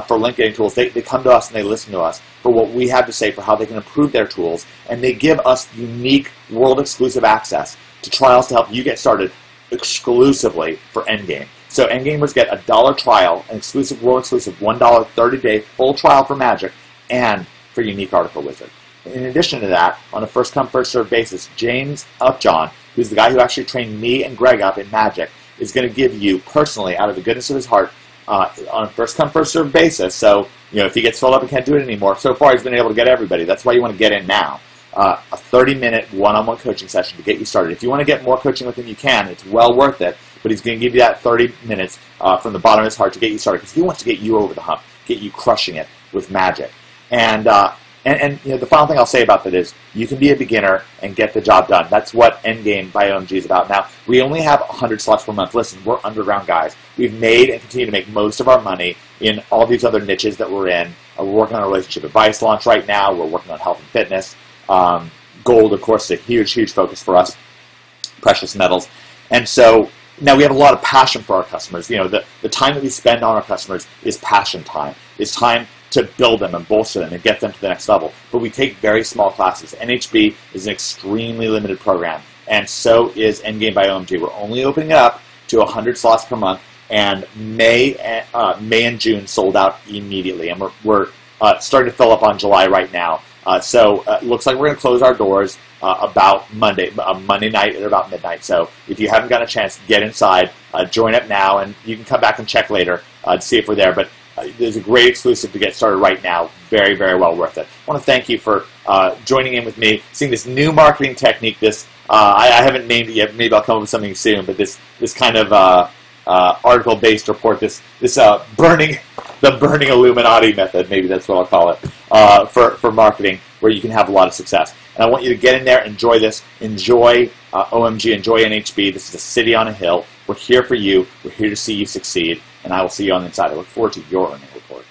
for link getting tools, they come to us and they listen to us for what we have to say for how they can improve their tools, and they give us unique world-exclusive access to trials to help you get started exclusively for Endgame. So Endgamers get a $1 trial, an exclusive, world-exclusive $1 30-day full trial for Magic, and for Unique Article Wizard. In addition to that, on a first-come, first-served basis, James Upjohn, who's the guy who actually trained me and Greg up in Magic, is going to give you personally, out of the goodness of his heart, on a first-come, first-served basis. So, you know, if he gets filled up and can't do it anymore, so far he's been able to get everybody. That's why you want to get in now. A 30-minute one-on-one coaching session to get you started. If you want to get more coaching with him, you can. It's well worth it. But he's going to give you that 30 minutes from the bottom of his heart to get you started, because he wants to get you over the hump, get you crushing it with Magic. And you know, the final thing I'll say about that is you can be a beginner and get the job done. That's what Endgame by OMG is about. Now, we only have 100 slots per month. Listen, we're underground guys. We've made and continue to make most of our money in all these other niches that we're in. We're working on a relationship advice launch right now. We're working on health and fitness. Gold, of course, is a huge, huge focus for us. Precious metals. And so now we have a lot of passion for our customers. You know, the time that we spend on our customers is passion time. It's time to build them and bolster them and get them to the next level. But we take very small classes. NHB is an extremely limited program, and so is Endgame by OMG. We're only opening it up to 100 slots per month, and May and June sold out immediately, and we're starting to fill up on July right now. So it looks like we're going to close our doors about Monday night at about midnight. So if you haven't got a chance, get inside, join up now, and you can come back and check later to see if we're there. But there's a great exclusive to get started right now. Very, very well worth it. I want to thank you for joining in with me, seeing this new marketing technique. This I haven't named it yet. Maybe I'll come up with something soon. But this kind of article-based report, the burning Illuminati method, maybe that's what I'll call it, for marketing, where you can have a lot of success. And I want you to get in there, enjoy this, enjoy OMG, enjoy NHB. This is a city on a hill. We're here for you. We're here to see you succeed, and I will see you on the inside. I look forward to your earning report.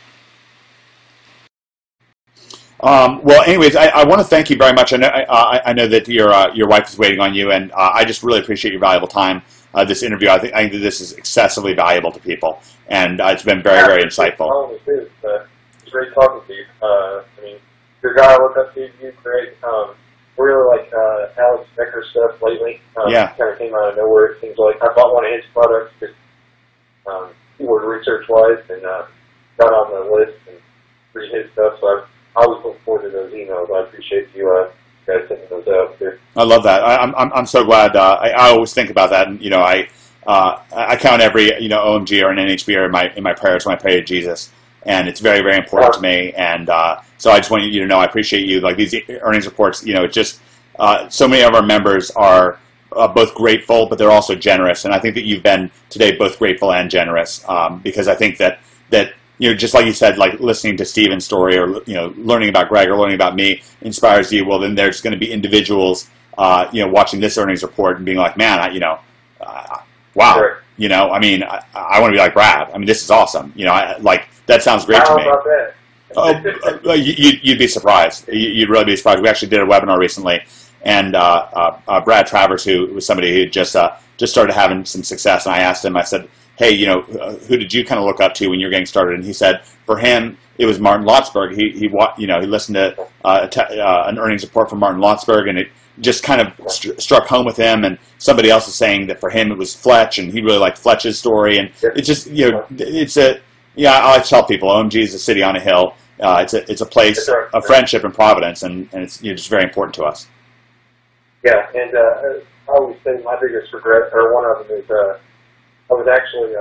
Well, anyways, I want to thank you very much. I know that your wife is waiting on you, and I just really appreciate your valuable time. This interview, I think that this is excessively valuable to people, and it's been very, very insightful. It's great talking to you. I mean, you're a guy I look up to. You, Greg. Really like Alex Becker stuff lately. Yeah. Kind of came out of nowhere. It seems like I bought one of his products just keyword research-wise, and got on the list and read his stuff. So I always look forward to those emails. I appreciate you guys sending those out too. I love that. I'm so glad. I always think about that, and you know, I count every OMG or an NHB or in my prayers when I pray to Jesus, and it's very, very important to me. And so I just want you to know I appreciate you. Like these earnings reports, you know, it just so many of our members are both grateful, but they're also generous, and I think that you've been today both grateful and generous because I think that you know, just like you said, like listening to Steven's story or, you know, learning about Greg or learning about me inspires you. Well, then there's going to be individuals, you know, watching this earnings report and being like, man, wow, Sure. You know, I mean, I want to be like Brad. I mean, this is awesome. You know, like that sounds great to me. How about that? You'd be surprised. You'd really be surprised. We actually did a webinar recently, and Brad Travers, who was somebody who just started having some success, and I asked him, I said, hey, you know, who did you kind of look up to when you're getting started? And he said, for him, it was Martin Lotzberg. He listened to an earnings report from Martin Lotzberg, and it just kind of struck home with him. And somebody else is saying that for him it was Fletch, and he really liked Fletch's story. And it's just, you know, I like to tell people, OMG is a city on a hill. It's a place of friendship and providence, and it's just very important to us. Yeah, and I always say my biggest regret, or one of them, is I was actually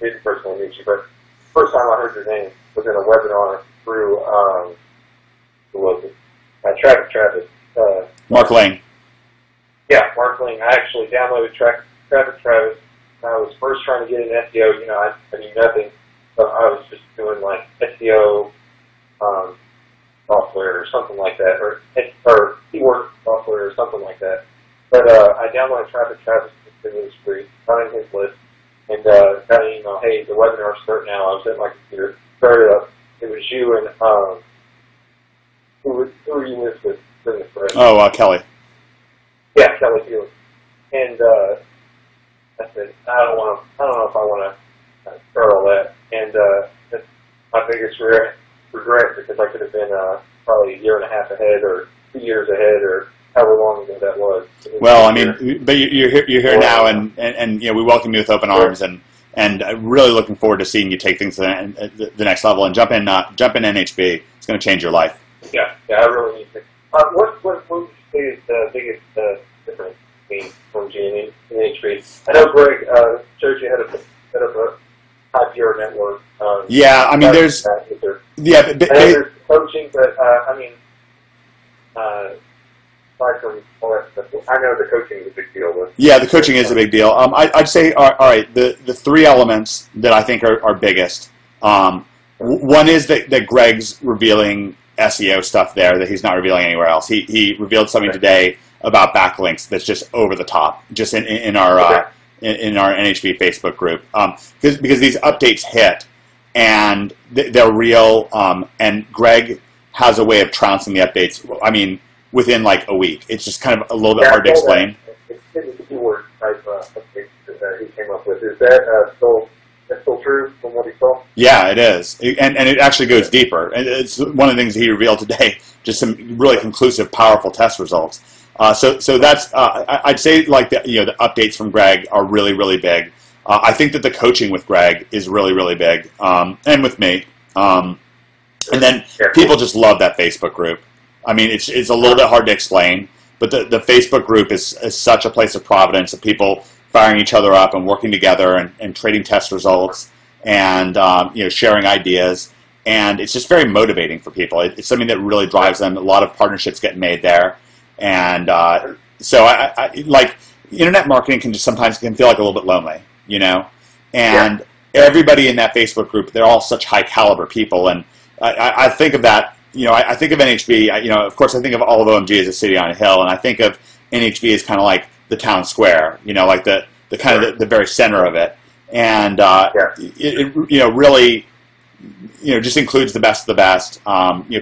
didn't personally meet you, but the first time I heard your name was in a webinar through who was it? Travis. Mark Lane. Yeah, Mark Lane. I actually downloaded Travis I was first trying to get into SEO, you know, I knew nothing, so I was just doing like SEO software or something like that, or keyword software or something like that. But I downloaded Travis it was free, got in his list, and got an email, hey, the webinar's starting now. I was at my computer, started up. It was you and who were you with during the thread? Oh, Kelly. Yeah, Kelly Healy. And I said, I don't know if I want to start all that. And that's my biggest regret because I could have been probably a year and a half ahead or 2 years ahead or however long ago that was. Well, I mean, but you're here now, and you know, we welcome you with open arms, and really looking forward to seeing you take things to the next level and jump in NHB. It's going to change your life. Yeah, I really need to. What would you say is the biggest difference between G and NHB? I know Greg showed you how to set up a high PR network. Yeah, I mean, there's there's coaching, but I mean, aside from all that stuff, I know the coaching is a big deal. Yeah, the coaching is a big deal. I'd say, all right, the three elements that I think are biggest. One is that Greg's revealing SEO stuff there that he's not revealing anywhere else. He revealed something today about backlinks that's just over the top, just in our in our NHB Facebook group, because these updates hit and they're real, and Greg has a way of trouncing the updates. I mean, within like a week. It's just kind of a little bit hard to explain. It's the keyword type updates that he came up with. Is that still true from what he saw? Yeah, it is, and it actually goes deeper. And it's one of the things he revealed today. Just some really conclusive, powerful test results. So that's I'd say like the updates from Greg are really, really big. I think that the coaching with Greg is really, really big, and with me. And then people just love that Facebook group. I mean, it's a little bit hard to explain, but the Facebook group is such a place of providence of people firing each other up and working together and trading test results and sharing ideas, and it's just very motivating for people. It's something that really drives them. A lot of partnerships get made there, and so I like internet marketing can sometimes feel like a little bit lonely, and everybody in that Facebook group, they're all such high caliber people, and I think of that. I think of NHB, of course I think of all of OMG as a city on a hill, and I think of NHB as kind of like the town square, like the kind of the very center of it. And it really, just includes the best of the best,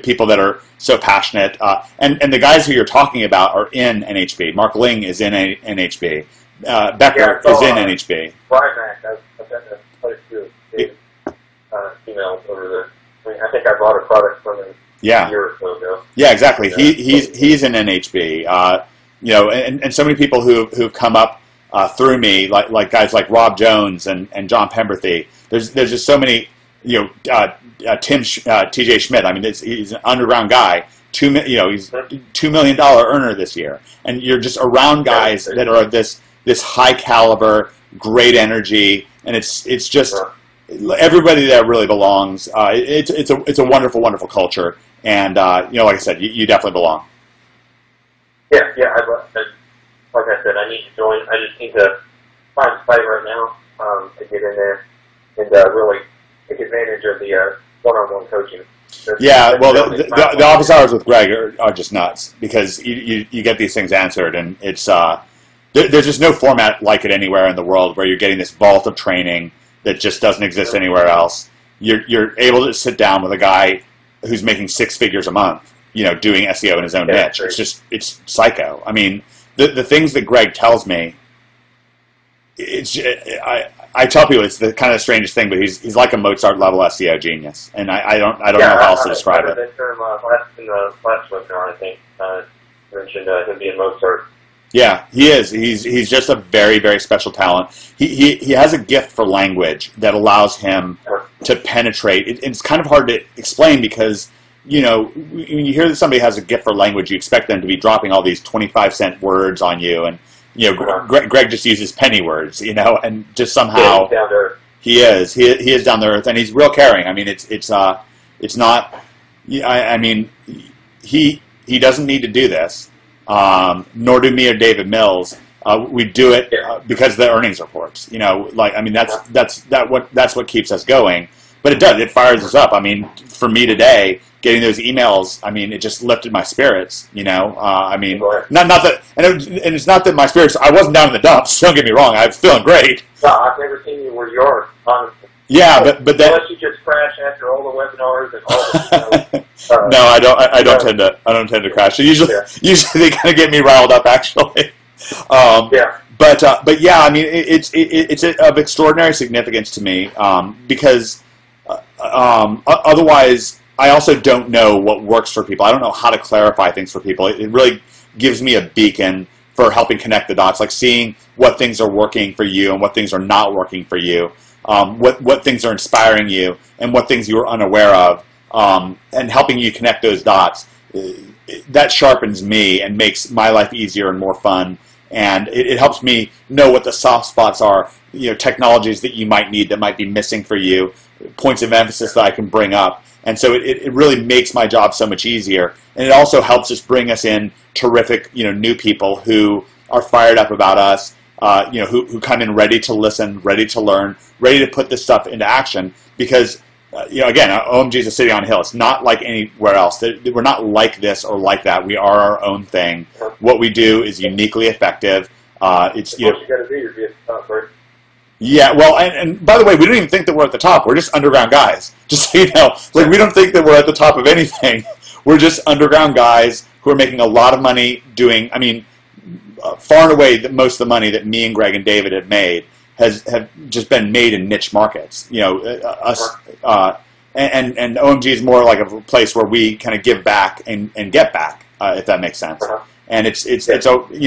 people that are so passionate. And the guys who you're talking about are in NHB. Mark Ling is in NHB. Becker is in NHB. Brian Mack, I've got that place too. Emails over there. I mean, I think I bought a product from him. Yeah. A year or so ago. Yeah, exactly. He's in NHB. And so many people who've come up through me, like guys like Rob Jones and John Pemberthy. There's just so many. T.J. Schmidt. I mean, he's an underground guy. He's $2 million earner this year, and you're just around guys that are this high caliber, great energy, and it's just. Everybody there really belongs. It's a wonderful, wonderful culture, and like I said, you definitely belong. Yeah. Like I said, I need to join. I just need to find a site right now to get in there and really take advantage of the one-on-one coaching. The office hours with Greg are just nuts because you get these things answered, and it's there's just no format like it anywhere in the world where you're getting this vault of training that just doesn't exist anywhere else. You're able to sit down with a guy who's making 6 figures a month, doing SEO in his own niche. It's psycho. I mean, the things that Greg tells me, I tell people it's the kind of strangest thing, but he's like a Mozart level SEO genius, and I don't know how else to describe it. That term in the last webinar, I think, mentioned him being Mozart. Yeah, he is. He's just a very, very special talent. He has a gift for language that allows him to penetrate. It's kind of hard to explain because, when you hear that somebody has a gift for language, you expect them to be dropping all these 25-cent words on you. And, Greg just uses penny words, and just somehow he is down to earth, and he's real caring. I mean, it's not, I mean, he doesn't need to do this. Nor do me or David Mills. We do it because of the earnings reports. You know, like I mean, that's what keeps us going. But it does. It fires us up. I mean, for me today, getting those emails, I mean, it just lifted my spirits. You know, I mean, not that, and it's not that my spirits. I wasn't down in the dumps. Don't get me wrong. I was feeling great. No, I've never seen you where you are, honestly. Yeah, but then unless you just crash after all the webinars and all the no, I don't tend to crash. So usually they kind of get me riled up actually. But yeah, I mean it's of extraordinary significance to me because otherwise I also don't know what works for people. I don't know how to clarify things for people. It really gives me a beacon for helping connect the dots, like seeing what things are working for you and what things are not working for you. What things are inspiring you and what things you are unaware of, and helping you connect those dots. That sharpens me and makes my life easier and more fun. And it helps me know what the soft spots are, you know, technologies that you might need that might be missing for you, points of emphasis that I can bring up. And so it really makes my job so much easier. And it also helps us bring us in terrific, you know, new people who are fired up about us, you know, who come in ready to listen, ready to learn, ready to put this stuff into action. Because, you know, again, OMG is a city on a hill. It's not like anywhere else. We're not like this or like that. We are our own thing. What we do is uniquely effective. It's you know. What you got to do, you're getting top, right? Yeah, well, and by the way, we don't even think that we're at the top. We're just underground guys. Just so you know, like we don't think that we're at the top of anything. We're just underground guys who are making a lot of money doing. I mean, far and away, most of the money that me and Greg and David have made have just been made in niche markets. You know, and OMG is more like a place where we kind of give back and get back, if that makes sense. And it's you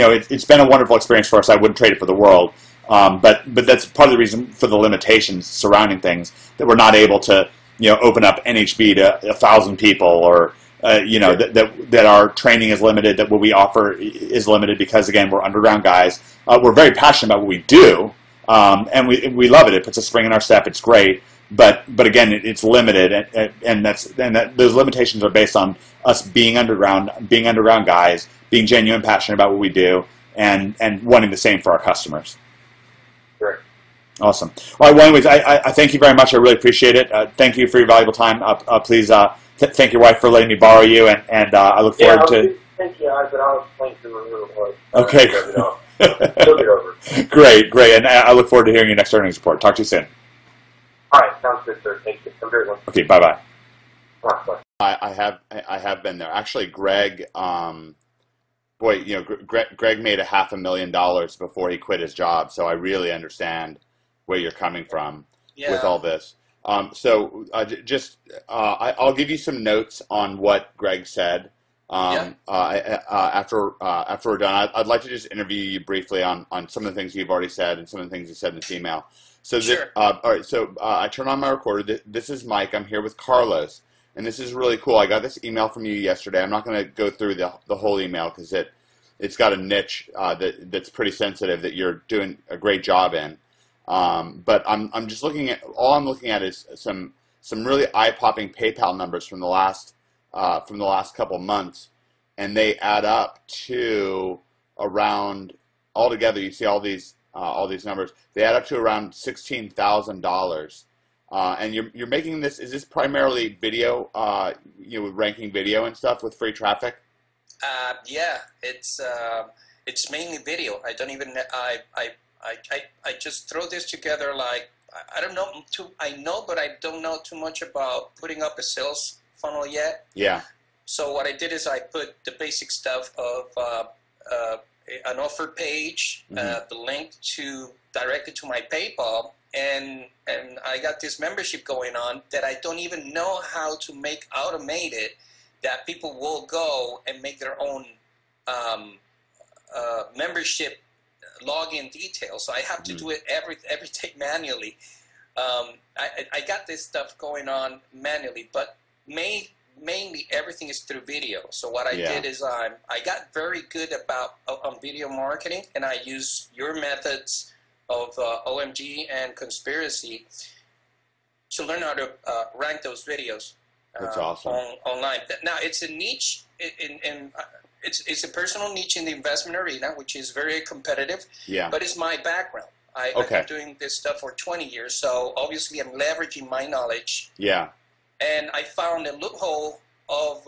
know it's been a wonderful experience for us. I wouldn't trade it for the world. But that's part of the reason for the limitations surrounding things, that we're not able to, you know, open up NHB to 1,000 people, or you know, that our training is limited, that what we offer is limited because, again, we're underground guys. We're very passionate about what we do, and we love it. It puts a spring in our step. It's great, but again, it's limited, and those limitations are based on us being underground guys, being genuine, passionate about what we do, and wanting the same for our customers. Great. Awesome. All right. Well, anyways, I thank you very much. I really appreciate it. Thank you for your valuable time. Please thank your wife for letting me borrow you, and I look forward to. Thank you, but I'll explain to her who it was. Okay. She'll get over. Great, and I look forward to hearing your next earnings report. Talk to you soon. All right, sounds good, sir. Thank you. Have a great one. Okay. Bye. Bye. I have been there. Actually, Greg. Boy, you know, Greg made $500,000 before he quit his job, so I really understand where you're coming from with all this. So I'll give you some notes on what Greg said. After we're done, I'd like to just interview you briefly on some of the things you've already said and some of the things you said in this email. So Sure. All right. So I turn on my recorder. This is Mike. I'm here with Carlos. And this is really cool. I got this email from you yesterday. I'm not going to go through the whole email because it's got a niche that's pretty sensitive that you're doing a great job in. But I'm just looking at, all I'm looking at is some really eye-popping PayPal numbers from the last couple months, and they add up to around, altogether. You see all these numbers. They add up to around $16,000. And you're making this, is this primarily video, you know, ranking video and stuff with free traffic? Yeah, it's mainly video. I don't even, I just throw this together like, I don't know, I know, but I don't know too much about putting up a sales funnel yet. Yeah. So what I did is I put the basic stuff of an offer page, the link directly to my PayPal, and I got this membership going on that I don't even know how to make automated, that people will go and make their own membership login details. So I have to do it every day manually. I got this stuff going on manually, but mainly everything is through video. So what I did is I got very good on video marketing, and I use your methods of OMG and Conspiracy to learn how to rank those videos. That's awesome. Online. Now it's a niche, and it's a personal niche in the investment arena, which is very competitive. Yeah. But it's my background. I've been doing this stuff for 20 years, so obviously I'm leveraging my knowledge. Yeah. And I found a loophole of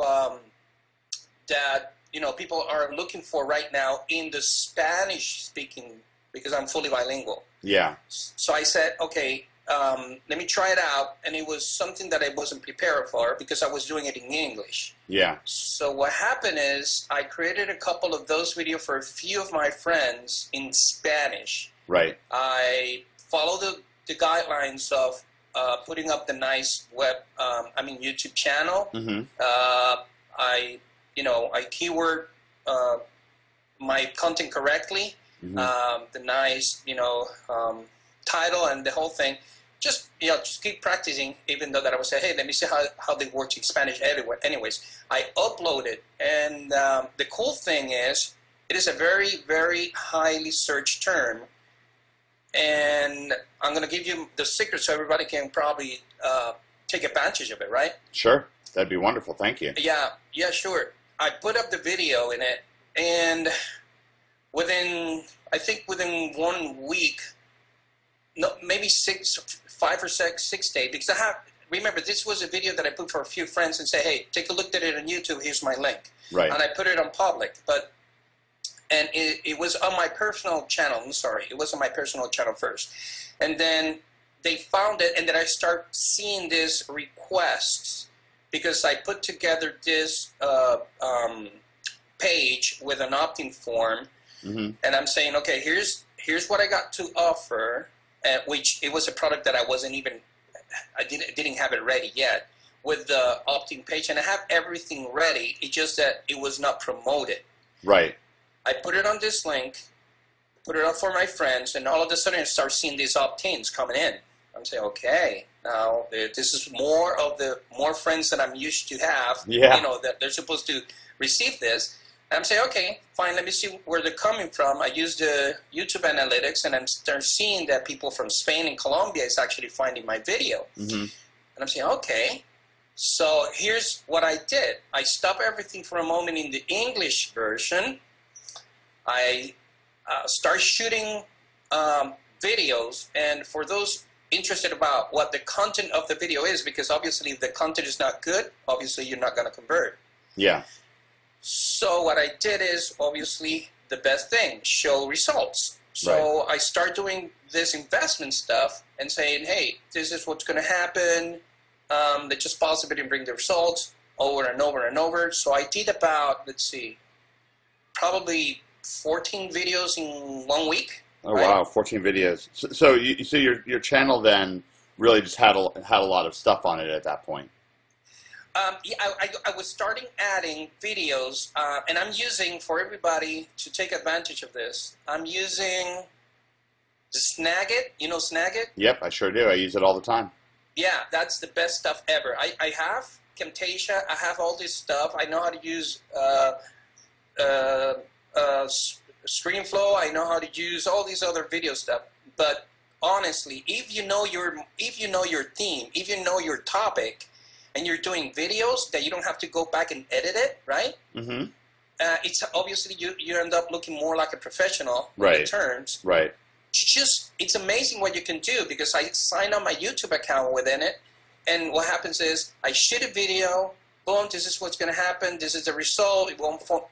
that people are looking for right now in the Spanish speaking, because I'm fully bilingual. Yeah. So I said, okay, let me try it out, and it was something that I wasn't prepared for because I was doing it in English. Yeah. So what happened is I created a couple of those videos for a few of my friends in Spanish. Right. I follow the guidelines of putting up the nice YouTube channel. Mm-hmm. I keyword my content correctly. Mm-hmm. The nice title and the whole thing. Just keep practicing, even though that I would say, hey, let me see how they work in Spanish everywhere. Anyways, I upload it, and the cool thing is it is a very, very highly searched term. And I'm going to give you the secret so everybody can probably take advantage of it, right? Sure. That'd be wonderful. Thank you. Yeah, sure. I put up the video in it, and within 1 week, no, maybe 5 or 6 days, because remember, this was a video that I put for a few friends and say, hey, take a look at it on YouTube, here's my link. Right. And I put it on public, and it was on my personal channel. I'm sorry, it was on my personal channel first. And then they found it, and then I start seeing these requests because I put together this page with an opt-in form, mm-hmm. and I'm saying, okay, here's what I got to offer, which it was a product that I didn't have it ready yet with the opt-in page, and I have everything ready. It's just that it was not promoted. Right. I put it on this link, put it up for my friends, and all of a sudden I start seeing these opt-ins coming in. I'm saying, okay, now this is more friends than I'm used to have. Yeah. That they're supposed to receive this. And I'm saying, okay, fine, let me see where they're coming from. I use the YouTube analytics, and I'm start seeing that people from Spain and Colombia is actually finding my video. Mm-hmm. And I'm saying, okay, so here's what I did. I stopped everything for a moment in the English version. I start shooting videos, and for those interested about what the content of the video is, because obviously if the content is not good, obviously you're not going to convert. Yeah. So what I did is obviously the best thing, show results. So I start doing this investment stuff and saying, hey, this is what's going to happen. They just pause a bit and bring the results over and over and over. So I did about, let's see, probably 14 videos in 1 week. Oh, right? Wow, 14 videos. So your channel then really just had a lot of stuff on it at that point. Yeah, I was starting adding videos, and I'm using, for everybody to take advantage of this, I'm using the Snagit. You know Snagit? Yep, I sure do. I use it all the time. Yeah, that's the best stuff ever. I have Camtasia. I have all this stuff. I know how to use StreamFlow. I know how to use all these other video stuff. But honestly, if you know your theme, if you know your topic, and you're doing videos that you don't have to go back and edit it, right? Mm-hmm. It's obviously you end up looking more like a professional right. in terms. Right. It's amazing what you can do, because I sign on my YouTube account within it, and what happens is I shoot a video, boom, this is what's going to happen, this is the result. If you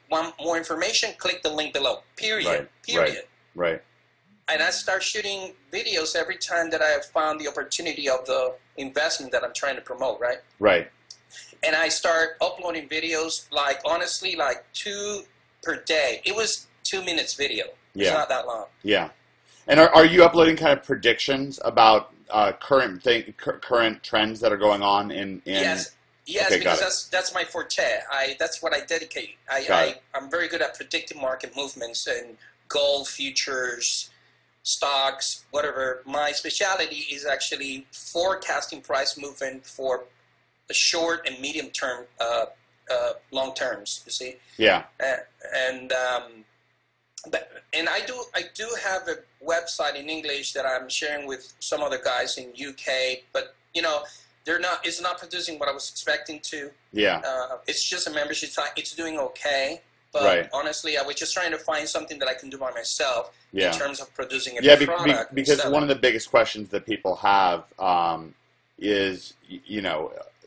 want more information, click the link below. Period. Right. Period. Right. And I start shooting videos every time that I have found the opportunity of the investment that I'm trying to promote, right? Right. And I start uploading videos, honestly, 2 per day. It was 2 minutes video. It's not that long. Yeah. And are you uploading kind of predictions about current trends that are going on in Yes, okay, because that's my forte. That's what I dedicate. I'm very good at predicting market movements and gold futures, stocks, whatever. My specialty is actually forecasting price movement for the short and medium term, long terms. You see? Yeah. And I do have a website in English that I'm sharing with some other guys in UK, but it's not producing what I was expecting to. Yeah. It's just a membership site. It's doing okay. But Right. honestly, I was just trying to find something that I can do by myself in Yeah. terms of producing a Yeah, product. and because selling. one of the biggest questions that people have is,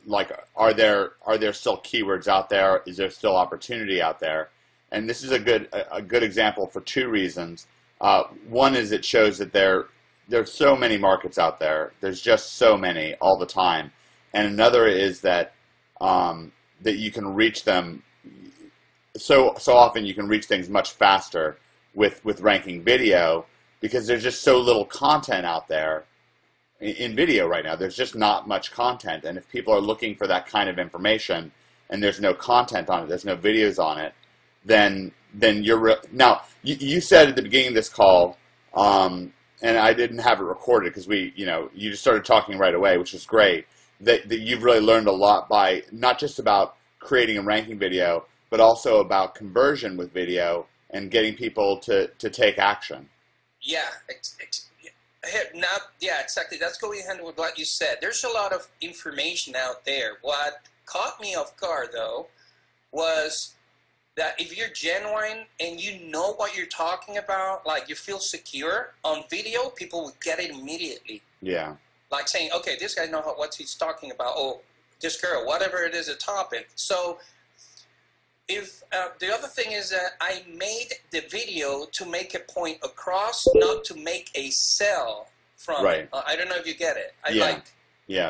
like, are there still keywords out there? Is there still opportunity out there? And this is a good example for two reasons. One is it shows that there's so many markets out there. There's just so many all the time. And another is that that you can reach them so often. You can reach things much faster with ranking video, because there's just so little content out there in video right now. There's just not much content, and if people are looking for that kind of information and there's no content on it, there's no videos on it, then you're now. You said at the beginning of this call, and I didn't have it recorded because you just started talking right away, which is great. That you've really learned a lot by not just about creating a ranking video, but also about conversion with video and getting people to take action. Yeah, exactly. That's going hand with what you said. There's a lot of information out there. What caught me off guard, though, was that if you're genuine and you know what you're talking about, like you feel secure on video, people will get it immediately. Yeah. Like saying, okay, this guy knows what he's talking about. Oh, this girl, whatever it is, a topic. So if the other thing is that I made the video to make a point across, not to make a sell from it. I don't know if you get it.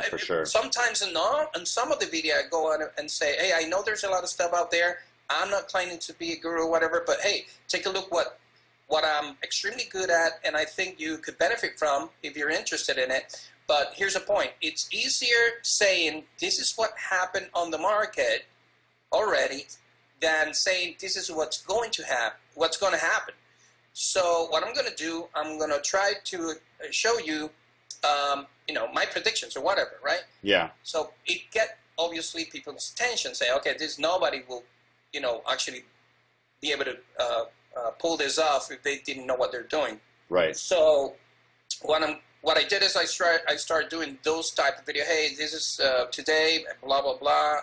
For sure. Sometimes in some of the video I go on and say, hey, I know there's a lot of stuff out there. I'm not claiming to be a guru or whatever, but hey, take a look what I'm extremely good at, and I think you could benefit from if you're interested in it. But here's the point. It's easier saying this is what happened on the market already than saying this is what's going to happen. So what I'm going to do, I'm going to try to show you, my predictions or whatever, right? Yeah. So it get obviously people's attention. Say, okay, nobody will, actually be able to pull this off if they didn't know what they're doing. Right. So what I did is I started doing those type of video. Hey, this is today, blah blah blah.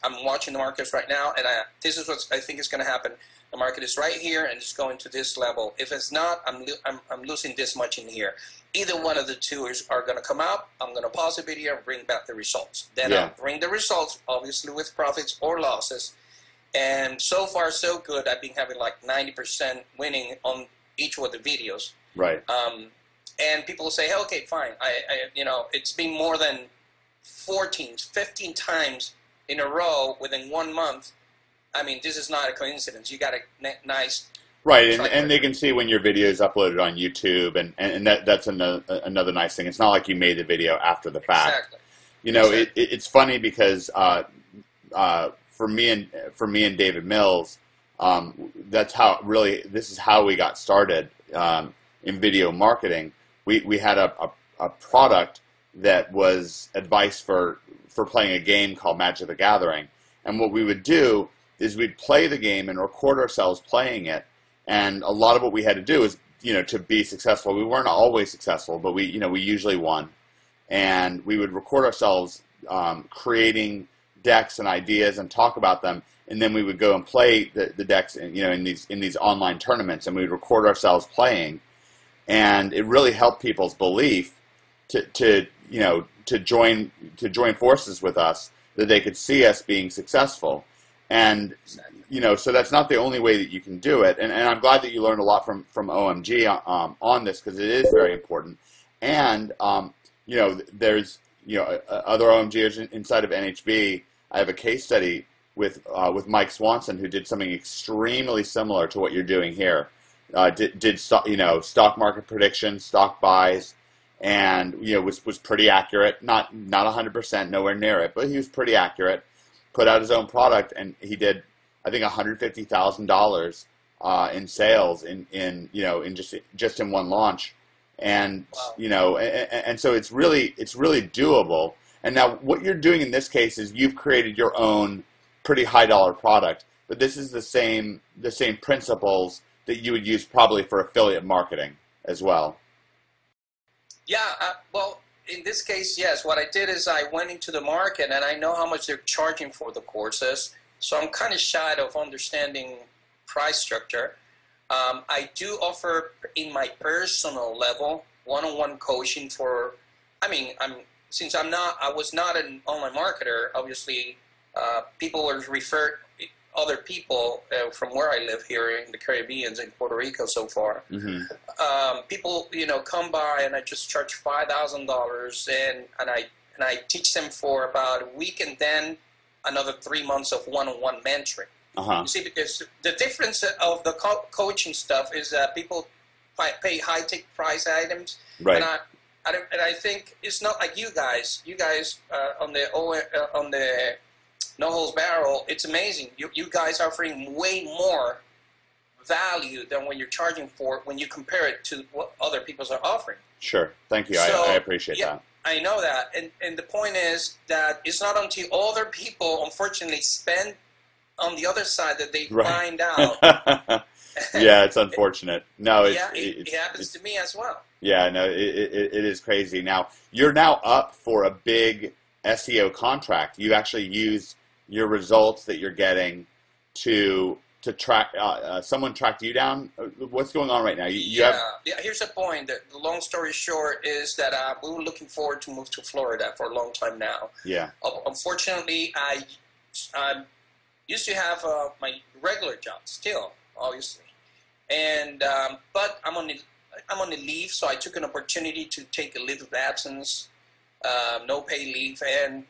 I'm watching the markets right now, and this is what I think is going to happen. The market is right here, and it's going to this level. If it's not, I'm losing this much in here. Either one of the two are going to come out. I'm going to pause the video and bring back the results. Then I'll bring the results, obviously with profits or losses. And so far, so good. I've been having like 90% winning on each of the videos. Right. And people will say, hey, okay, fine. It's been more than 14, 15 times in a row within 1 month. I mean, this is not a coincidence. You got a nice... Right, and they can see when your video is uploaded on YouTube, and that's another nice thing. It's not like you made the video after the fact. Exactly. It's funny because for me and David Mills, this is how we got started in video marketing. We had a product that was advice for playing a game called Magic the Gathering, and what we would do is we'd play the game and record ourselves playing it. And a lot of what we had to do is, to be successful. We weren't always successful, but we usually won. And we would record ourselves creating decks and ideas and talk about them. And then we would go and play the decks, in these online tournaments. And we would record ourselves playing. And it really helped people's belief to join forces with us, that they could see us being successful. And so that's not the only way that you can do it. And I'm glad that you learned a lot from OMG on this, because it is very important. And there's other OMGers inside of NHB. I have a case study with Mike Swanson, who did something extremely similar to what you're doing here. Did stock market predictions, stock buys, and was pretty accurate. Not 100%, nowhere near it, but he was pretty accurate. Put out his own product, and he did, I think, $150,000 in sales in just in one launch, and wow. And so it's really doable. And now what you're doing in this case is you've created your own pretty high dollar product, but this is the same principles that you would use probably for affiliate marketing as well. Yeah, well, in this case, yes. What I did is I went into the market, and I know how much they're charging for the courses. So I'm kind of shy of understanding price structure. I do offer in my personal level one-on-one coaching for. I mean, I was not an online marketer. Obviously, people were referred other people from where I live here in the Caribbean and Puerto Rico so far. People, come by and I just charge $5,000 and I teach them for about a week and then another 3 months of one-on-one mentoring. You see, because the difference of the coaching stuff is that people pay high-tech price items, Right. And I think it's not like you guys. You guys on the No Holds Barrel, it's amazing. You guys are offering way more value than when you're charging for when you compare it to what other people are offering. Sure. Thank you. So, I appreciate that. I know that. And the point is that it's not until other people, unfortunately, spend on the other side that they find out. Yeah, it's unfortunate. No, it happens to me as well. Yeah, no, it is crazy. Now, you're now up for a big SEO contract. You actually use your results that you're getting to track. Someone tracked you down. What's going on right now? Yeah. Here's the point. The long story short is that we were looking forward to move to Florida for a long time now. Yeah. Unfortunately, I used to have my regular job still, obviously, and but I'm on the leave, so I took an opportunity to take a leave of absence, no pay leave, and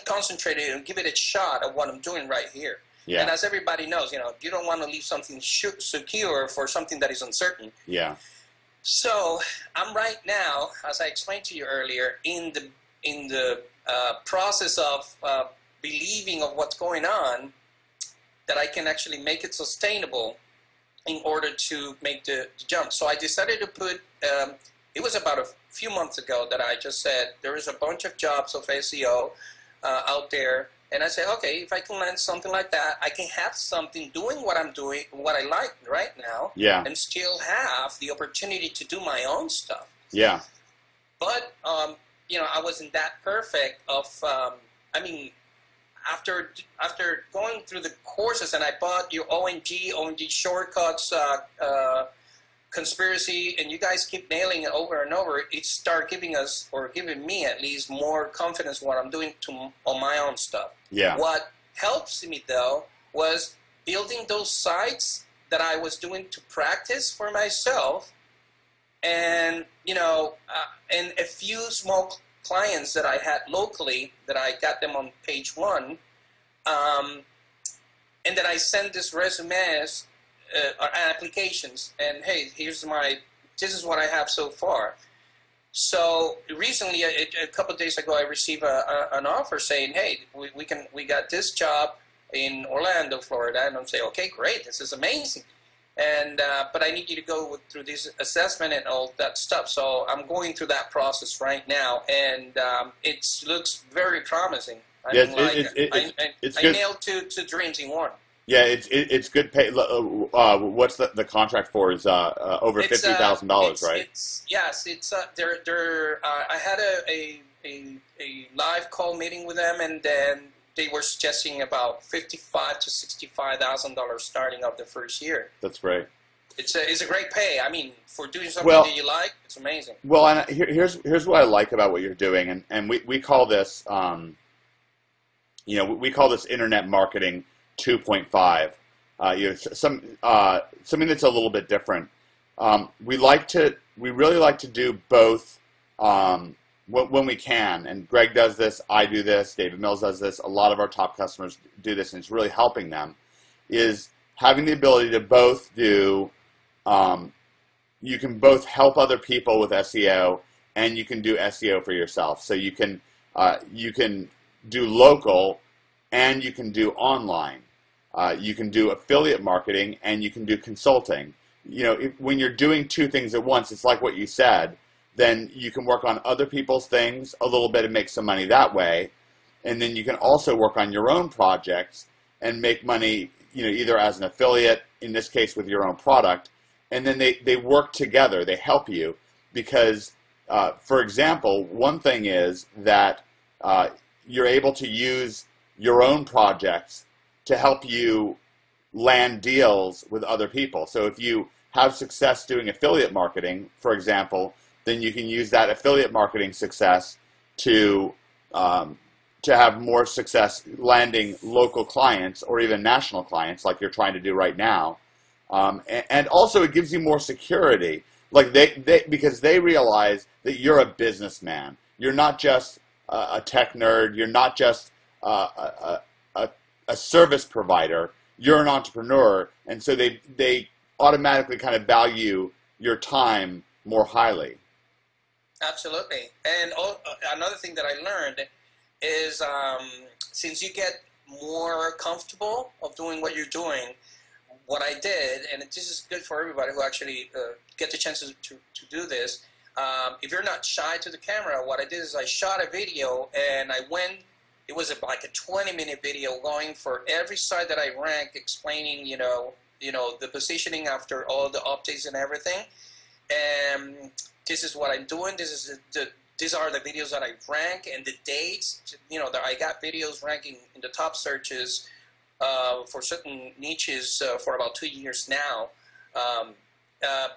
concentrate it and give it a shot at what I'm doing right here. Yeah. And as everybody knows, you don't want to leave something secure for something that is uncertain. Yeah. So I'm right now, as I explained to you earlier, in the process of believing of what's going on, that I can actually make it sustainable in order to make the jump. So I decided to put, it was about a few months ago that I just said, there is a bunch of jobs of SEO out there. And I said, okay, if I can land something like that, I can have something doing what I'm doing, what I like right now, and still have the opportunity to do my own stuff. Yeah. But, I wasn't that perfect of, after going through the courses, and I bought your OMG Shortcuts, Conspiracy, and you guys keep nailing it over and over, it started giving me at least more confidence in what I'm doing on my own stuff. Yeah. What helps me, though, was building those sites that I was doing to practice for myself, and, and a few small clients that I had locally that I got them on page one, and then I sent these resumes or applications, and hey, this is what I have so far. So recently, a couple of days ago, I received an offer saying, hey, we got this job in Orlando, Florida, and I'm saying, okay, great, this is amazing. And but I need you to go through this assessment and all that stuff. So I'm going through that process right now, and it looks very promising. I nailed two dreams in one. Yeah, it's good pay. What's the contract for? Is over $50,000, right? Yes. I had a live call meeting with them, and then they were suggesting about $55,000 to $65,000 starting of the first year. That's great. It's a great pay. I mean, for doing something that you like, it's amazing. Well, and here's what I like about what you're doing, and we call this we call this internet marketing 2.5. Something that's a little bit different. We really like to do both when we can, and Greg does this, I do this, David Mills does this, a lot of our top customers do this, and it's really helping them, is having the ability to both do, you can both help other people with SEO, and you can do SEO for yourself. So you can do local, and you can do online. You can do affiliate marketing, and you can do consulting. When you're doing two things at once, it's like what you said, then you can work on other people's things a little bit and make some money that way. And then you can also work on your own projects and make money, either as an affiliate, in this case with your own product. And then they work together. They help you because, for example, one thing is that you're able to use your own projects to help you land deals with other people. So if you have success doing affiliate marketing, for example, then you can use that affiliate marketing success to have more success landing local clients or even national clients, like you're trying to do right now. And also, it gives you more security, like because they realize that you're a businessman. You're not just a tech nerd. You're not just a service provider. You're an entrepreneur, and so they automatically kind of value your time more highly. Absolutely. And another thing that I learned is since you get more comfortable of doing what you're doing, what I did, and this is good for everybody who actually get the chance to do this, if you're not shy to the camera, what I did is I shot a video, and I went, it was like a 20-minute video going for every site that I rank, explaining, the positioning after all the updates and everything. And this is what I'm doing. These are the videos that I rank and the dates. That I got videos ranking in the top searches for certain niches for about 2 years now.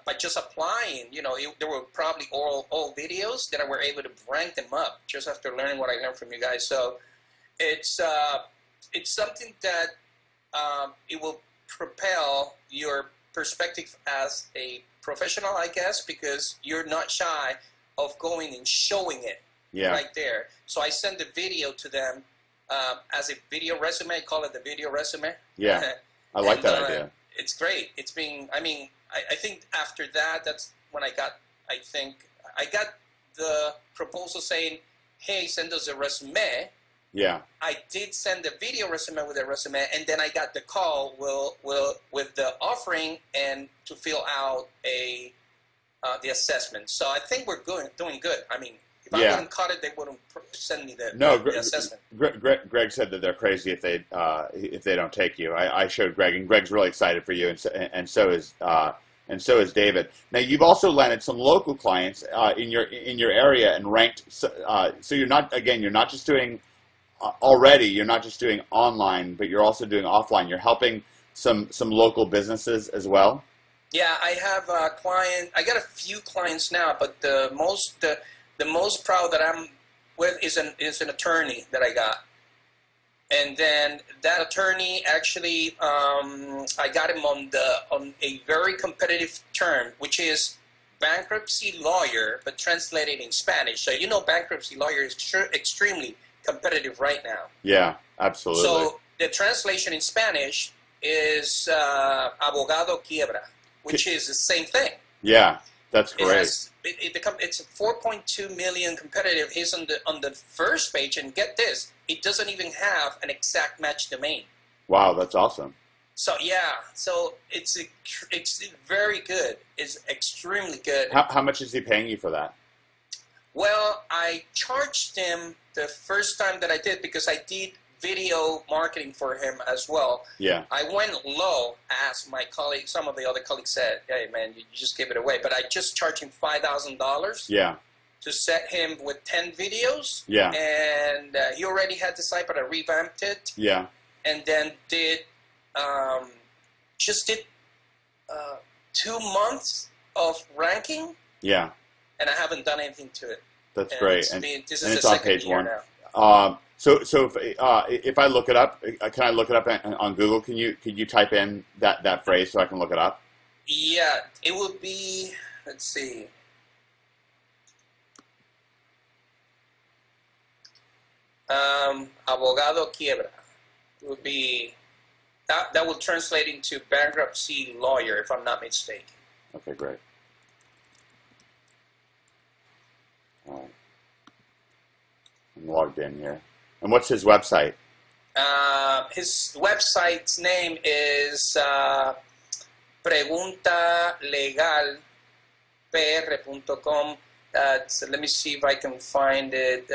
By just applying, there were probably old videos that I were able to rank them up just after learning what I learned from you guys. So it's something that it will propel your perspective as a professional, I guess, because you're not shy of going and showing it right there. So I send the video to them as a video resume. I call it the video resume. Yeah, I like that idea. It's great. It's been, I think after that, that's when I got the proposal saying, hey, send us a resume. Yeah. I did send a video resume with a resume, and then I got the call with the offering and to fill out the assessment. So I think we're doing good. If I wouldn't cut it, they wouldn't send me the assessment. Greg said that they're crazy if they don't take you. I showed Greg, and Greg's really excited for you, and so is David. Now you've also landed some local clients in your area and ranked. So you're not just doing you're not just doing online, but you're also doing offline. You're helping some local businesses as well. Yeah, I have a client. I got a few clients now, but the most proud that I'm with is an attorney that I got. And then that attorney actually, I got him on a very competitive term, which is bankruptcy lawyer, but translated in Spanish. So bankruptcy lawyer is extremely competitive right now. Yeah, absolutely. So the translation in Spanish is abogado quiebra, which is the same thing. Yeah, that's great. It's 4.2 million competitive. He's on the first page, and get this, it doesn't even have an exact match domain. Wow, that's awesome. So it's very good. It's extremely good. How much is he paying you for that? Well, I charged him the first time that I did because I did video marketing for him as well. Yeah. I went low, as my colleague, some of the other colleagues said, hey man, you just gave it away. But I just charged him $5,000. Yeah. To set him with 10 videos. Yeah. And he already had the site, but I revamped it. Yeah. And then did 2 months of ranking. Yeah. And I haven't done anything to it. That's great. This is it's the on second page year 1. Now. So if I look it up, can I look it up on Google? Can you type in that phrase so I can look it up? Yeah, it would be. Let's see. Abogado quiebra would be that would translate into bankruptcy lawyer, if I'm not mistaken. Okay, great. All right. I'm logged in here. And what's his website? His website's name is preguntalegalpr.com. So let me see if I can find it.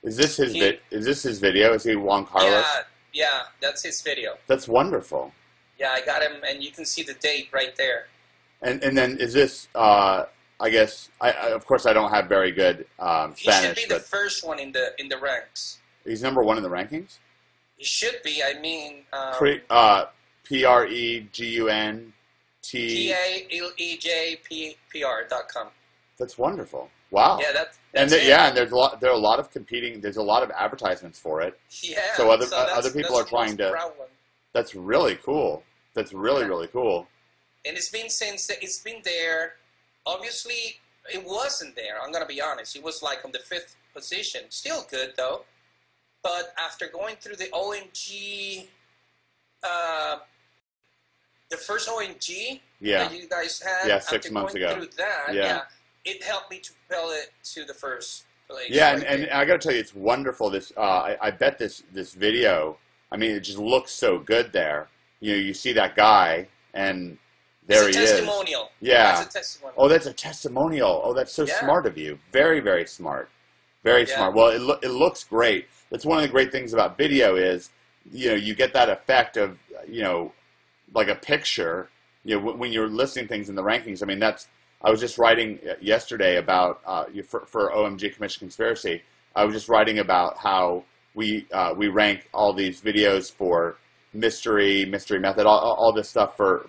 Is this his video? Is he Juan Carlos? Yeah, that's his video. That's wonderful. Yeah, I got him, and you can see the date right there. And then is this? I guess of course I don't have very good Spanish. He should be the first one in the ranks. He's number 1 in the rankings. It should be. I mean, PREGUNT That's wonderful. Wow. Yeah, And that's it. yeah, and there are a lot of competing. There's a lot of advertisements for it. Yeah. So other people are trying to. Problem. That's really cool. That's really cool. And it's been there. Obviously, it wasn't there. I'm gonna be honest. It was like on the 5th position. Still good though. But after going through the OMG, the first OMG that you guys had, 6 months ago. Through that, it helped me to propel it to the first place. Yeah, and I got to tell you, it's wonderful. This I bet this video. I mean, it just looks so good there. You see that guy, and there he is. Testimonial. Yeah. That's a testimonial. Oh, that's a testimonial. Oh, that's so smart of you. Very, very smart. Very smart. Well, it looks great. That's one of the great things about video is, you get that effect of, like a picture, when you're listing things in the rankings. I mean, I was just writing yesterday about, for OMG Commission Conspiracy, I was just writing about how we rank all these videos for mystery method, all this stuff for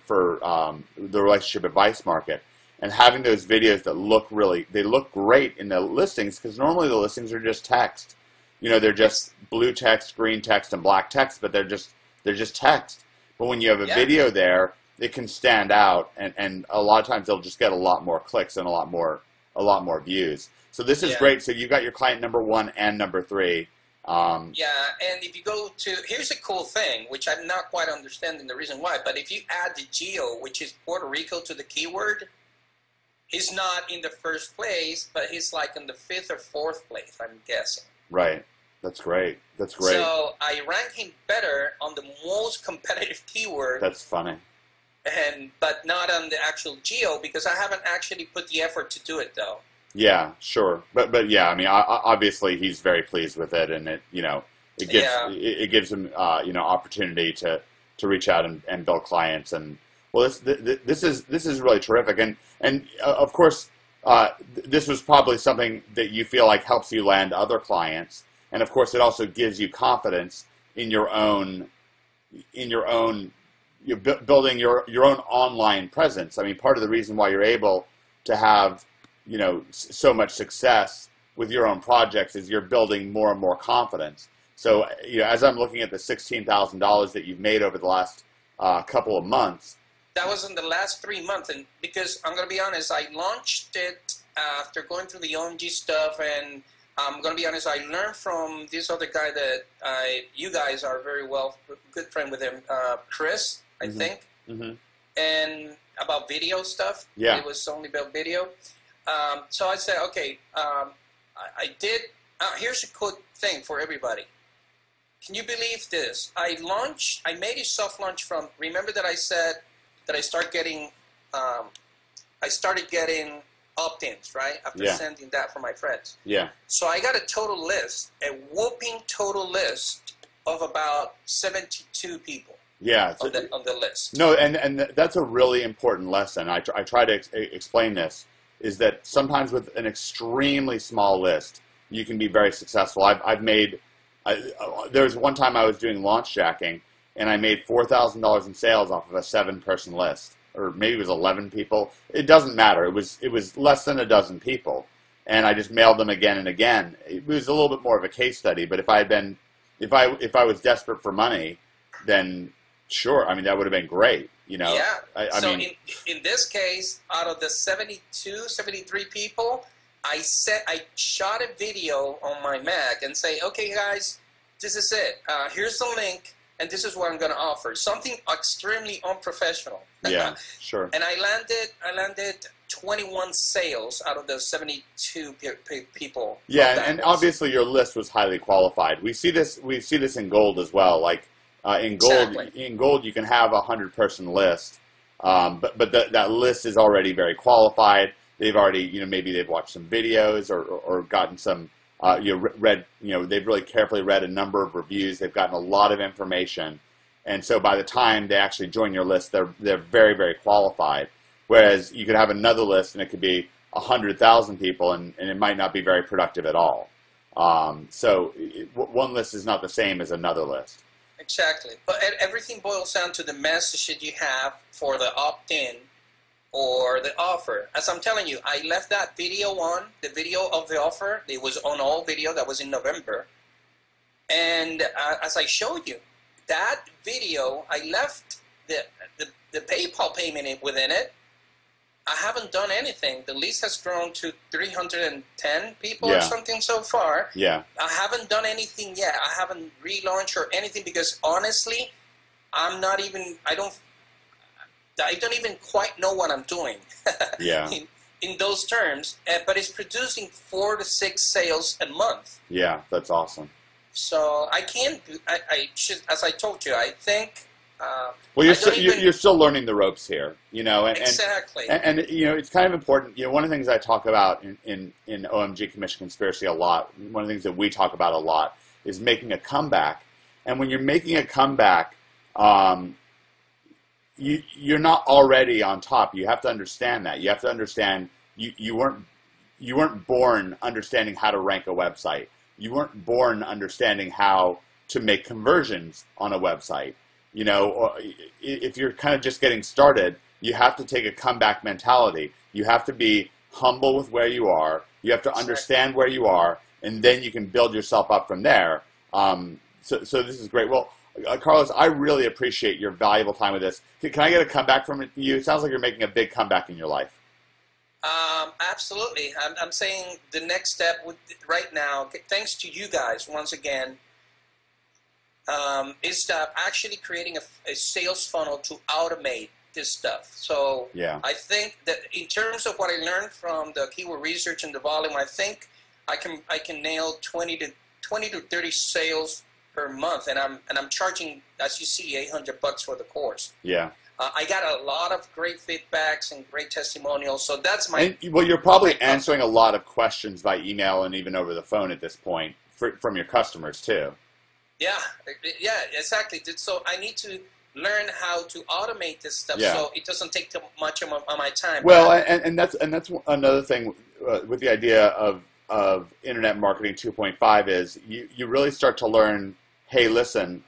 the relationship advice market. And having those videos that look great in the listings, because normally the listings are just text. They're just blue text, green text, and black text, but they're just text. But when you have a video there, it can stand out, and a lot of times they'll just get a lot more clicks and a lot more views. So this is great. So you've got your client number 1 and number 3. And if you go to, here's a cool thing, which I'm not quite understanding the reason why, but if you add the geo, which is Puerto Rico, to the keyword, he's not in the 1st place, but he's like in the 5th or 4th place, I'm guessing. Right. That's great. That's great. So I rank him better on the most competitive keyword. That's funny. But not on the actual geo, because I haven't actually put the effort to do it though. Yeah, sure. But yeah, I mean, obviously he's very pleased with it, and it gives him opportunity to reach out and build clients. And well, this is really terrific. And of course, this was probably something that you feel like helps you land other clients. And of course, it also gives you confidence in your own building your own online presence. I mean, part of the reason why you're able to have so much success with your own projects is you're building more and more confidence. So as I'm looking at the $16,000 that you've made over the last couple of months. That was in the last 3 months, and because I'm going to be honest, I launched it after going through the OMG stuff, and I'm going to be honest, I learned from this other guy that you guys are very good friend with him, Chris, I think, and about video stuff. Yeah. It was only about video. So I said, okay, I did, here's a good thing for everybody. Can you believe this? I made a soft launch from, remember that I said that I started getting opt-ins, right? After sending that for my friends. Yeah. So I got a whooping total list of about 72 people. Yeah. On the list. No, and that's a really important lesson. I try to explain this, is that sometimes with an extremely small list, you can be very successful. There was one time I was doing launch jacking, and I made $4,000 in sales off of a 7-person list, or maybe it was 11 people. It doesn't matter. It was less than a dozen people, and I just mailed them again and again. It was a little bit more of a case study. But if I was desperate for money, then sure. I mean, that would have been great. Yeah. I mean, in this case, out of the 73 people, I shot a video on my Mac and say, okay, guys, this is it. Here's the link, and this is what I'm going to offer. Something extremely unprofessional. Yeah, sure. And I landed 21 sales out of the 72 people. Yeah, and obviously your list was highly qualified. We see this in gold as well. Like in gold, you can have a 100-person list, but that list is already very qualified. They've already, maybe they've watched some videos or gotten some, read, they've really carefully read a number of reviews. They've gotten a lot of information. And so by the time they actually join your list, they're very, very qualified. Whereas you could have another list and it could be 100,000 people and it might not be very productive at all. So one list is not the same as another list. exactly. But everything boils down to the message that you have for the opt-in or the offer. As I'm telling you, I left that video on, the video of the offer. It was on all video. That was in November. And as I showed you, that video, I left the PayPal payment within it. I haven't done anything. The list has grown to 310 people or something so far. Yeah. I haven't done anything yet. I haven't relaunched or anything because honestly, I don't even quite know what I'm doing. Yeah. in those terms, but it's producing 4 to 6 sales a month. Yeah, that's awesome. So I can't. I should, as I told you, I think. Well, you're still learning the ropes here, exactly. And it's kind of important. One of the things I talk about in OMG Commission Conspiracy a lot. One of the things that we talk about a lot is making a comeback. And when you're making a comeback, you're not already on top. You have to understand that. You have to understand you weren't born understanding how to rank a website. You weren't born understanding how to make conversions on a website. Or if you're kind of just getting started, you have to take a comeback mentality. You have to be humble with where you are. You have to understand where you are, and then you can build yourself up from there. So this is great. Well, Carlos, I really appreciate your valuable time with this. Can I get a comeback from you? It sounds like you're making a big comeback in your life. Absolutely. I'm saying the next step right now, thanks to you guys once again, is actually creating a sales funnel to automate this stuff. So yeah. I think that in terms of what I learned from the keyword research and the volume, I think I can nail 20 to 30 sales per month, and I'm charging, as you see, $800 for the course. Yeah. I got a lot of great feedbacks and great testimonials, so that's my... Well, you're probably answering a lot of questions by email and even over the phone at this point from your customers, too. Yeah, exactly. So I need to learn how to automate this stuff so it doesn't take too much of my time. Well, and that's another thing with the idea of Internet Marketing 2.5 is you really start to learn, hey, listen,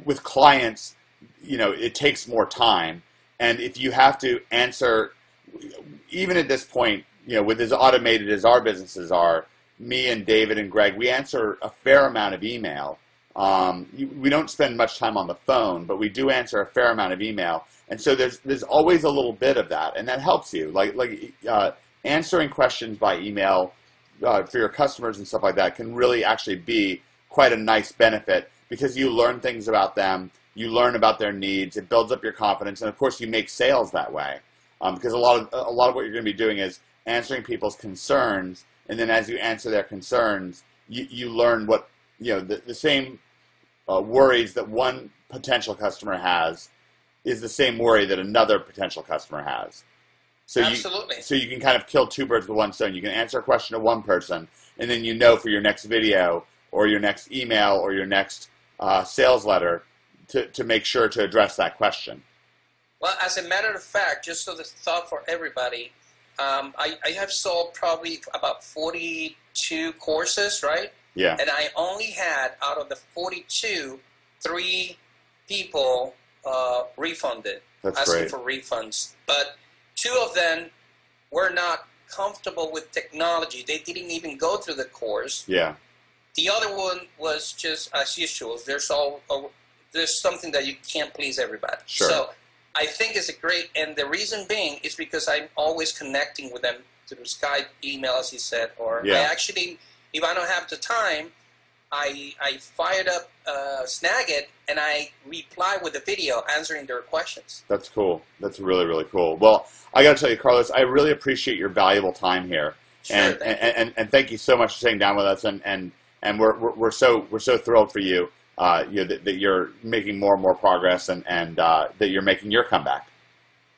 with clients, it takes more time. And if you have to answer, even at this point, with as automated as our businesses are, me and David and Greg, we answer a fair amount of email. We don't spend much time on the phone, but we do answer a fair amount of email. And so there's always a little bit of that, and that helps you. Like answering questions by email for your customers and stuff like that can really actually be quite a nice benefit because you learn things about them, you learn about their needs, it builds up your confidence, and of course you make sales that way. Because a lot of what you're going to be doing is answering people's concerns, and then as you answer their concerns, you learn what the same worries that one potential customer has is the same worry that another potential customer has. So absolutely. So you can kind of kill two birds with one stone. You can answer a question to one person, and then for your next video or your next email or your next sales letter to make sure to address that question. Well, as a matter of fact, just so the thought for everybody, I have sold probably about 42 courses, right? Yeah. And I only had, out of the 42, 3 people refunded, asking for refunds. But 2 of them were not comfortable with technology. They didn't even go through the course. Yeah. The other one was just as usual. There's something that you can't please everybody. Sure. So I think it's a great, and the reason being is because I'm always connecting with them through Skype, email, as you said, or I actually, if I don't have the time, I fired up Snagit and I reply with a video answering their questions. That's cool. That's really, really cool. Well, I got to tell you, Carlos, I really appreciate your valuable time here. Sure, and thank you so much for sitting down with us, and we're so thrilled for you. That you're making more and more progress, and that you're making your comeback.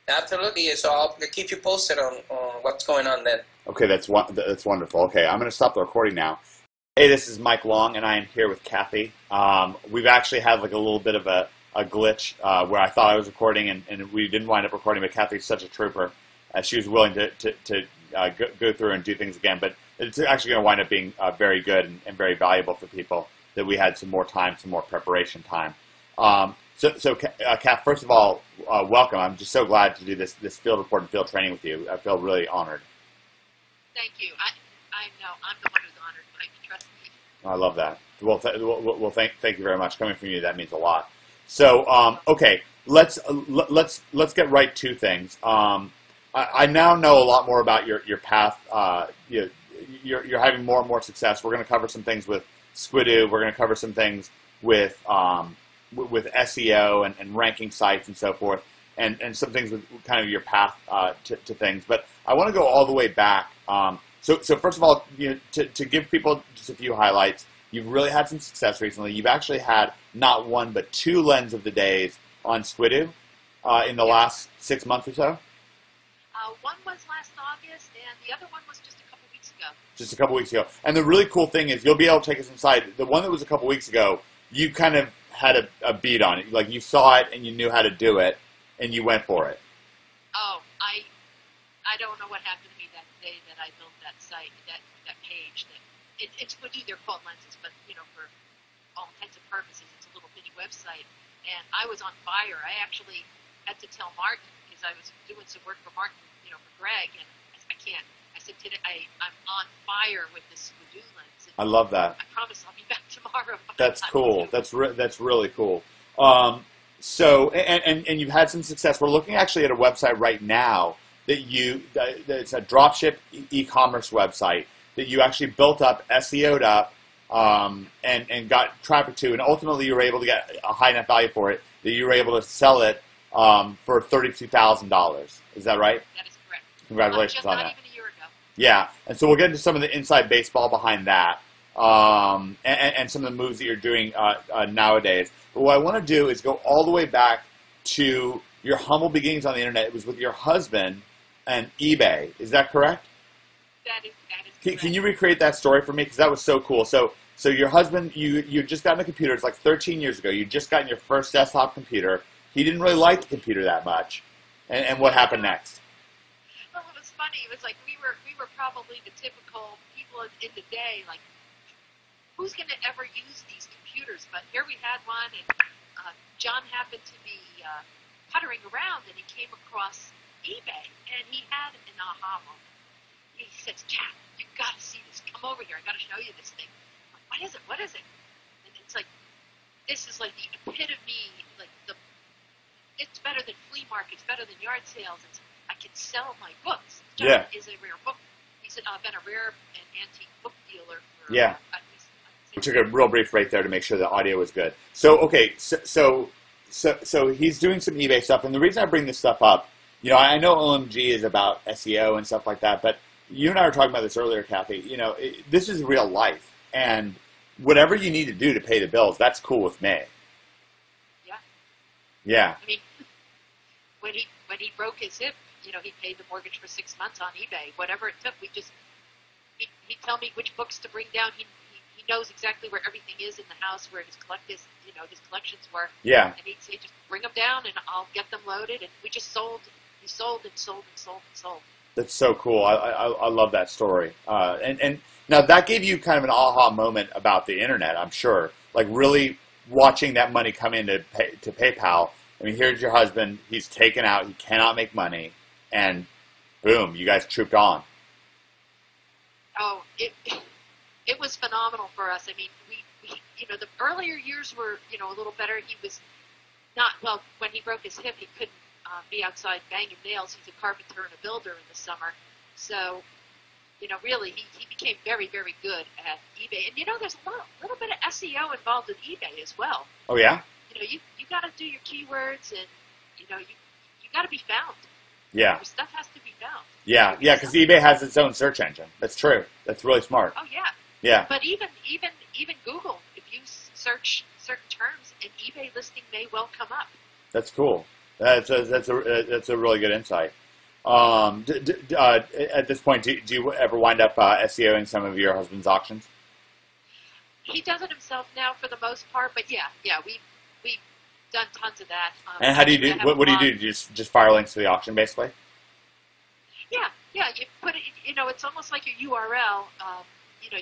Absolutely. So I'll keep you posted on what's going on then. Okay, that's wonderful. Okay, I'm going to stop the recording now. Hey, this is Mike Long, and I am here with Kathy. We've actually had like a little bit of a glitch where I thought I was recording, and we didn't wind up recording, but Kathy's such a trooper. She was willing to go through and do things again. But it's actually going to wind up being very good and very valuable for people that we had some more time, some more preparation time. So, Kath, first of all, welcome. I'm just so glad to do this field report and field training with you. I feel really honored. Thank you. I know I'm the one who's honored, Mike. Trust me. I love that. Well, thank you very much. Coming from you, that means a lot. So, okay, let's get right to things. I now know a lot more about your path. You're having more and more success. We're going to cover some things with Squidoo. We're going to cover some things with SEO and ranking sites and so forth, and some things with kind of your path to things. But I want to go all the way back. So first of all, to give people just a few highlights, you've really had some success recently. You've actually had not one but two lens of the days on Squidoo in the last 6 months or so. One was last August, and the other one was just a couple weeks ago. Just a couple weeks ago. And the really cool thing is you'll be able to take us inside. The one that was a couple weeks ago, you kind of had a beat on it. Like you saw it and you knew how to do it, and you went for it. Oh, I don't know what happened to me that day that I built that site, that page. It's Squidoo, they're called lenses, but for all intents and purposes, it's a little bitty website. And I was on fire. I actually had to tell Martin, because I was doing some work for Martin, for Greg, and I can't. I said, today I'm on fire with this Squidoo lens. And I love that. I promise I'll be back tomorrow. That's cool. That's really cool. So you've had some success. We're looking actually at a website right now that it's a dropship e-commerce website that you actually built up, SEO'd up, and got traffic to, and ultimately you were able to get a high enough value for it that you were able to sell it for $32,000. Is that right? That is correct. Congratulations on that. Not even a year ago. Yeah, and so we'll get into some of the inside baseball behind that, and some of the moves that you're doing nowadays. But what I want to do is go all the way back to your humble beginnings on the internet. It was with your husband and eBay. Is that correct? That is correct. Can you recreate that story for me? Because that was so cool. So your husband, you just got in a computer. It's like 13 years ago. You just got in your first desktop computer. He didn't really like the computer that much. And what happened next? Well, it was funny. It was like we were probably the typical people in the day, like, who's going to ever use these computers? But here we had one, and John happened to be puttering around, and he came across eBay, and he had an aha moment. He says, "Cat, you got to see this. Come over here. I got to show you this thing." I'm like, what is it? What is it? And it's like, this is like the epitome, like it's better than flea markets, better than yard sales. I can sell my books. John is a rare book. He's been a rare and antique book dealer for at least. We took a real brief break there to make sure the audio was good. So okay, so he's doing some eBay stuff, and the reason I bring this stuff up, I know OMG is about SEO and stuff like that, but you and I were talking about this earlier, Kathy. This is real life, and whatever you need to do to pay the bills, that's cool with me. Yeah. Yeah. I mean, when he broke his hip, he paid the mortgage for 6 months on eBay. Whatever it took, he'd tell me which books to bring down. He knows exactly where everything is in the house, where his collections were. Yeah. And he'd say, just bring them down, and I'll get them loaded. And we just sold. He sold and sold and sold and sold. That's so cool. I love that story. And now that gave you kind of an aha moment about the internet, I'm sure. Like really watching that money come in to PayPal. I mean, here's your husband. He's taken out. He cannot make money. And boom, you guys trooped on. Oh, it was phenomenal for us. I mean, we the earlier years were, a little better. He was not, well, when he broke his hip, he couldn't be outside banging nails. He's a carpenter and a builder in the summer. So, really, he became very, very good at eBay. And, there's a little bit of SEO involved in eBay as well. Oh, yeah? You got to do your keywords, and, you got to be found. Yeah. Your stuff has to be found. Yeah, because eBay has its own search engine. That's true. That's really smart. Oh, yeah. Yeah. But even Google, if you search certain terms, an eBay listing may well come up. That's cool. That's a really good insight. At this point, do you ever wind up SEOing some of your husband's auctions? He does it himself now for the most part, but yeah, we've done tons of that. And how do you do? What do you do? Just fire links to the auction, basically? Yeah, Yeah, you put it. It's almost like your URL.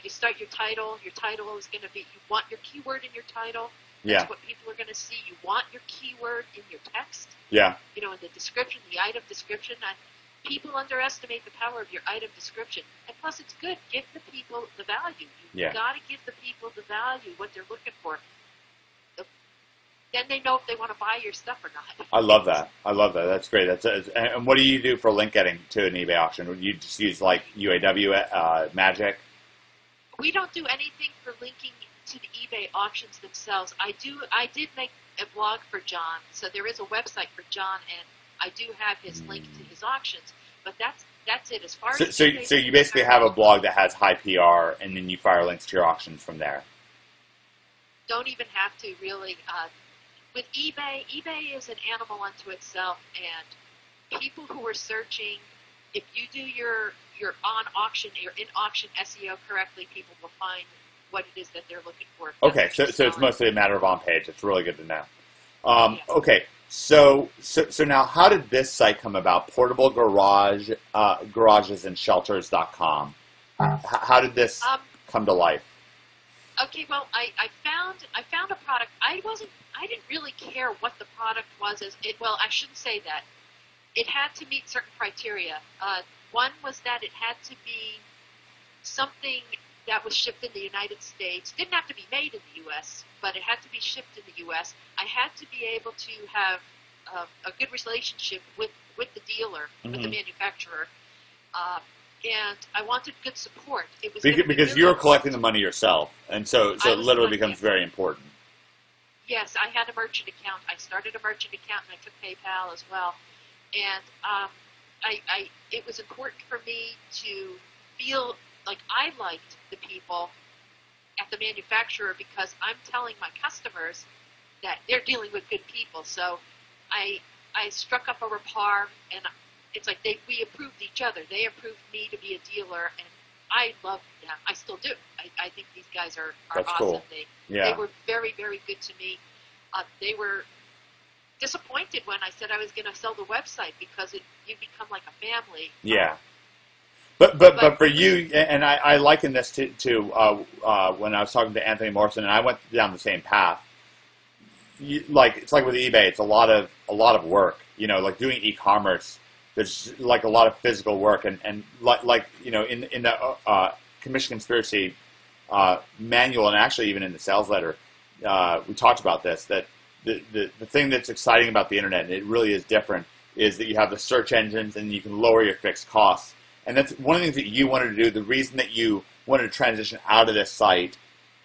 You start your title. Your title is going to be. You want your keyword in your title. That's Yeah. what people are going to see. You want your keyword in your text. Yeah. In the description, the item description. People underestimate the power of your item description, and plus, it's good. Give the people the value. Yeah. You got to give the people the value, what they're looking for. Then they know if they want to buy your stuff or not. I love that. That's great. And what do you do for link getting to an eBay auction? Would you just use like UAW, Magic? We don't do anything for linking to the eBay auctions themselves. I did make a blog for John, so there is a website for John, and I do have his link to his auctions. But that's it. As far as So you basically have a blog that has high PR, and then you fire links to your auctions from there. Don't even have to really. With eBay is an animal unto itself, and people who are searching, if you do your on auction, your in auction SEO correctly, people will find what it is that they're looking for. Okay, so it's mostly a matter of on page. It's really good to know. Yes. Okay, so now how did this site come about? Portable garages and shelters.com. How did this come to life? Okay, well, I found a product. I didn't really care what the product was. I shouldn't say that. It had to meet certain criteria. One was that it had to be something that was shipped in the United States. Didn't have to be made in the U.S., but it had to be shipped in the U.S. I had to be able to have a good relationship with the dealer, with the manufacturer, and I wanted good support. It was because you're collecting the money yourself, and so it literally becomes very important. Yes, I had a merchant account. I started a merchant account, and I took PayPal as well. And it was important for me to feel like I liked the people at the manufacturer because I'm telling my customers that they're dealing with good people. So I struck up a rapport, and it's like we approved each other. They approved me to be a dealer, and I love them. I still do. I think these guys are That's awesome. cool. They were very, very good to me. They were disappointed when I said I was going to sell the website because you become like a family. Yeah. But for you, and I liken this to when I was talking to Anthony Morrison, and I went down the same path. It's like with eBay, it's a lot of work. Like doing e-commerce, there's like a lot of physical work, and in the Commission Conspiracy manual, and actually even in the sales letter, we talked about this. That the thing that's exciting about the internet, and it really is different, is that you have the search engines, and you can lower your fixed costs. And that's one of the things that you wanted to do. The reason that you wanted to transition out of this site,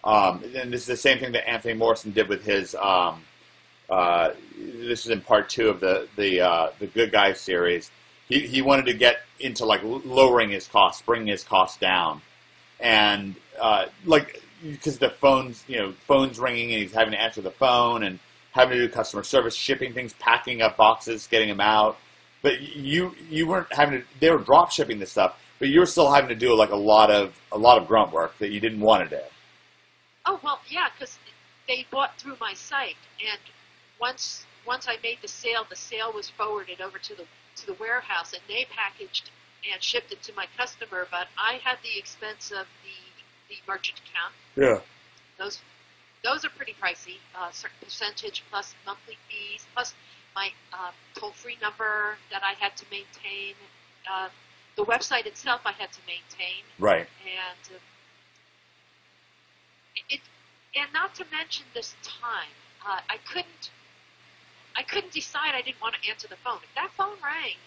and this is the same thing that Anthony Morrison did with his. This is in part 2 of the Good Guys series. He wanted to get into like lowering his costs, bringing his costs down, and because the phones ringing, and he's having to answer the phone and having to do customer service, shipping things, packing up boxes, getting them out. But you weren't having to. They were drop shipping this stuff, but you were still having to do like a lot of grunt work that you didn't want to do. Oh well, yeah, because they bought through my site, and once I made the sale was forwarded over to the warehouse, and they packaged and shipped it to my customer. But I had the expense of the merchant account. Yeah. Those are pretty pricey. Certain percentage plus monthly fees plus my toll-free number that I had to maintain. The website itself I had to maintain. Right. And and not to mention this time, I couldn't decide. I didn't want to answer the phone. If that phone rang,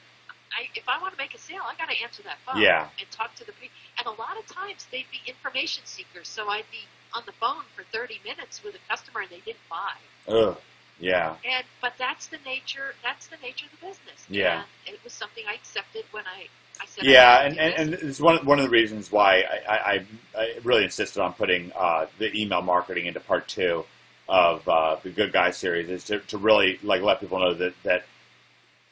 if I want to make a sale, I got to answer that phone. Yeah. And talk to the people. And a lot of times they'd be information seekers, so I'd be on the phone for 30 minutes with a customer and they didn't buy. Ugh. Yeah. But that's the nature of the business. Yeah. And it was something I accepted when I said. Yeah, and it's one of the reasons why I really insisted on putting the email marketing into part 2 of the Good Guys series, is to really let people know that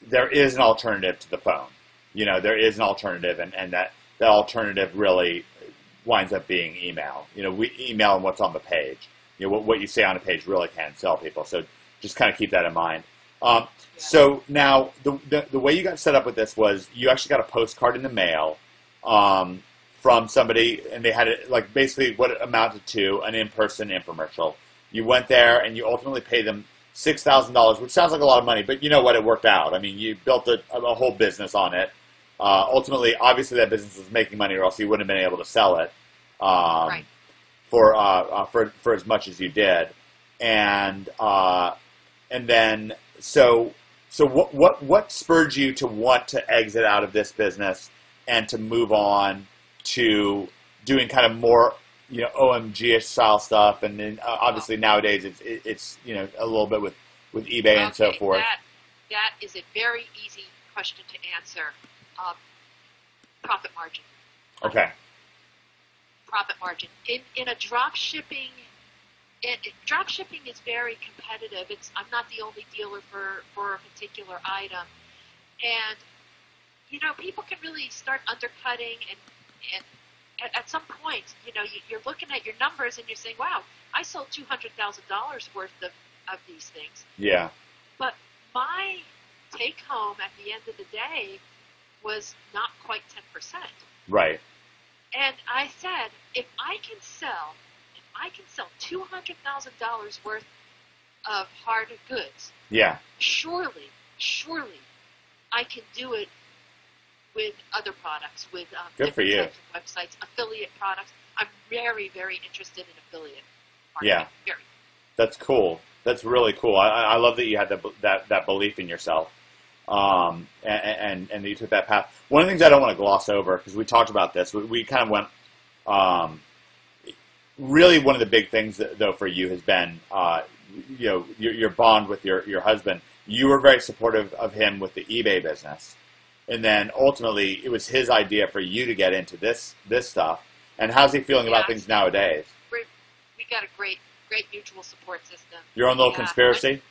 there is an alternative to the phone. There is an alternative, and that alternative really winds up being email. We email and what's on the page. What you say on a page really can sell people. So just kind of keep that in mind. So now the way you got set up with this was you actually got a postcard in the mail from somebody, and they had it like basically what it amounted to an in-person infomercial. You went there and you ultimately paid them $6,000, which sounds like a lot of money, but you know what? It worked out. I mean, you built a whole business on it. Ultimately, obviously, that business was making money, or else you wouldn't have been able to sell it Right. for as much as you did. And then so what spurred you to want to exit out of this business and to move on to doing kind of more, you know, OMG-ish style stuff, and then obviously nowadays it's you know, a little bit with eBay and so forth. That is a very easy question to answer. Profit margin. Okay. Profit margin in a drop shipping. Drop shipping is very competitive. I'm not the only dealer for a particular item, and you know, people can really start undercutting, and at some point, you know, you're looking at your numbers and you're saying, wow, I sold $200,000 worth of these things. Yeah. But my take home at the end of the day was not quite 10%. Right. And I said, if I can sell $200,000 worth of hard goods, Yeah. surely I can do it with other products, with Good for different you. types of websites, affiliate products. I'm very, very interested in affiliate marketing. Yeah. Very. That's cool. That's really cool. I love that you had that belief in yourself, and that you took that path. One of the things I don't want to gloss over, because we talked about this, we kind of went. Really, one of the big things though for you has been, you know, your bond with your husband. You were very supportive of him with the eBay business, and then ultimately it was his idea for you to get into this stuff. And how's he feeling about things nowadays? We got a great mutual support system. Your own little conspiracy?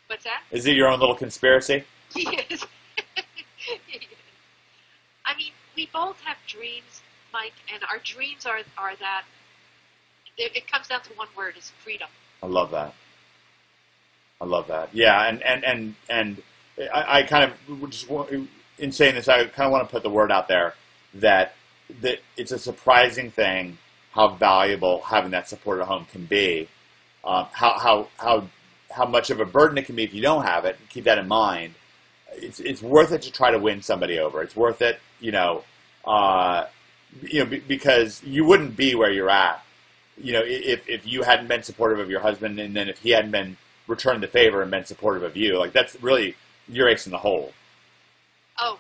What's that? Is it your own little conspiracy? Yes. I mean, we both have dreams, Mike, and our dreams are that it comes down to one word: is freedom. I love that. Yeah, and I kind of just in saying this, I kind of want to put the word out there that it's a surprising thing how valuable having that support at home can be. How much of a burden it can be if you don't have it. Keep that in mind. It's worth it to try to win somebody over. It's worth it, because you wouldn't be where you're at, if you hadn't been supportive of your husband, and then if he hadn't been returned the favor and been supportive of you. Like, that's really your ace in the hole. Oh,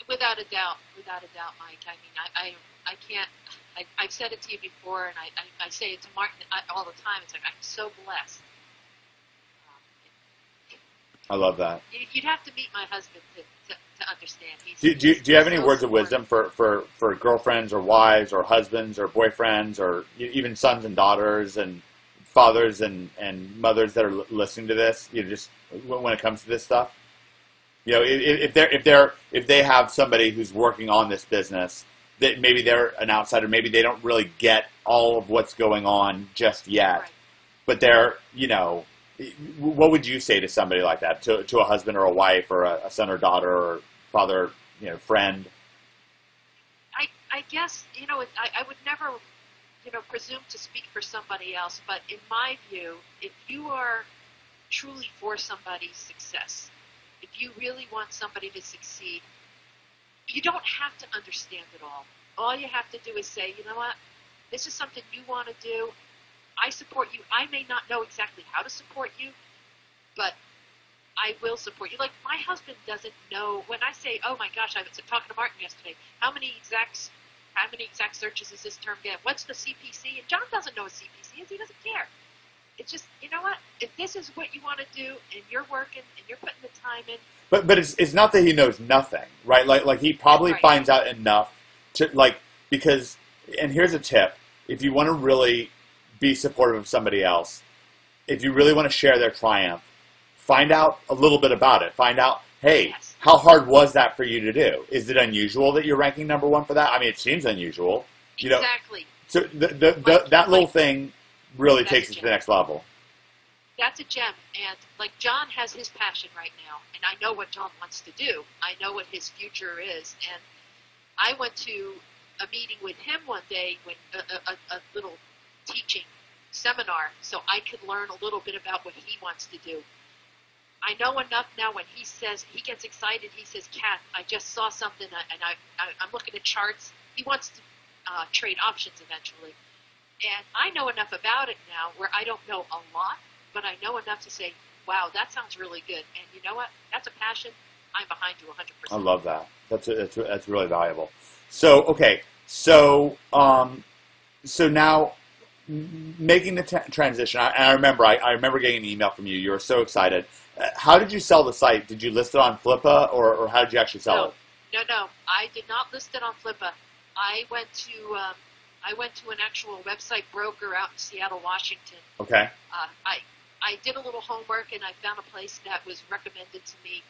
without a doubt, Mike. I mean, I can't. I've said it to you before, and I say it to Martin all the time. It's like, I'm so blessed. I love that. You'd have to meet my husband to understand. Do you have any words of wisdom for girlfriends or wives or husbands or boyfriends or even sons and daughters and fathers and mothers that are listening to this? Just when it comes to this stuff, if they have somebody who's working on this business, that maybe they're an outsider, maybe they don't really get all of what's going on just yet, right. But they're, what would you say to somebody like that, to a husband or a wife or a son or daughter or father, friend? I guess, I would never, presume to speak for somebody else, but in my view, if you are truly for somebody's success, if you really want somebody to succeed, you don't have to understand it all. All you have to do is say, you know what, this is something you want to do. I support you. I may not know exactly how to support you, but I will support you. Like, my husband doesn't know. When I say, oh my gosh, I was talking to Martin yesterday, how many exact searches does this term get? What's the CPC? And John doesn't know what CPC is. He doesn't care. It's just, you know what? If this is what you want to do, and you're working, and you're putting the time in. But it's not that he knows nothing, right? Like he probably right. finds out enough to, because, and here's a tip. If you want to really be supportive of somebody else, if you really want to share their triumph, find out a little bit about it. Find out, hey, Yes. How hard was that for you to do? Is it unusual that you're ranking number one for that? I mean, it seems unusual. Exactly. So that little thing really takes it to the next level. that's a gem. And like John has his passion right now, and I know what John wants to do. I know what his future is, and I went to a meeting with him one day when a little teaching seminar, so I could learn a little bit about what he wants to do. I know enough now when he says, he gets excited, he says, Kath, I just saw something and I'm looking at charts. He wants to trade options eventually. And I know enough about it now where I don't know a lot, but I know enough to say, wow, that sounds really good. And you know what? That's a passion. I'm behind you 100%. I love that. That's really valuable. So, okay. So, so now making the transition, I remember, I remember getting an email from you. You were so excited. How did you sell the site? Did you list it on Flippa, or how did you actually sell it? No. I did not list it on Flippa. I went to an actual website broker out in Seattle, Washington. Okay. I did a little homework and I found a place that was recommended to me.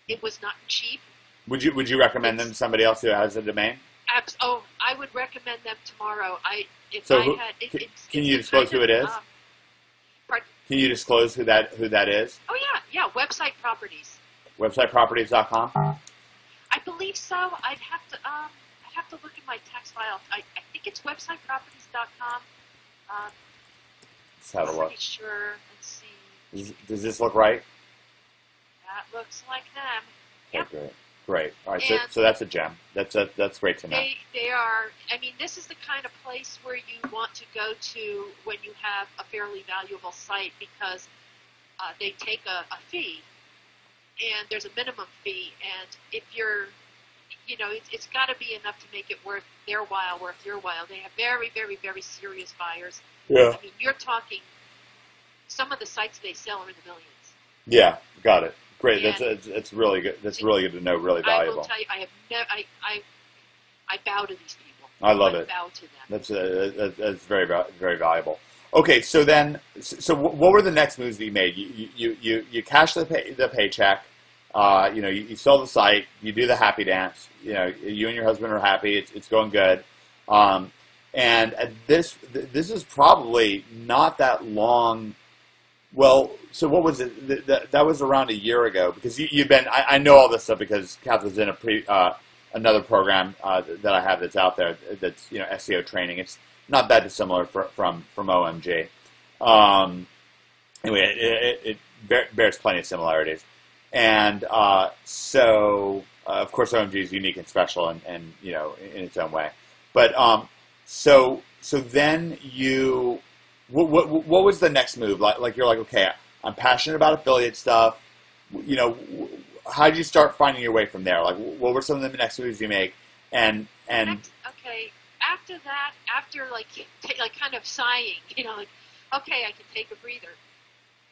It was not cheap. Would you recommend them to somebody else who has a domain? I would recommend them tomorrow. Can you disclose who it is? Pardon? Can you disclose who that is? Oh yeah, Website Properties. Websiteproperties.com? I believe so. I'd have to look in my tax file. I think it's websiteproperties.com. Let's have a look. Pretty sure. Let's see. Does this look right? That looks like them. Yep. Yep. Great. All right. So that's a gem. That's great to know. They are. I mean, this is the kind of place where you want to go to when you have a fairly valuable site, because they take a fee, and there's a minimum fee, and if you're, it's got to be enough to make it worth your while. They have very, very, very serious buyers. Yeah. I mean, you're talking. Some of the sites they sell are in the millions. Yeah. Got it. Great. And That's really good. That's really good to know. Really valuable. I will tell you, I bow to these people. I love it. Bow to them. That's very, very valuable. Okay, so what were the next moves that you made? You cash the paycheck. You sell the site. You do the happy dance. You and your husband are happy. It's going good. And this is probably not that long. Well, so what was it? That was around a year ago, because you've been. I know all this stuff because Kath was in another program that I have that's out there that's SEO training. It's not that dissimilar from OMG. Anyway, it bears plenty of similarities, and so of course OMG is unique and special, and in its own way. But so then you. What was the next move? Like you're like, okay, I'm passionate about affiliate stuff. How did you start finding your way from there? Like, what were some of the next moves you make? And okay, after that, after kind of sighing, like, okay, I can take a breather.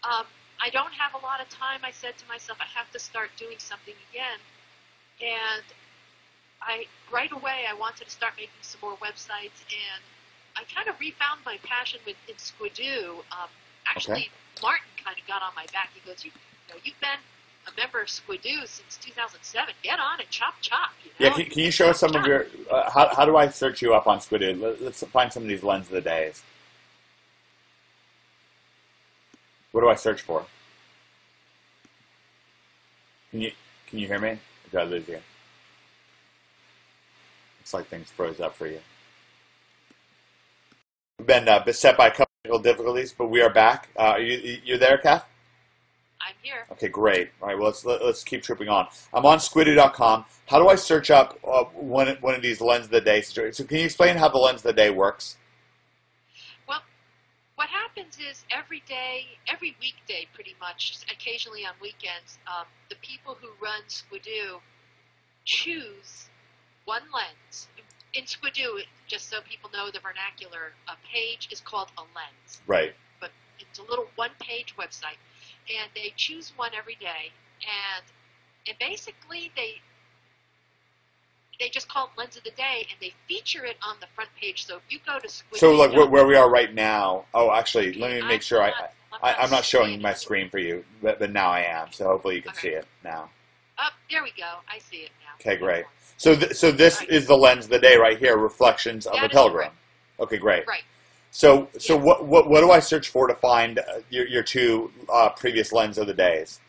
I don't have a lot of time. I said to myself, I have to start doing something again, and right away I wanted to start making some more websites, and I kind of refound my passion in Squidoo. Actually, Okay. Martin kind of got on my back. He goes, you've been a member of Squidoo since 2007. Get on and chop. yeah, can you show us some of your? How do I search you up on Squidoo? Let's find some of these lens of the days. What do I search for? Can you hear me? Or did I lose you? Looks like things froze up for you. We've been beset by a couple of difficulties, but we are back. You're there, Kath? I'm here. Okay, great. All right, well, let's keep tripping on. I'm on Squidoo.com. How do I search up one of these lens of the day? So can you explain how the lens of the day works? Well, what happens is every weekday pretty much, occasionally on weekends, the people who run Squidoo choose one lens. In Squidoo, just so people know the vernacular, a page is called a lens. Right. But it's a little one-page website. And they choose one every day. And basically, they just call it Lens of the Day, and they feature it on the front page. So if you go to Squidoo... So like where we are right now... Oh, actually, let me make sure. I'm not showing my screen for you, but now I am. So hopefully you can see it now. Oh, there we go. I see it now. Okay, great. So this is the lens of the day right here, Reflections of a Pilgrim. Okay, great. Right. So Yes. what do I search for to find your two previous lens of the days?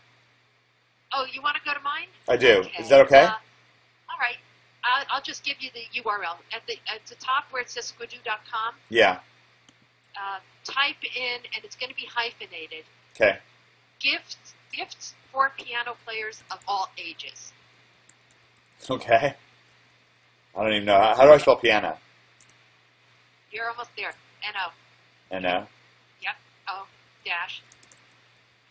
Oh, you want to go to mine? I do. Okay. Is that okay? All right. I'll just give you the URL at the top where it says squidoo.com. Yeah. Type in, and it's going to be hyphenated. Okay. Gifts for piano players of all ages. Okay. I don't even know. How do I spell piano? You're almost there. N-O. N-O? Yep. O dash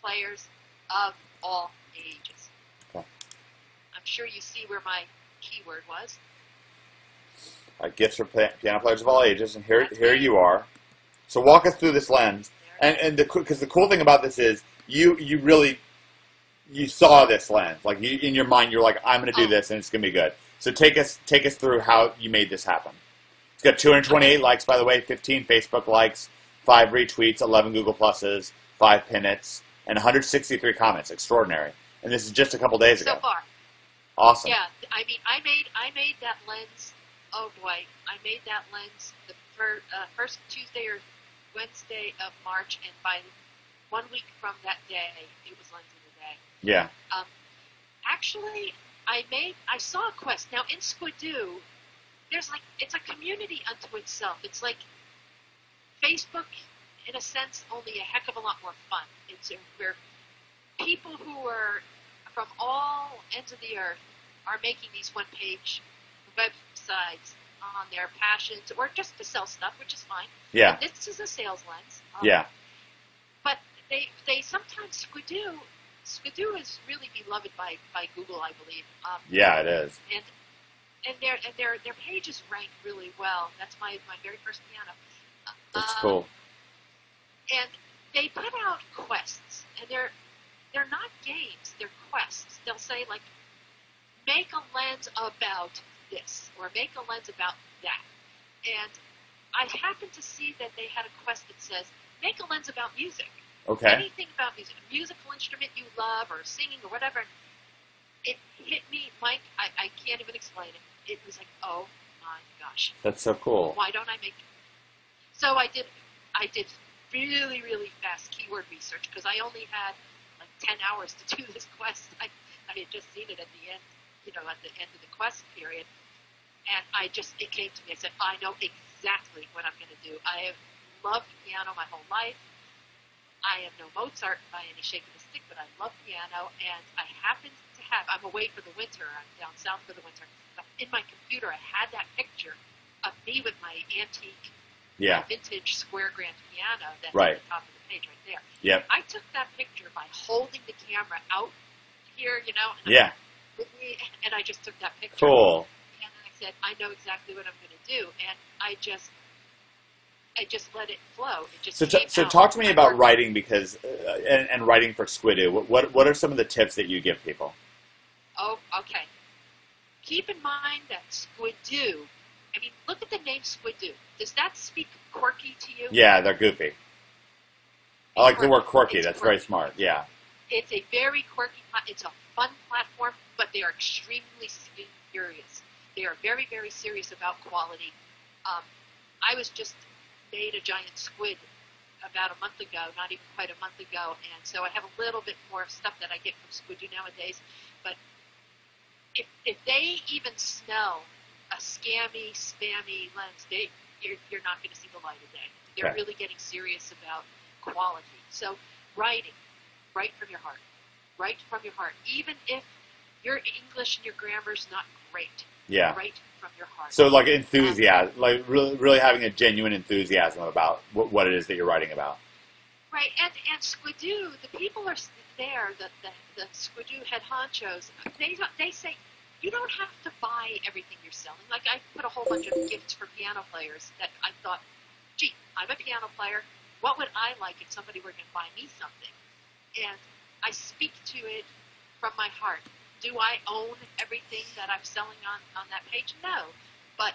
players of all ages. Okay. I'm sure you see where my keyword was. Gifts for piano players of all ages, and here That's here me. you are. So walk us through this lens, There it and because the cool thing about this is you really saw this lens, like in your mind you're like, I'm going to do Oh. this and it's going to be good. So take us through how you made this happen. It's got 228 likes, by the way, 15 Facebook likes, 5 retweets, 11 Google Pluses, 5 pinnits, and 163 comments. Extraordinary. And this is just a couple days ago. So far. Awesome. Yeah, I mean, I made that lens. Oh boy, I made that lens the first Tuesday or Wednesday of March, and by 1 week from that day, it was lens of the day. Yeah. Actually, I saw a quest. Now in Squidoo, it's a community unto itself. It's like Facebook, in a sense, only a heck of a lot more fun. It's where people who are from all ends of the earth are making these one-page websites on their passions or just to sell stuff, which is fine. Yeah. This is a sales lens. Yeah. But they sometimes Squidoo is really beloved by Google, I believe. Yeah, it is. And their pages rank really well. That's my very first piano. It's cool. And they put out quests, and they're not games. They're quests. They'll say like, make a lens about this, or make a lens about that. And I happened to see that they had a quest that says, make a lens about music. Okay. Anything about music, a musical instrument you love, or singing, or whatever. It hit me, Mike. I can't even explain it. It was like, oh my gosh, That's so cool. why don't I make? So I did really, really fast keyword research because I only had like 10 hours to do this quest. I had just seen it at the end, at the end of the quest period, and it came to me. I said, I know exactly what I'm going to do. I have loved piano my whole life. I am no Mozart by any shape of the stick, but I love piano, and I happen to have, I'm away for the winter, I'm down south for the winter, but in my computer I had that picture of me with my antique, vintage square grand piano that's Right. at the top of the page right there. Yep. I took that picture by holding the camera out here, and Yeah. with me, and I just took that picture. Cool. And I said, I know exactly what I'm going to do, and I just let it flow. It just came So out. talk to me I about worked- writing because and writing for Squidoo. What are some of the tips that you give people? Oh, okay. Keep in mind that Squidoo, I mean, look at the name Squidoo. Does that speak quirky to you? Yeah, they're goofy. I like the word quirky. It's That's quirky. very smart. Yeah. It's a very quirky, it's a fun platform, but they are extremely serious. They are very, very serious about quality. I was just made a giant squid about a month ago, not even quite a month ago, and so I have a little bit more stuff that I get from Squidoo nowadays. But if they even smell a scammy, spammy lens, you're not going to see the light of day. They're Okay. really getting serious about quality. So write from your heart. Write from your heart. Even if your English and your grammar's not great, Yeah. write from your heart. So like enthusiasm, like really having a genuine enthusiasm about what it is that you're writing about. Right, and Squidoo, the people are there, the Squidoo head honchos, they say, you don't have to buy everything you're selling. Like, I put a whole bunch of gifts for piano players that I thought, gee, I'm a piano player. What would I like if somebody were going to buy me something? And I speak to it from my heart. Do I own everything that I'm selling on that page? No. But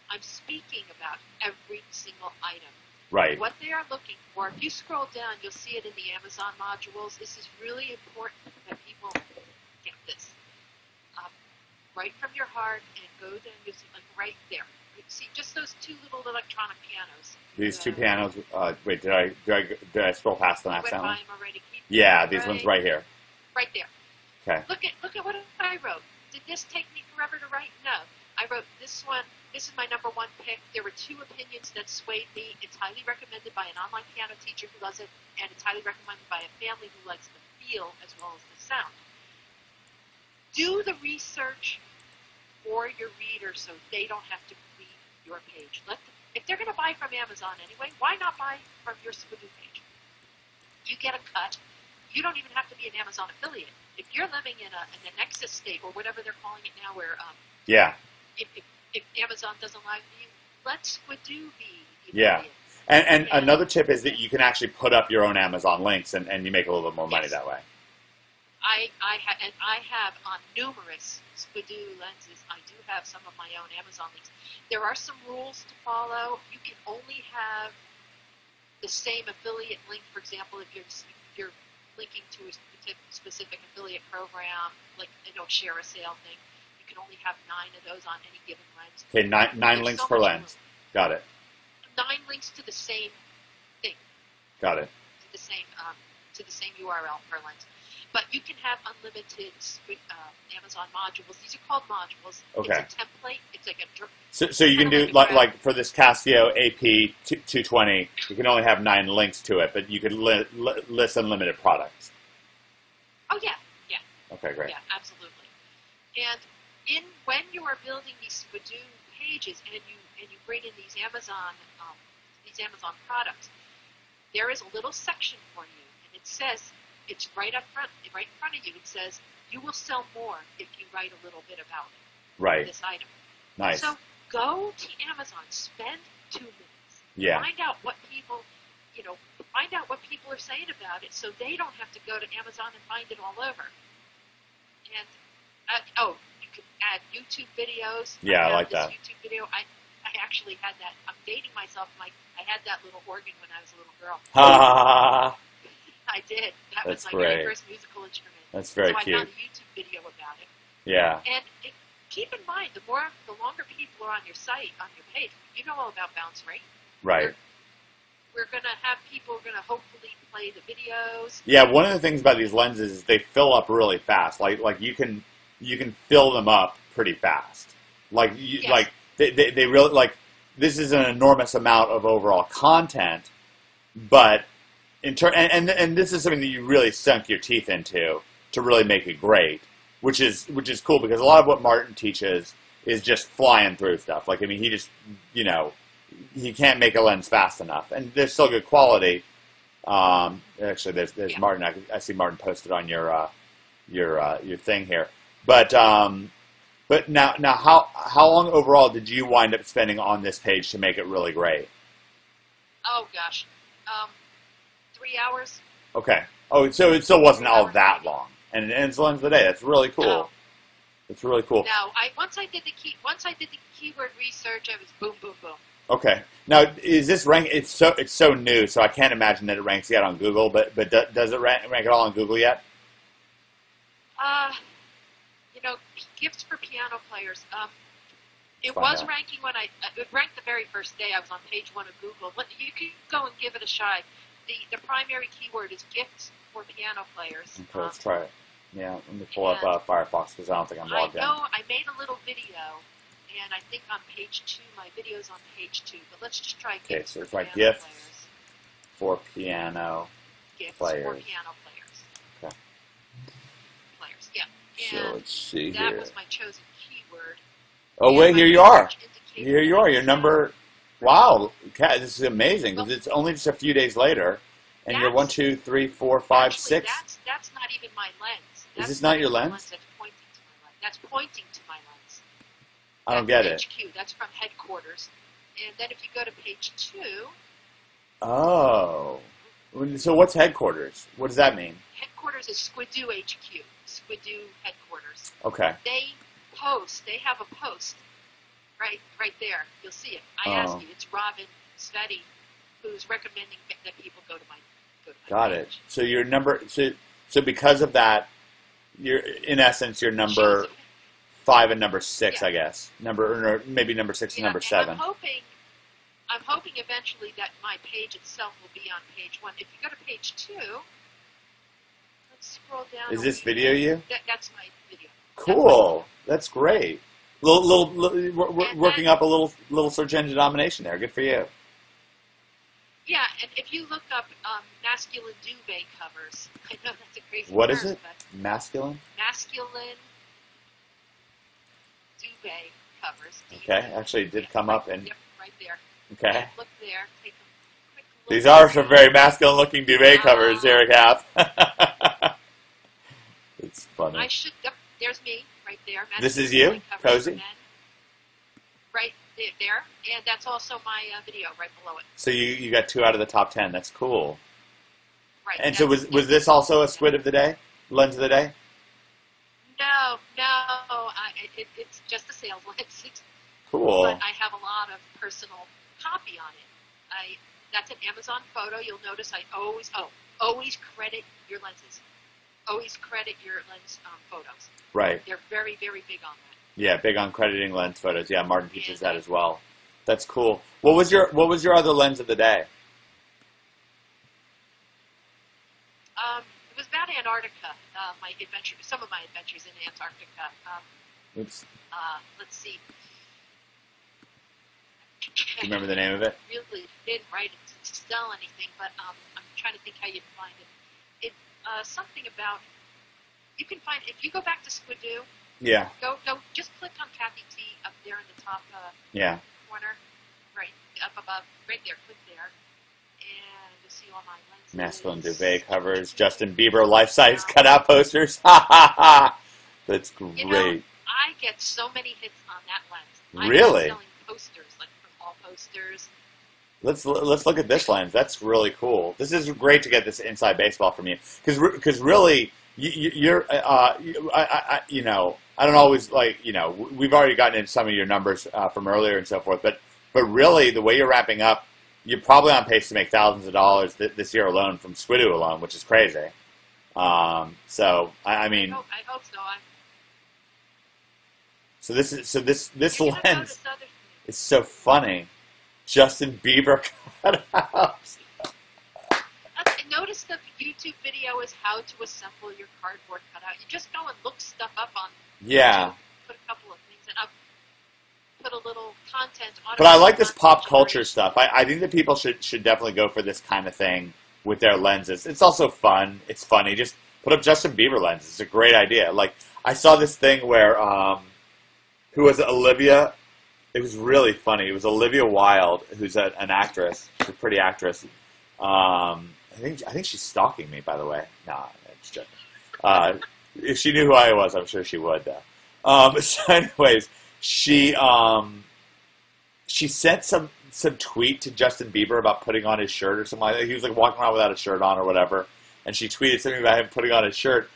I'm speaking about every single item. Right. What they are looking for. If you scroll down, you'll see it in the Amazon modules. This is really important that people get this. Write from your heart and go down. You'll see, like right there. see just those two little electronic pianos. These two pianos. Wait, did I scroll past them I went accidentally? by 'em already. Keep Yeah, these ones right here. Right there. Okay. Look at what I wrote. Did this take me forever to write? No. I wrote this one. This is my #1 pick. There were 2 opinions that swayed me. It's highly recommended by an online piano teacher who loves it, and it's highly recommended by a family who likes the feel as well as the sound. Do the research for your reader so they don't have to read your page. If they're going to buy from Amazon anyway, why not buy from your Squidoo page? You get a cut. You don't even have to be an Amazon affiliate. If you're living in a Nexus state or whatever they're calling it now, where Yeah. if Amazon doesn't like you, let Squidoo be the Yeah. affiliate. And another tip is that you can actually put up your own Amazon links, and you make a little bit more money Yes. that way. I have on numerous Squidoo lenses. I do have some of my own Amazon links. There are some rules to follow. You can only have the same affiliate link. For example, if you're linking to a specific affiliate program, like share a sale thing, you can only have 9 of those on any given lens. Okay, nine There's links so per much lens. room. Got it. 9 links to the same thing, Got it. to the same URL per lens. But you can have unlimited Amazon modules. These are called modules. Okay. It's a template. It's like a So you can do like for this Casio AP 220, you can only have 9 links to it, but you can list unlimited products. Oh yeah. Okay, great. Yeah, absolutely. And when you are building these Squidoo pages and you bring in these Amazon products, there is a little section for you, and it says it's right up front, right in front of you. It says you will sell more if you write a little bit about Right. this item. Nice. So go to Amazon, spend 2 minutes, Yeah. find out what people are saying about it, so they don't have to go to Amazon and find it all over. And you can add YouTube videos. Yeah, I like this that. YouTube video. I actually had that. I'm dating myself. I had that little organ when I was a little girl. Ha! I did. That That's was my great. very first musical instrument. That's very so cute. I found a YouTube video about it. Yeah. And keep in mind, the longer people are on your site, on your page, you know all about bounce rate. Right. We're going to have people going to hopefully play the videos. Yeah, one of the things about these lenses is they fill up really fast. Like you can fill them up pretty fast. Like Yes. they really like this is an enormous amount of overall content, but and this is something that you really sunk your teeth into to really make it great, which is cool because a lot of what Martin teaches is just flying through stuff. Like I mean, he just he can't make a lens fast enough, and they're still good quality. Actually, there's Yeah. Martin. I see Martin posted on your thing here. But now how long overall did you wind up spending on this page to make it really great? Oh gosh, 3 hours. Okay. Oh, so it still wasn't 3 all hours that maybe. long, and it's lens of the day. That's really cool. No. It's really cool. No, once I did the keyword research, I was boom, boom, boom. Okay. Now, is this rank? It's so new, so I can't imagine that it ranks yet on Google. But does it rank at all on Google yet? Gifts for piano players. It Find was out. ranking when it ranked the very first day. I was on page 1 of Google. But you can go and give it a shot. The primary keyword is gifts for piano players. Okay, let's try it. Yeah, let me pull up and Firefox because I don't think I'm logged in. I made a little video, and I think on page 2, my video's on page 2. But let's just try Okay, gifts so for it's my piano gifts players. for piano. Gifts players. for piano players. Okay. Players, yeah. So And let's see that here. was my chosen keyword. Oh And wait, my here you are. research indicated Here you that are. I Your could number. Wow, Kat, this is amazing because it's only just a few days later, and you're 1, 2, 3, 4, 5, Actually, 6. That's not even my lens. Is this That's not your even the lens? That's pointing to my lens. That's pointing to my lens. I don't That's get it. HQ. That's from headquarters. And then if you go to page 2, Oh, so what's headquarters? What does that mean? headquarters is Squidoo HQ. Squidoo headquarters. Okay. They have a post right there. You'll see it. I Oh. ask you. It's Robin Sveti who's recommending that people go to my Got it. page. So your number. So because of that, you're in essence your number 5 and number 6, Yeah. I guess. Or maybe number 6 and Yeah, number and 7. I'm hoping eventually that my page itself will be on page 1. If you go to page 2, let's scroll down. Is this video you? That's my video. Cool. That's great. We're And working then- up a little search engine domination there. Good for you. Yeah, and if you look up masculine duvet covers, I know that's a crazy What term, is it? but Masculine? masculine duvet covers. Okay, actually it did come up and Yep, right there. okay. Look there. Take a quick look. These are some very masculine looking duvet covers here, Kath. It's funny. I should. Yep, there's me right there. This is masculine you, duvet covers Cozy? for men. Right there, and that's also my video right below it. So you got 2 out of the top 10. That's cool. Right. And so that's- was this also a squid of the day? Lens of the day? No, it's just a sales lens. Cool. But I have a lot of personal copy on it. That's an Amazon photo. You'll notice I always credit your lenses. Always credit your lens photos. Right. They're very, very big on that. Yeah, big on crediting lens photos. Yeah, Martin teaches that as well. That's cool. What was your other lens of the day? It was about Antarctica. My adventure, some of my adventures in Antarctica. Oops. Let's see. Do you remember the name of it? Really didn't write it to sell anything, but I'm trying to think how you'd find it. Something about, you can find, if you go back to Squidoo, Yeah. go, just click on Kathy T up there in the top Yeah. corner, right up above, right there, click there, and you'll see all my lenses. Masculine duvet covers, Justin Bieber life-size cutout posters. Ha ha ha! That's great. You know, I get so many hits on that lens. Really? I'm selling posters, like from all posters. Let's look at this lens. That's really cool. This is great to get this inside baseball from you, because really you're I don't always we've already gotten into some of your numbers from earlier and so forth, but really the way you're wrapping up, you're probably on pace to make thousands of dollars this year alone from Squidoo alone, which is crazy. So I mean, I hope so. this You're gonna lens notice other things. is so funny. Justin Bieber cutouts. Notice the YouTube video is how to assemble your cardboard cutout. You just go and look stuff up on Yeah. YouTube, put a couple of things, and I'll put a little content on it. But I like this pop culture generation. stuff. I think that people should definitely go for this kind of thing with their lenses. It's also fun. It's funny. Just put up Justin Bieber lenses. It's a great idea. Like, I saw this thing where, who was it, Olivia? It was really funny. It was Olivia Wilde, who's an actress. She's a pretty actress. I think she's stalking me, by the way. Nah, I'm just joking. If she knew who I was, I'm sure she would, though. So anyways, she sent some tweet to Justin Bieber about putting on his shirt or something like that. He was like walking around without a shirt on or whatever, and she tweeted something about him putting on his shirt,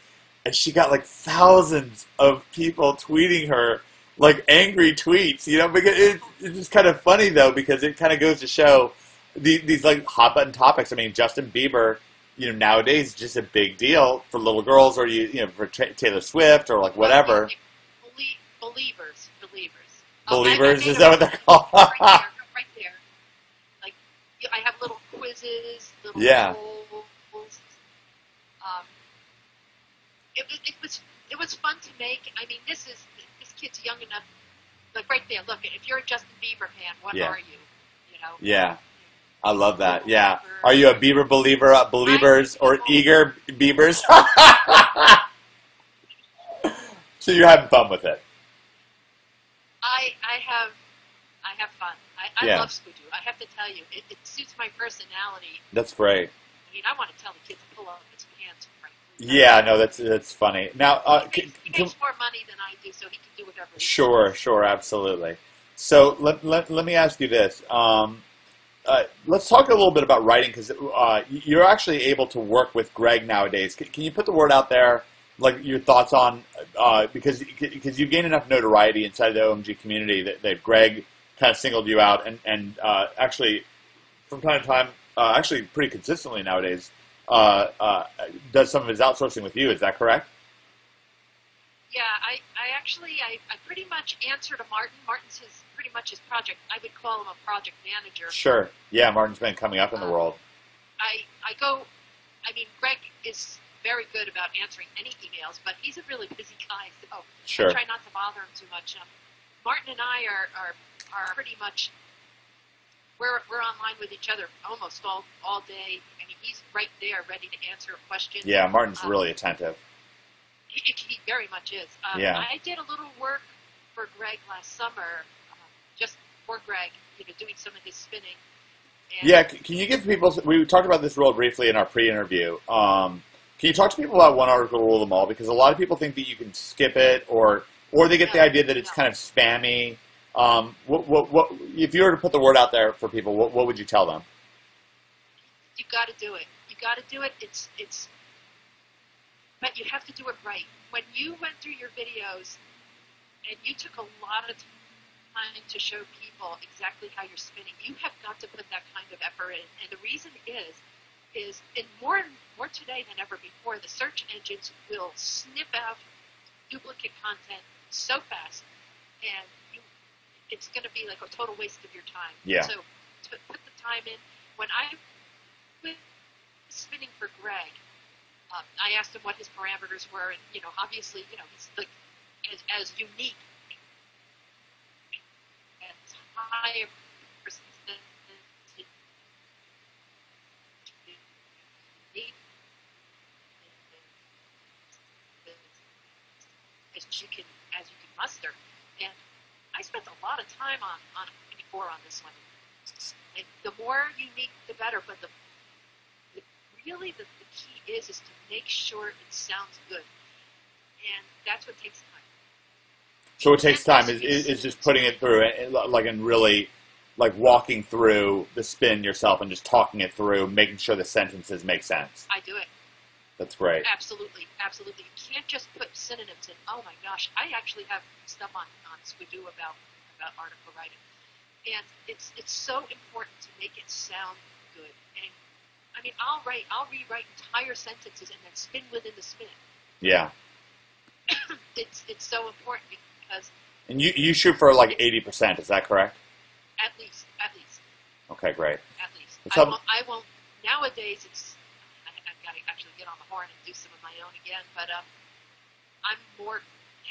and she got like thousands of people tweeting her like angry tweets, because it's just kind of funny though, because it kind of goes to show these like hot button topics. I mean, Justin Bieber, nowadays is just a big deal for little girls, or for Taylor Swift, or like whatever. Believers. Believers, is that what they're called? right there. Like, I have little quizzes, little Yeah. polls. It was fun to make. I mean, this kid's young enough. Like right there, look. If you're a Justin Bieber fan, what Yeah. are you? Yeah. I love that. Yeah. Are you a Bieber believer, believers, or eager Biebers? So you're having fun with it. I have fun. I Yeah. love Squidoo. I have to tell you, it suits my personality. That's great. I mean, I want to tell the kid to pull up his pants, frankly. Yeah, no, that's funny. Now, He makes more money than I do, so he can do whatever. Sure, absolutely. So let me ask you this. Let's talk a little bit about writing, because you're actually able to work with Greg nowadays. Can you put the word out there, like your thoughts on, because you've gained enough notoriety inside the OMG community that Greg kind of singled you out, and actually from time to time, actually pretty consistently nowadays, does some of his outsourcing with you. Is that correct? Yeah, I actually, I pretty much answer to Martin. Martin's pretty much his project. I would call him a project manager. Sure. Yeah, Martin's been coming up in the world. I mean, Greg is very good about answering any emails, but he's a really busy guy, so Sure. I try not to bother him too much. Martin and I are pretty much, we're online with each other almost all day. I mean, he's right there ready to answer a question. Yeah, Martin's really attentive. He very much is. Yeah. I did a little work for Greg last summer, just for Greg, doing some of his spinning. And Yeah, can you give people, we talked about this real briefly in our pre-interview. Can you talk to people about one article rule them all? Because a lot of people think that you can skip it, or they get the idea that it's kind of spammy. What if you were to put the word out there for people, what would you tell them? You got to do it. You got to do it. It's, but you have to do it right. When you went through your videos, and you took a lot of time to show people exactly how you're spinning, you have got to put that kind of effort in. And the reason is in more today than ever before, the search engines will snip out duplicate content so fast, and it's going to be like a total waste of your time. Yeah. So to put the time in. When I was spinning for Greg, I asked him what his parameters were, and obviously, he's like as unique as high a percentage as you can muster. And I spent a lot of time on 24 on this one. And the more unique, the better. But really the key is to make sure it sounds good, and that's what takes time. So what takes time is just putting it through, and really, like walking through the spin yourself and just talking it through, making sure the sentences make sense. I do it. That's great. Absolutely, absolutely. You can't just put synonyms in. Oh my gosh, I actually have stuff on Squidoo about article writing, and it's so important to make it sound good. And I mean, I'll rewrite entire sentences and then spin within the spin. Yeah. It's so important because. And you shoot for like 80%, is that correct? At least. Okay, great. At least. So, I won't. Nowadays, I've got to actually get on the horn and do some of my own again. But I'm more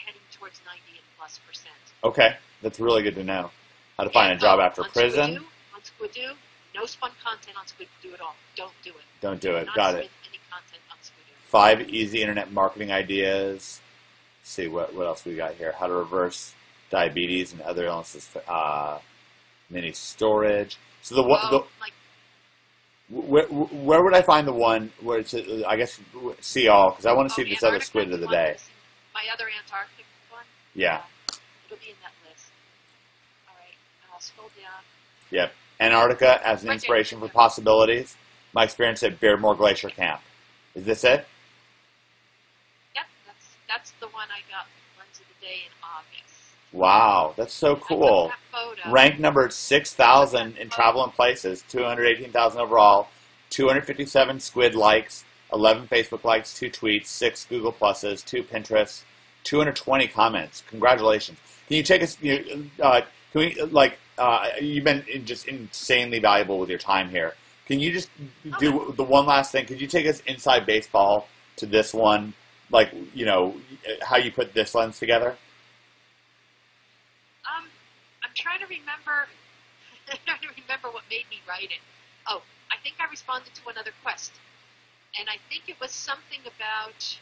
heading towards 90 and plus %. Okay, that's really good to know. How to find a job after prison. On Squidoo, no spun content on Squidoo at all. Don't do it. Don't do it. Not Got spin it. any content on Squidoo. 5 easy internet marketing ideas. Let's see what else we got here. How to reverse diabetes and other illnesses. Mini storage. So where would I find the one where it's, I guess, see all, because I want to see this other squid of the day. My other Antarctic one? Yeah. It'll be in that list. All right, and I'll scroll down. Yep. Antarctica as an inspiration for possibilities. My experience at Beardmore Glacier Camp. Is this it? Yep, that's the one I got Lens of the Day in August. Wow, that's so cool. Ranked number 6,000 in travel and places, 218,000 overall, 257 squid likes, 11 Facebook likes, 2 tweets, 6 Google Pluses, 2 Pinterest, 220 comments. Congratulations. Can you take us, you've been just insanely valuable with your time here. Can you just do the one last thing? Could you take us inside baseball to this one, how you put this lens together? I'm trying to remember what made me write it. Oh, I think I responded to another quest, and I think it was something about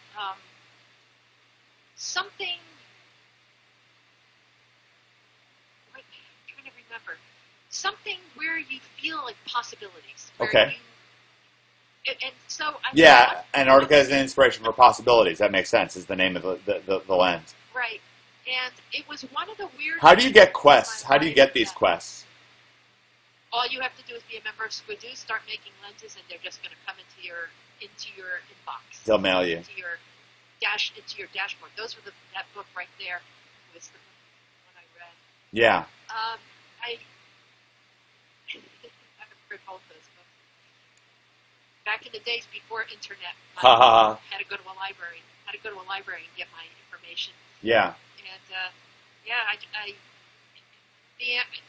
something. Wait, I'm trying to remember something where you feel like possibilities. Okay. And so Antarctica is an inspiration for possibilities. That makes sense. Is the name of the lens. Right. And it was one of the weird. How do you get quests? How do you get these quests? All you have to do is be a member of Squidoo, start making lenses, and they're just going to come into your inbox. They'll mail you. Into your dashboard. Those were that book right there was the one I read. Yeah. I've read both those books. Back in the days before internet, I had to go to a library. And get my information. Yeah. And yeah,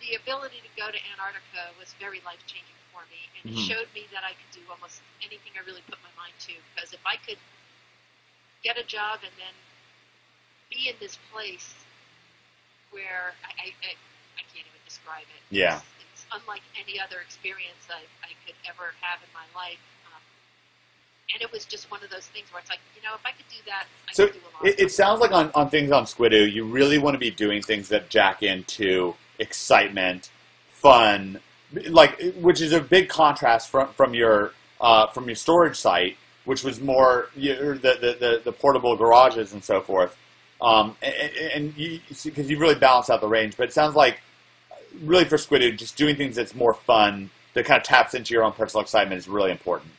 the ability to go to Antarctica was very life changing for me, and it showed me that I could do almost anything I really put my mind to. Because if I could get a job and then be in this place where I can't even describe it. Yeah. It's unlike any other experience I could ever have in my life. And it was just one of those things where it's like, if I could do that, I So could do a lot. it sounds like on things on Squidoo, you really want to be doing things that jack into excitement, fun, which is a big contrast from your storage site, which was more the portable garages and so forth. And because you really balance out the range, but it sounds like really for Squidoo, just doing things that's more fun that kind of taps into your own personal excitement is really important.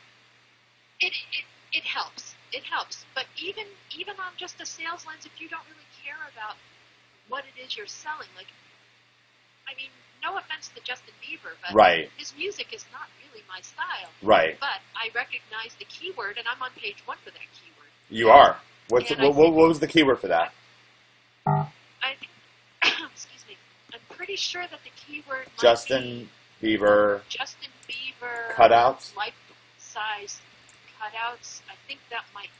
It helps. It helps. But even on just a sales lens, if you don't really care about what it is you're selling, no offense to Justin Bieber, but right. His music is not really my style. Right. But I recognize the keyword, and I'm on page 1 for that keyword. You are. What was the keyword for that? Excuse me. I'm pretty sure that the keyword might Justin be Bieber. Justin Bieber. Cutouts. Life-size cutouts. I think that might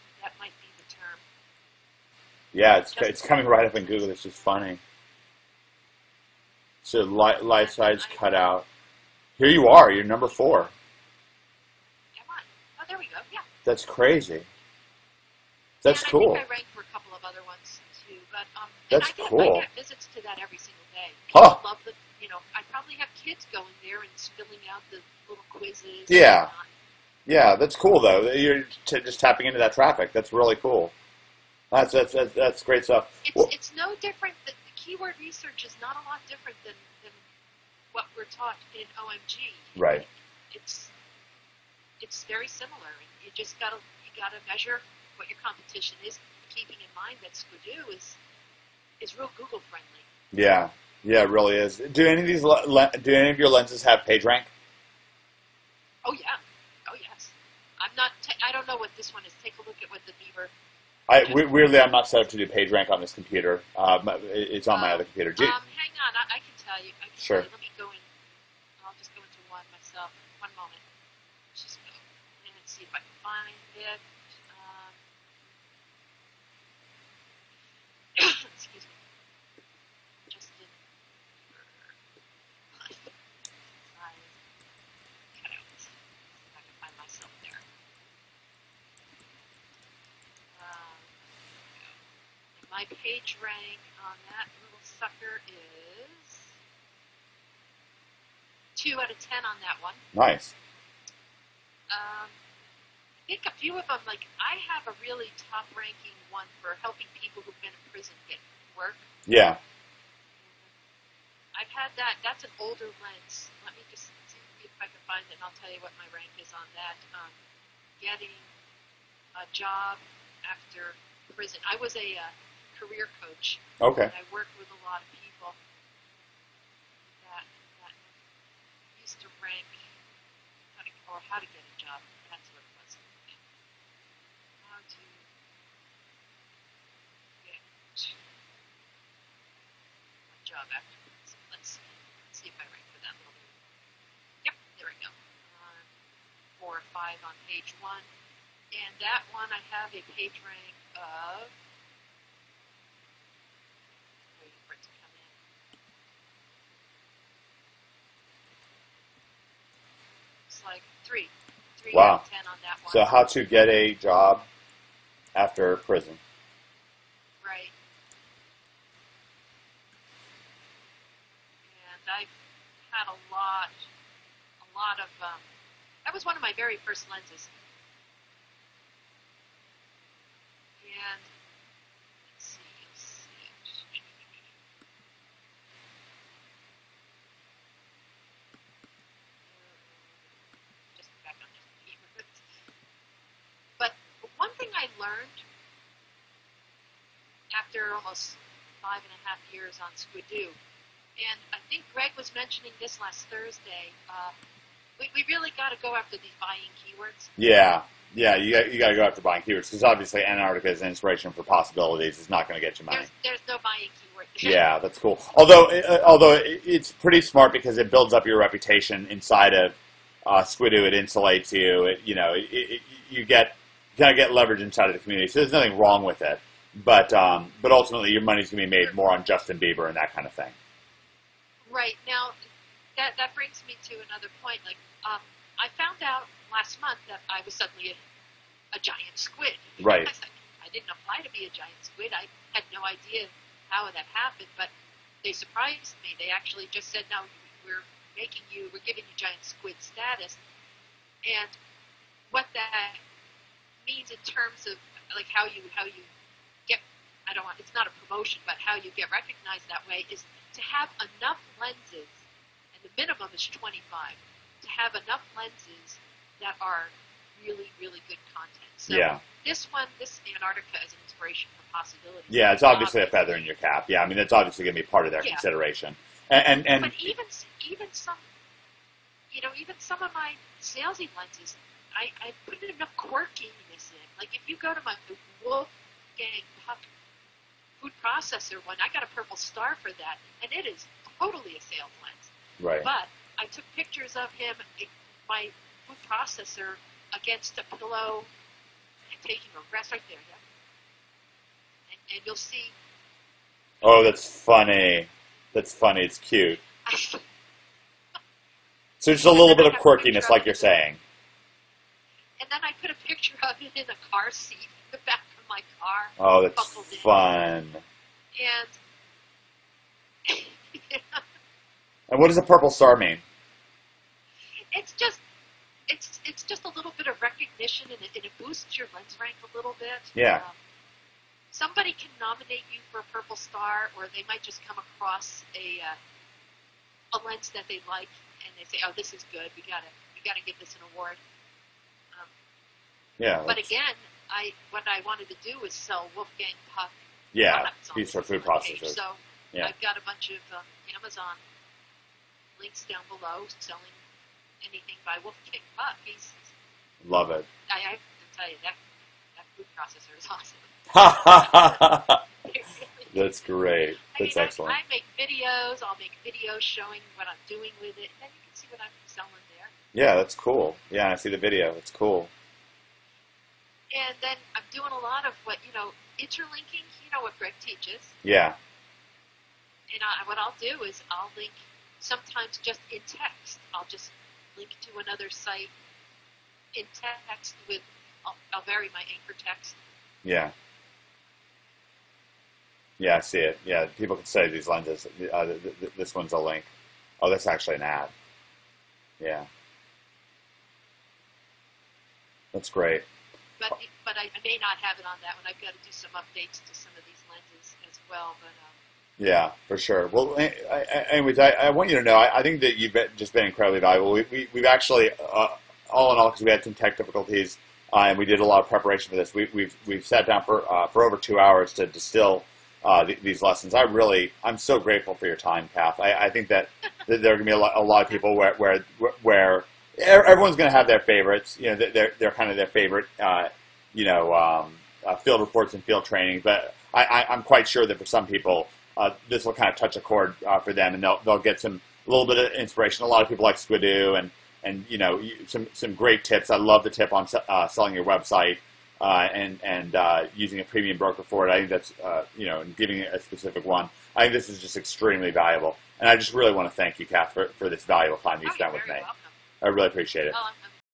be the term. Yeah, it's coming right up in Google. It's just funny. So life-size cutout. Here you are. You're number 4. Come on. Oh, there we go. Yeah. That's crazy. That's cool. I think I ranked for a couple of other ones too, but that's cool. I get visits to that every single day. Huh. I love I probably have kids going there and filling out the little quizzes. Yeah. Yeah, that's cool though. You're just tapping into that traffic. That's really cool. That's great stuff. It's no different. The keyword research is not a lot different than what we're taught in OMG. Right. It's very similar. You just gotta measure what your competition is, keeping in mind that Squidoo is real Google friendly. Yeah. Yeah, it really is. Do any of your lenses have PageRank? Oh yeah. Oh yes. I don't know what this one is. Take a look at what the Bieber. Weirdly, I'm not set up to do PageRank on this computer. It's on my other computer. Hang on, I can tell you. Sure. Let me go in. I'll just go into one myself. One moment. Let's just go in and see if I can find it. Excuse me. Justin Bieber. Cutouts. If I can find myself there. And my page rank on that little sucker is 2 out of 10 on that one. Nice. I think a few of them, I have a really top-ranking one for helping people who've been in prison get work. Yeah. I've had that. That's an older lens. Let me just see if I can find it, and I'll tell you what my rank is on that. Getting a job after prison. I was a career coach. Okay. And I worked with a lot of people that used to rank how to get a job. That's what it was. How to get a job after prison. Let's see if I rank for that little bit. Yep, there we go. 4 or 5 on page 1. And that one I have a page rank of, waiting for it to come in. It's like 3 Wow. out of 10 on that one. So how to get a job after prison. Right. And I've had a lot of, that was one of my very first lenses. And let's see, you'll see. Just back on this paper. But one thing I learned after almost 5.5 years on Squidoo, and I think Greg was mentioning this last Thursday, we really got to go after these buying keywords. Yeah, you got to go after buying keywords because obviously Antarctica is an inspiration for possibilities. It's not going to get you money. There's no buying keyword Yeah, that's cool. Although it's pretty smart because it builds up your reputation inside of Squidoo. It insulates you. You kind of get leverage inside of the community. So there's nothing wrong with it. But ultimately, your money's going to be made more on Justin Bieber and that kind of thing. Right. Now, that brings me to another point. Like, I found out last month that I was suddenly a giant squid. Right. I didn't apply to be a giant squid. I had no idea how that happened, but they surprised me. They actually just said, "No, we're giving you giant squid status." And what that means in terms of like how you get, it's not a promotion, but how you get recognized that way is to have enough lenses, and the minimum is 25, to have enough lenses that are really, really good content. So Yeah. this Antarctica is an inspiration for possibilities. Yeah, it's obviously a feather in your cap. Yeah, I mean, it's obviously going to be part of their consideration. And but even some, even some of my salesy lenses, I put enough quirkiness in. Like if you go to my Wolfgang Puck food processor one, I got a purple star for that, and it is totally a sales lens. right. But I took pictures of him, my food processor, against a pillow and taking a rest right there. Yeah. And you'll see. Oh, that's funny. That's funny. It's cute. So just a little bit of quirkiness, like you're saying. And then I put a picture of it in a car seat in the back of my car. Oh, that's buckled in. fun. And And what does a purple star mean? it's just a little bit of recognition, and it boosts your lens rank a little bit. Yeah. Somebody can nominate you for a purple star, or they might just come across a lens that they like, and they say, "Oh, this is good. We gotta give this an award." Yeah. But again, what I wanted to do was sell Wolfgang Puck. Yeah, products on these are this food page. processors. So Yeah. I've got a bunch of Amazon links down below selling anything by Wolfgang Puck. Love it. I have to tell you that food processor is awesome. That's great. That's excellent. I make videos. I'll make videos showing what I'm doing with it, and then you can see what I'm selling there. Yeah, that's cool. Yeah, I see the video. It's cool. And then I'm doing a lot of interlinking. You know what Greg teaches. Yeah. And what I'll do is I'll link sometimes just in text. I'll just link to another site in text with, I'll vary my anchor text. Yeah. Yeah, I see it. Yeah, people can say these lenses. This one's a link. Oh, that's actually an ad. Yeah. That's great. But I may not have it on that one. I've got to do some updates to some of these lenses as well. But yeah, for sure. Well, anyways, I want you to know, I think that you've just been incredibly valuable. We've actually, all in all, because we had some tech difficulties, and we did a lot of preparation for this. We've sat down for over 2 hours to distill these lessons. I'm so grateful for your time, Kath. I think that there are going to be a lot of people where everyone's going to have their favorites. They're kind of their favorite, field reports and field training. But I'm quite sure that for some people, this will kind of touch a chord for them, and they'll get a little bit of inspiration. A lot of people like Squidoo and some great tips. I love the tip on selling your website and using a premium broker for it. I think that's and giving it a specific one. I think this is just extremely valuable, and I just really want to thank you, Kath, for this valuable time you spent with me. Welcome. I really appreciate it. Well,